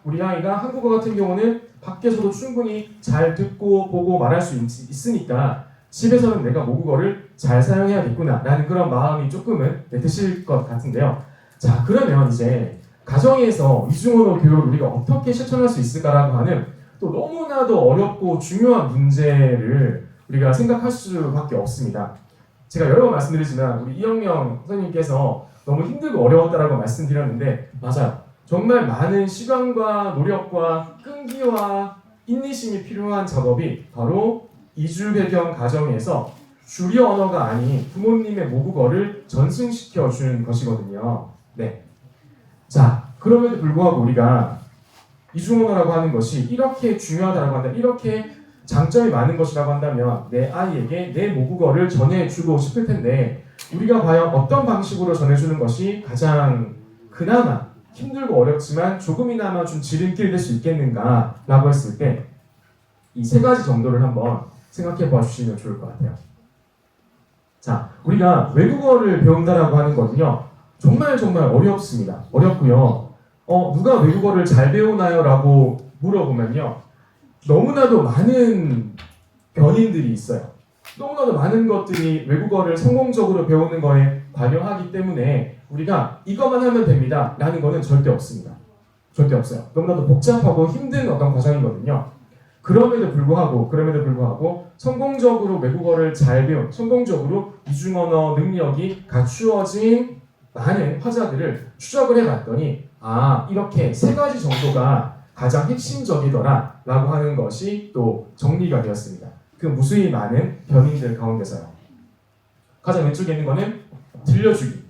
우리 아이가 한국어 같은 경우는 밖에서도 충분히 잘 듣고 보고 말할 수 있으니까 집에서는 내가 모국어를 잘 사용해야겠구나 라는 그런 마음이 조금은 드실 것 같은데요. 자, 그러면 이제 가정에서 이중언어 교육을 우리가 어떻게 실천할 수 있을까라고 하는 또 너무나도 어렵고 중요한 문제를 우리가 생각할 수밖에 없습니다. 제가 여러 번 말씀드리지만 우리 이영명 선생님께서 너무 힘들고 어려웠다라고 말씀드렸는데, 맞아요. 정말 많은 시간과 노력과 끈기와 인내심이 필요한 작업이 바로 이주 배경 가정에서 주류 언어가 아닌 부모님의 모국어를 전승시켜 주는 것이거든요. 자, 그럼에도 불구하고 우리가 이중언어라고 하는 것이 이렇게 중요하다라고 한다면, 이렇게 장점이 많은 것이라고 한다면 내 아이에게 내 모국어를 전해주고 싶을 텐데, 우리가 과연 어떤 방식으로 전해주는 것이 가장 그나마 힘들고 어렵지만 조금이나마 좀 지름길이 될 수 있겠는가라고 했을 때 이 세 가지 정도를 한번 생각해 봐 주시면 좋을 것 같아요. 자, 우리가 외국어를 배운다라고 하는 거는요, 정말 어렵습니다. 어렵고요. 누가 외국어를 잘 배우나요? 라고 물어보면요, 너무나도 많은 변인들이 있어요. 너무나도 많은 것들이 외국어를 성공적으로 배우는 거에 관여하기 때문에 우리가 이것만 하면 됩니다 라는 거는 절대 없습니다. 절대 없어요. 너무나도 복잡하고 힘든 어떤 과정이거든요. 그럼에도 불구하고 성공적으로 외국어를 잘 배운, 성공적으로 이중언어 능력이 갖추어진 많은 화자들을 추적을 해봤더니 이렇게 세 가지 정도가 가장 핵심적이더라 라고 하는 것이 또 정리가 되었습니다. 그 무수히 많은 변인들 가운데서요. 가장 왼쪽에 있는 거는 들려주기.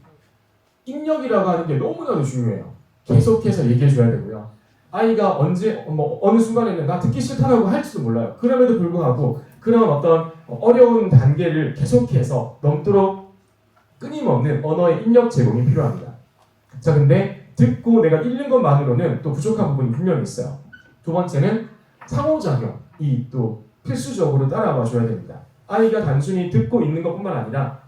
입력이라고 하는 게 너무나도 중요해요. 계속해서 얘기해줘야 되고요. 아이가 언제 어느 순간에는 나 듣기 싫다라고 할지도 몰라요. 그럼에도 불구하고 그런 어떤 어려운 단계를 계속해서 넘도록 끊임없는 언어의 입력 제공이 필요합니다. 자, 근데 듣고 내가 읽는 것만으로는 또 부족한 부분이 분명히 있어요. 두 번째는 상호작용이 또 필수적으로 따라와 줘야 됩니다. 아이가 단순히 듣고 있는 것뿐만 아니라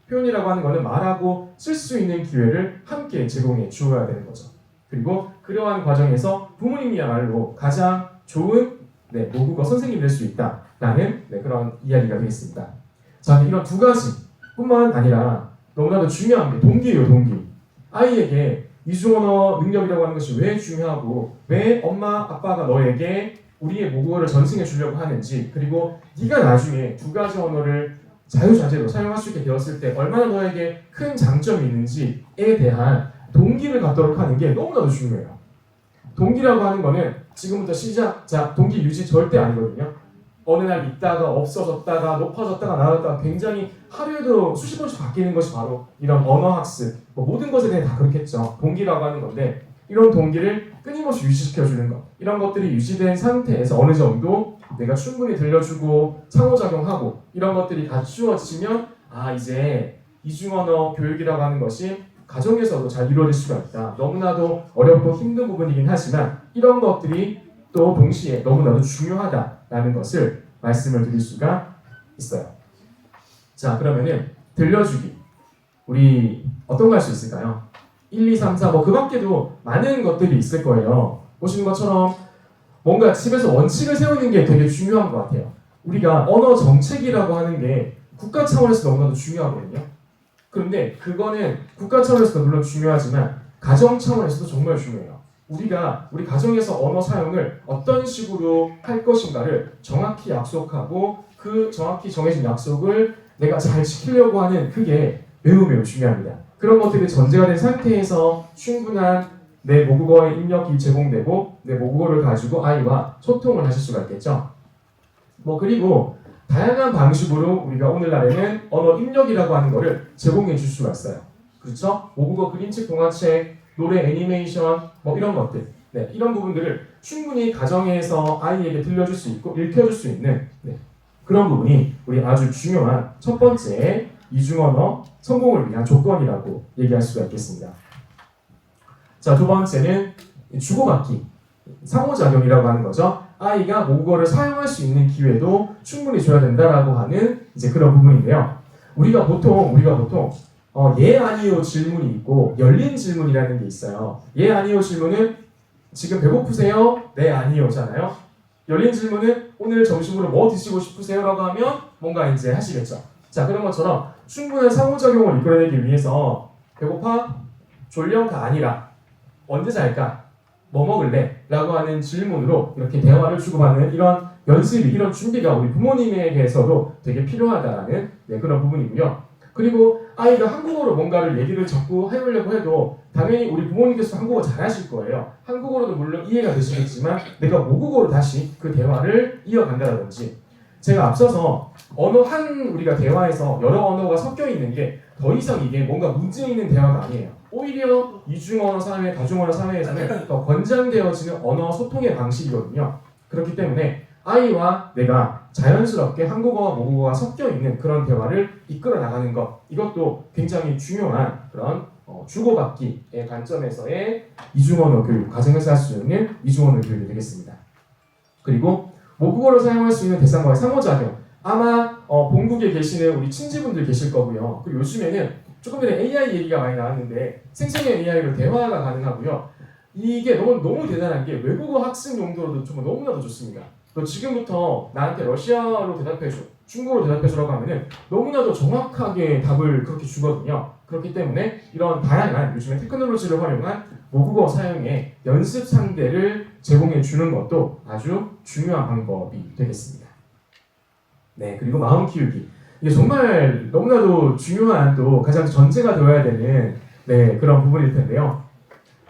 표현이라고 하는 것은 말하고 쓸 수 있는 기회를 함께 제공해 주어야 되는 거죠. 그리고 그러한 과정에서 부모님이야말로 가장 좋은 모국어 선생님이 될 수 있다라는 그런 이야기가 되겠습니다. 자, 이런 두 가지뿐만 아니라 너무나도 중요한 게 동기예요, 동기. 아이에게 이중언어 능력이라고 하는 것이 왜 중요하고 왜 엄마, 아빠가 너에게 우리의 모국어를 전승해 주려고 하는지, 그리고 네가 나중에 두 가지 언어를 자유자재로 사용할 수 있게 되었을 때 얼마나 너에게 큰 장점이 있는지에 대한 동기를 갖도록 하는 게 너무나도 중요해요. 동기라고 하는 거는 지금부터 시작, 자, 동기 유지 절대 아니거든요. 어느 날 있다가 없어졌다가 높아졌다가 낮았다가 굉장히 하루에도 수십 번씩 바뀌는 것이 바로 이런 언어학습, 뭐 모든 것에 대해 다 그렇겠죠. 동기라고 하는 건데 이런 동기를 끊임없이 유지시켜주는 것, 이런 것들이 유지된 상태에서 어느 정도 내가 충분히 들려주고 상호작용하고 이런 것들이 갖추어지면 아, 이제 이중언어 교육이라고 하는 것이 가정에서도 잘 이루어질 수가 있다. 너무나도 어렵고 힘든 부분이긴 하지만 이런 것들이 또 동시에 너무나도 중요하다라는 것을 말씀을 드릴 수가 있어요. 자, 그러면은 들려주기, 우리 어떤 거 할 수 있을까요? 1, 2, 3, 4 뭐 그 밖에도 많은 것들이 있을 거예요. 보시는 것처럼 뭔가 집에서 원칙을 세우는 게 되게 중요한 것 같아요. 우리가 언어 정책이라고 하는 게 국가 차원에서 너무나도 중요하거든요. 그런데 그거는 국가 차원에서도 물론 중요하지만 가정 차원에서도 정말 중요해요. 우리가 우리 가정에서 언어 사용을 어떤 식으로 할 것인가를 정확히 약속하고 그 정확히 정해진 약속을 내가 잘 지키려고 하는 그게 매우 중요합니다. 그런 것들이 전제가 된 상태에서 충분한 내 모국어의 입력이 제공되고 내 모국어를 가지고 아이와 소통을 하실 수가 있겠죠. 뭐 그리고 다양한 방식으로 우리가 오늘날에는 언어 입력이라고 하는 거를 제공해 줄 수가 있어요. 그렇죠? 모국어 그림책, 동화책, 노래, 애니메이션 뭐 이런 것들, 네, 이런 부분들을 충분히 가정에서 아이에게 들려줄 수 있고 읽혀줄 수 있는 그런 부분이 우리 아주 중요한 첫 번째 이중언어 성공을 위한 조건이라고 얘기할 수가 있겠습니다. 자, 두 번째는 주고받기, 상호작용이라고 하는 거죠. 아이가 모국어를 사용할 수 있는 기회도 충분히 줘야 된다라고 하는 이제 그런 부분인데요. 우리가 보통 예 아니요 질문이 있고 열린 질문이라는 게 있어요. 예 아니요 질문은 지금 배고프세요? 네 아니요잖아요. 열린 질문은 오늘 점심으로 뭐 드시고 싶으세요? 라고 하면 뭔가 이제 하시겠죠. 자, 그런 것처럼 충분한 상호작용을 이끌어내기 위해서 배고파? 졸려가 아니라 언제 잘까? 뭐 먹을래? 라고 하는 질문으로 이렇게 대화를 주고받는 이런 연습이, 이런 준비가 우리 부모님에게서도 되게 필요하다는 그런 부분이고요. 그리고 아이가 한국어로 뭔가를 얘기를 자꾸 해보려고 해도 당연히 우리 부모님께서 한국어 잘하실 거예요. 한국어로도 물론 이해가 되시겠지만 내가 모국어로 다시 그 대화를 이어간다든지, 제가 앞서서 우리가 대화에서 여러 언어가 섞여 있는 게 더 이상 이게 뭔가 문제 있는 대화가 아니에요. 오히려 이중언어 사회, 다중언어 사회에서는 더 권장되어지는 언어 소통의 방식이거든요. 그렇기 때문에 아이와 내가 자연스럽게 한국어와 모국어가 섞여 있는 그런 대화를 이끌어 나가는 것, 이것도 굉장히 중요한 그런 주고받기의 관점에서의 이중언어 교육, 가정에서 할 수 있는 이중언어 교육이 되겠습니다. 그리고 모국어를 사용할 수 있는 대상과의 상호작용, 아마 본국에 계시는 우리 친지분들 계실 거고요. 그리고 요즘에는 조금 전에 AI 얘기가 많이 나왔는데 생성형 AI로 대화가 가능하고요. 이게 너무 대단한 게 외국어 학습 용도로도 정말 너무나도 좋습니다. 너 지금부터 나한테 러시아로 대답해줘, 중국어로 대답해줘라고 하면은 너무나도 정확하게 답을 그렇게 주거든요. 그렇기 때문에 이런 다양한 요즘의 테크놀로지를 활용한 모국어 사용의 연습 상대를 제공해 주는 것도 아주 중요한 방법이 되겠습니다. 네, 그리고 마음 키우기. 이게 정말 너무나도 중요한 또 가장 전제가 되어야 되는 그런 부분일 텐데요.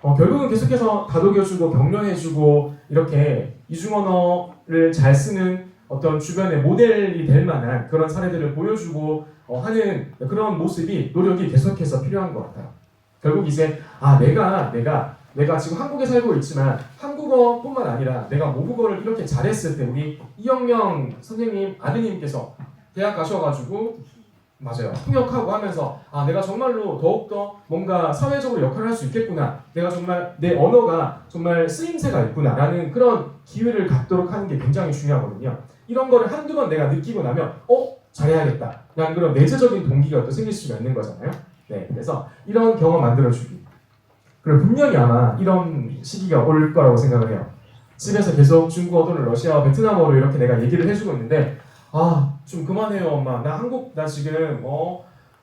결국은 계속해서 다독여주고 격려해주고 이렇게 이중언어를 잘 쓰는 어떤 주변의 모델이 될 만한 그런 사례들을 보여주고 하는 그런 모습이, 노력이 계속해서 필요한 것 같아요. 결국 이제 내가 지금 한국에 살고 있지만 한국어뿐만 아니라 내가 모국어를 이렇게 잘했을 때, 우리 이영명 선생님 아드님께서 대학 가셔가지고 맞아요, 통역하고 하면서 내가 정말로 더욱더 뭔가 사회적으로 역할을 할 수 있겠구나, 내가 정말 내 언어가 정말 쓰임새가 있구나 라는 그런 기회를 갖도록 하는 게 굉장히 중요하거든요. 이런 거를 한두 번 내가 느끼고 나면 잘해야겠다 라는 그런 내재적인 동기가 또 생길 수가 있는 거잖아요. 네, 그래서 이런 경험 만들어주기. 그리고 분명히 아마 이런 시기가 올 거라고 생각을 해요. 집에서 계속 중국어 또는 러시아어, 베트남어로 이렇게 내가 얘기를 해주고 있는데 좀 그만해요 엄마, 나 지금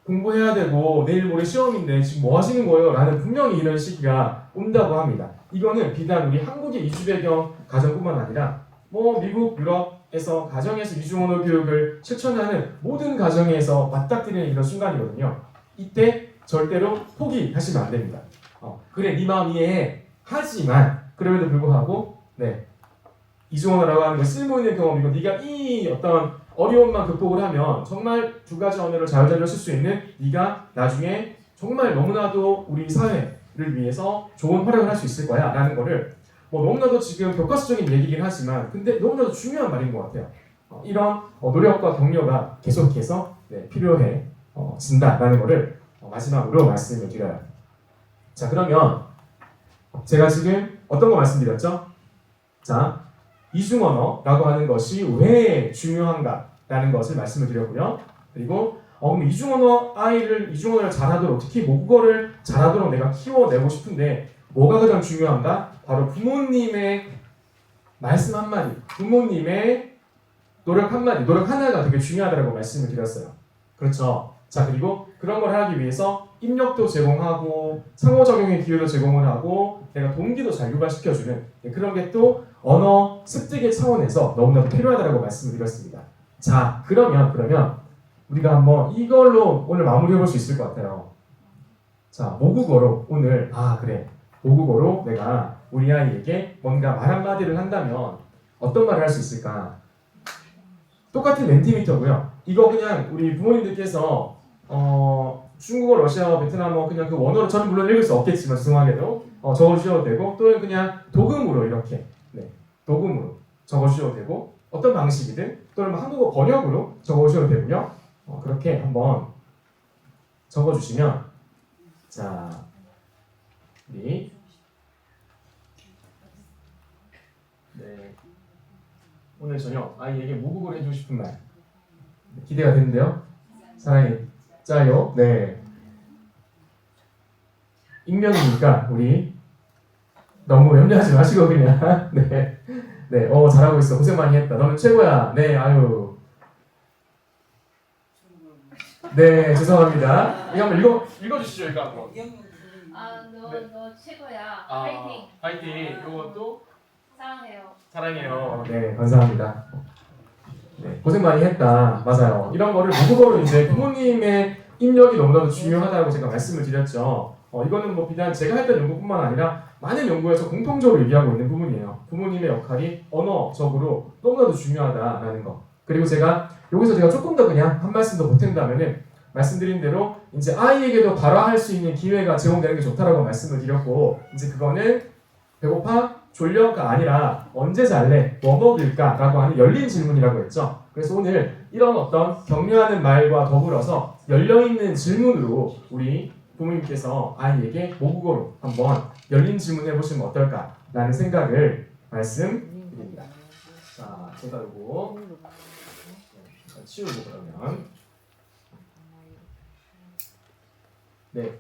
공부해야 되고 내일 모레 시험인데 지금 뭐 하시는 거예요? 라는 분명히 이런 시기가 온다고 합니다. 이거는 비단 우리 한국의 이주 배경 가정뿐만 아니라 미국, 유럽, 가정에서 이중 언어 교육을 실천하는 모든 가정에서 맞닥뜨리는 이런 순간이거든요. 이때 절대로 포기하시면 안 됩니다. 그래 네 마음 이해해. 하지만 그럼에도 불구하고 이중 언어라고 하는 건 쓸모 있는 경험이고 네가 이 어떤 어려움만 극복을 하면 정말 두 가지 언어를 자유자재로 쓸 수 있는 네가 나중에 정말 너무나도 우리 사회를 위해서 좋은 활약을 할 수 있을 거야 라는 거를 너무나도 지금 교과서적인 얘기긴 하지만 근데 너무나도 중요한 말인 것 같아요. 이런 노력과 격려가 계속해서 필요해 진다라는 거를 마지막으로 말씀을 드려요. 자, 그러면 제가 지금 어떤 거 말씀드렸죠? 자, 이중언어라고 하는 것이 왜 중요한가라는 것을 말씀을 드렸고요. 그리고 그럼 이중언어를 잘하도록, 특히 모국어를 잘하도록 내가 키워내고 싶은데 뭐가 가장 중요한가? 바로 부모님의 말씀 한마디, 부모님의 노력 한마디, 노력 하나가 되게 중요하다고 말씀을 드렸어요. 그렇죠? 자, 그리고 그런 걸 하기 위해서 입력도 제공하고 상호작용의 기회도 제공을 하고 내가 동기도 잘 유발시켜주는 그런 게 또 언어 습득의 차원에서 너무나도 필요하다고 말씀을 드렸습니다. 자, 그러면 우리가 한번 이걸로 오늘 마무리해볼 수 있을 것 같아요. 자, 모국어로 오늘 모국어로 내가 우리 아이에게 뭔가 말 한마디를 한다면 어떤 말을 할 수 있을까? 똑같은 멘티미터고요. 이거 그냥 우리 부모님들께서 중국어, 러시아어, 베트남어 그냥 그 원어로 저는 물론 읽을 수 없겠지만 죄송하게도 적어주셔도 되고 또는 그냥 도금으로 이렇게 도금으로 적어주셔도 되고 어떤 방식이든 또는 한국어 번역으로 적어주셔도 되고요. 그렇게 한번 적어주시면 자 우리 오늘 저녁 아이에게 모국어를 해주고 싶은 말 기대가 되는데요. 사랑해 짜요. 익명이니까 우리 너무 염려하지 마시고 그냥 잘하고 있어. 고생 많이 했다. 너는 최고야. 아유. 죄송합니다. 이거 한번 읽어주시죠. 이거 한번. 너 최고야. 파이팅. 이것도 사랑해요. 감사합니다. 고생 많이 했다. 맞아요. 이런 거를 모국어로 이제 부모님의 입력이 너무나도 중요하다고 제가 말씀을 드렸죠. 이거는 비단 제가 했던 연구뿐만 아니라 많은 연구에서 공통적으로 얘기하고 있는 부분이에요. 부모님의 역할이 언어적으로 너무나도 중요하다라는 거. 그리고 제가 여기서 조금 더 그냥 한 말씀 더 보탠다면은 말씀드린 대로 이제 아이에게도 발화할 수 있는 기회가 제공되는 게 좋다라고 말씀을 드렸고 이제 그거는 배고파? 졸려가 아니라 언제 잘래? 뭐 먹을까? 라고 하는 열린 질문이라고 했죠. 그래서 오늘 이런 어떤 격려하는 말과 더불어서 열려있는 질문으로 우리 부모님께서 아이에게 모국어로 한번 열린 질문 해보시면 어떨까라는 생각을 말씀드립니다. 자, 제가 이거 치우고 그러면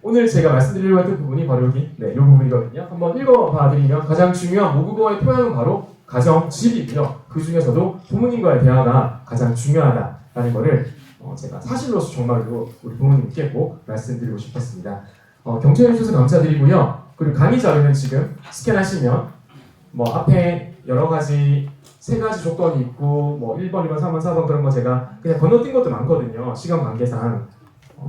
오늘 제가 말씀드리려고 했던 부분이 바로 여기 이 부분이거든요. 한번 읽어봐 드리면 가장 중요한 모국어의 표현은 바로 가정, 집이고요. 그 중에서도 부모님과의 대화가 가장 중요하다라는 거를 제가 사실로서 정말로 우리 부모님께 꼭 말씀드리고 싶었습니다. 경청해 주셔서 감사드리고요. 그리고 강의 자료는 지금 스캔하시면 앞에 여러 가지 3가지 조건이 있고 1번, 2번, 3번, 4번 그런 거 제가 그냥 건너뛴 것도 많거든요. 시간 관계상.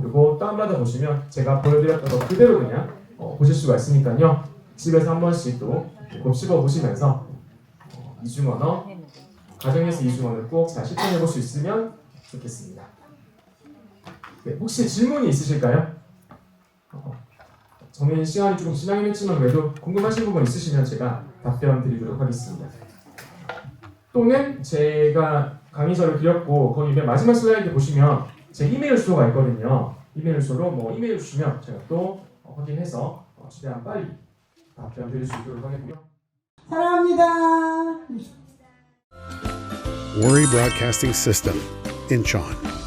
그리고 다운받아 보시면 제가 보여드렸던 거 그대로 그냥 보실 수가 있으니까요. 집에서 한 번씩 또 곱씹어 보시면서 이중언어, 가정에서 이중언어를 꼭 잘 실천해 볼 수 있으면 좋겠습니다. 혹시 질문이 있으실까요? 정해진 시간이 조금 지나긴 했지만 그래도 궁금하신 부분 있으시면 제가 답변 드리도록 하겠습니다. 또는 제가 강의서를 드렸고 거기 맨 마지막 슬라이드 보시면 제 이메일 주소가 있거든요. 이메일 주소로 이메일 주시면 제가 또 확인해서 최대한 빨리 답변 드릴 수 있도록 하겠고요. 사랑합니다. Worry Broadcasting System, Incheon.